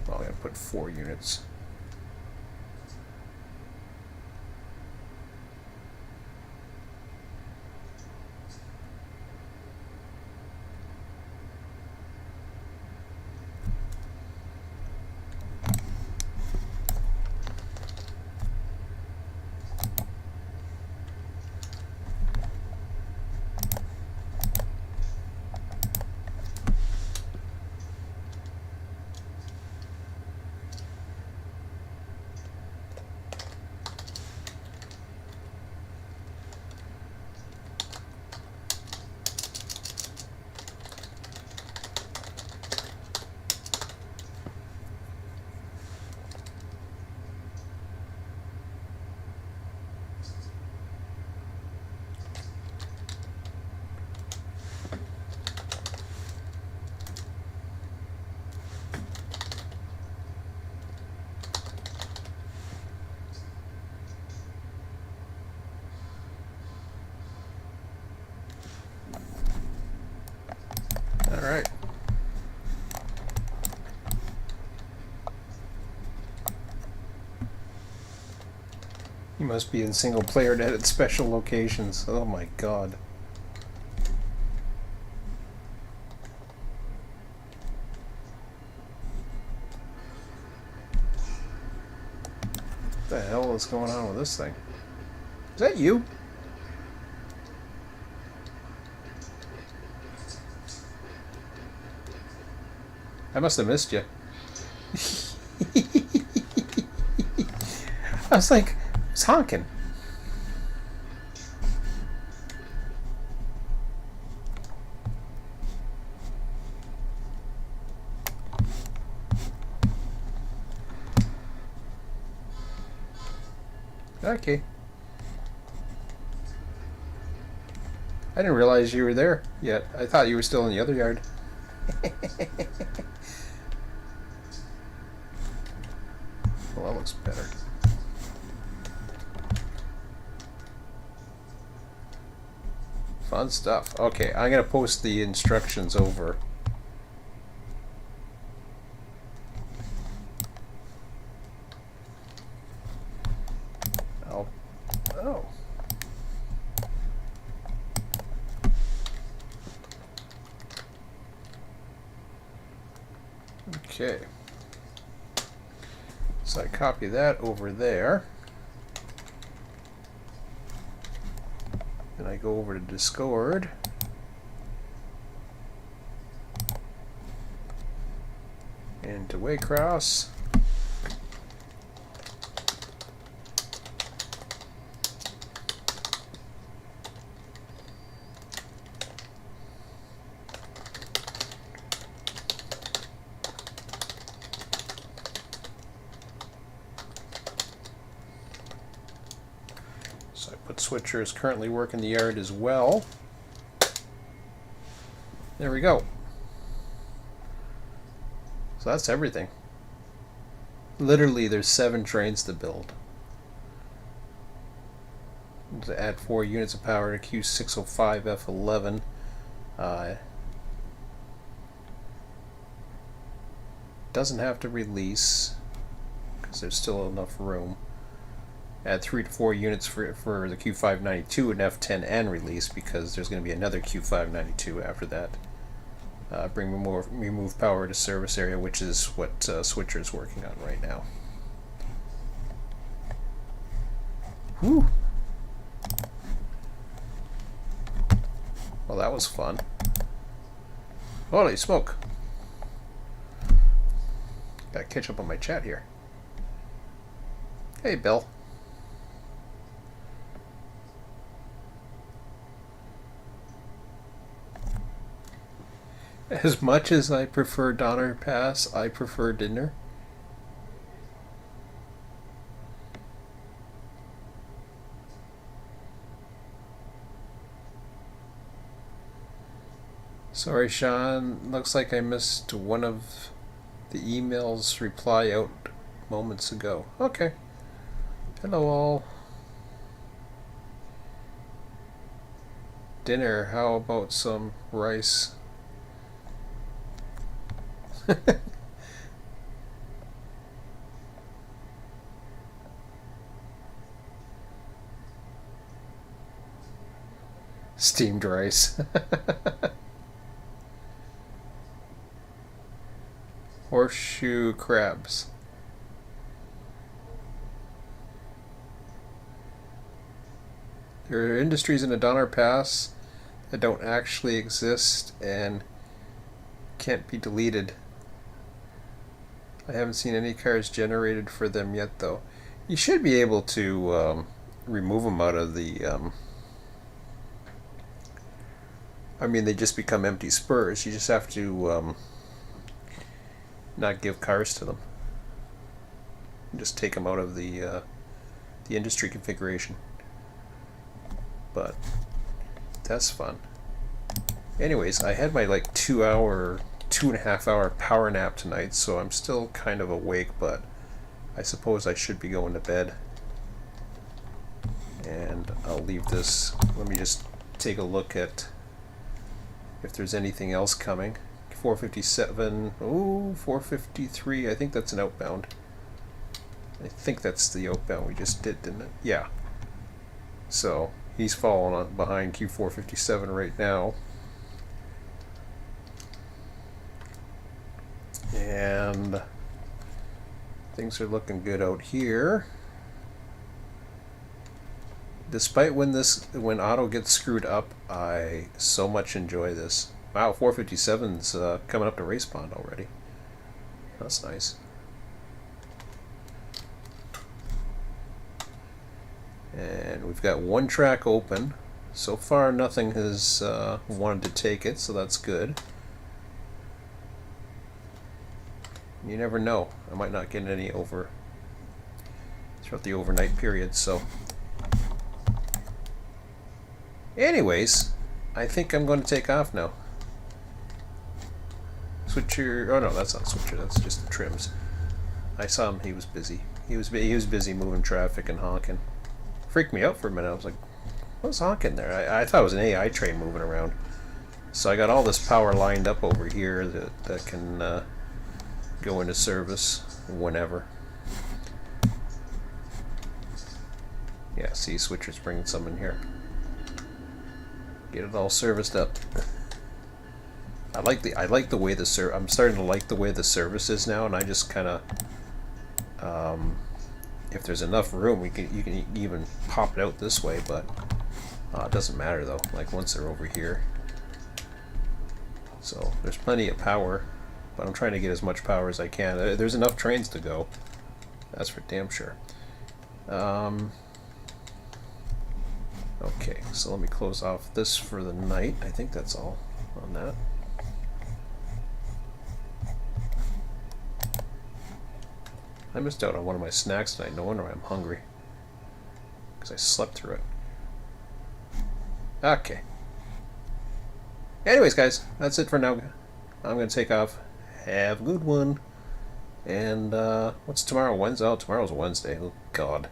Well, I'm going to put 4 units. Alright. You must be in single player to edit special locations. Oh my god. What the hell is going on with this thing? Is that you? I must have missed you. I was like, it's honking. Okay. I didn't realize you were there yet. I thought you were still in the other yard. Well, that looks better. Fun stuff. Okay, I'm going to post the instructions over. Oh. Okay. So I copy that over there. Then I go over to Discord. And to Waycross. So I put Switcher is currently working the yard as well. There we go. So that's everything. Literally, there's 7 trains to build. To add 4 units of power to Q605F11. Doesn't have to release because there's still enough room. Add 3 to 4 units for the Q592 and F10N release because there's going to be another Q592 after that. Remove power to service area, which is what Switcher is working on right now. Whew. Well, that was fun. Holy smoke! Gotta catch up on my chat here. Hey, Bill. As much as I prefer Donner Pass, I prefer dinner. Sorry, Sean. Looks like I missed one of the emails reply out moments ago. Okay. Hello, all. Dinner. How about some rice? Steamed rice. Horseshoe crabs. There are industries in the Donner Pass that don't actually exist and can't be deleted. I haven't seen any cars generated for them yet, though. You should be able to remove them out of the... I mean, they just become empty spurs. You just have to not give cars to them. Just take them out of the industry configuration. But that's fun. Anyways, I had my like 2.5 hour power nap tonight, so I'm still kind of awake, but I suppose I should be going to bed. And I'll leave this. Let me just take a look at if there's anything else coming. 457. Oh, 453. I think that's an outbound. I think that's the outbound we just did, didn't it? Yeah. So he's falling on behind Q457 right now. And things are looking good out here. Despite when auto gets screwed up, I so much enjoy this. Wow, 457's coming up to race pond already. That's nice. And we've got one track open. So far, nothing has wanted to take it, so that's good. You never know. I might not get any over throughout the overnight period, so. Anyways, I think I'm going to take off now. Switcher, oh no, that's not Switcher, that's just the trims. I saw him, he was busy. He was busy moving traffic and honking. Freaked me out for a minute. I was like, what's honking there? I thought it was an AI train moving around. So I got all this power lined up over here that can go into service whenever. Yeah, see, Switcher's bringing some in here. Get it all serviced up. I like the way I'm starting to like the way the service is now, and I just kind of If there's enough room, you can even pop it out this way, but it doesn't matter though. Like once they're over here, so there's plenty of power, but I'm trying to get as much power as I can. There's enough trains to go. That's for damn sure. Okay, so let me close off this for the night. I think that's all on that. I missed out on one of my snacks tonight. No wonder I'm hungry. Because I slept through it. Okay. Anyways, guys, that's it for now. I'm going to take off. Have a good one. And, what's tomorrow? Wednesday? Oh, tomorrow's Wednesday. Oh, God.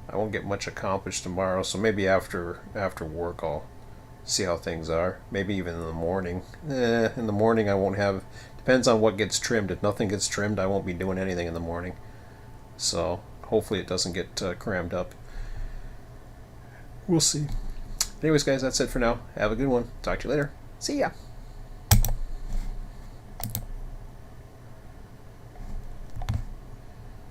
I won't get much accomplished tomorrow, so maybe after work I'll see how things are. Maybe even in the morning. In the morning I won't have... Depends on what gets trimmed. If nothing gets trimmed, I won't be doing anything in the morning. So, hopefully it doesn't get crammed up. We'll see. Anyways, guys, that's it for now. Have a good one. Talk to you later. See ya!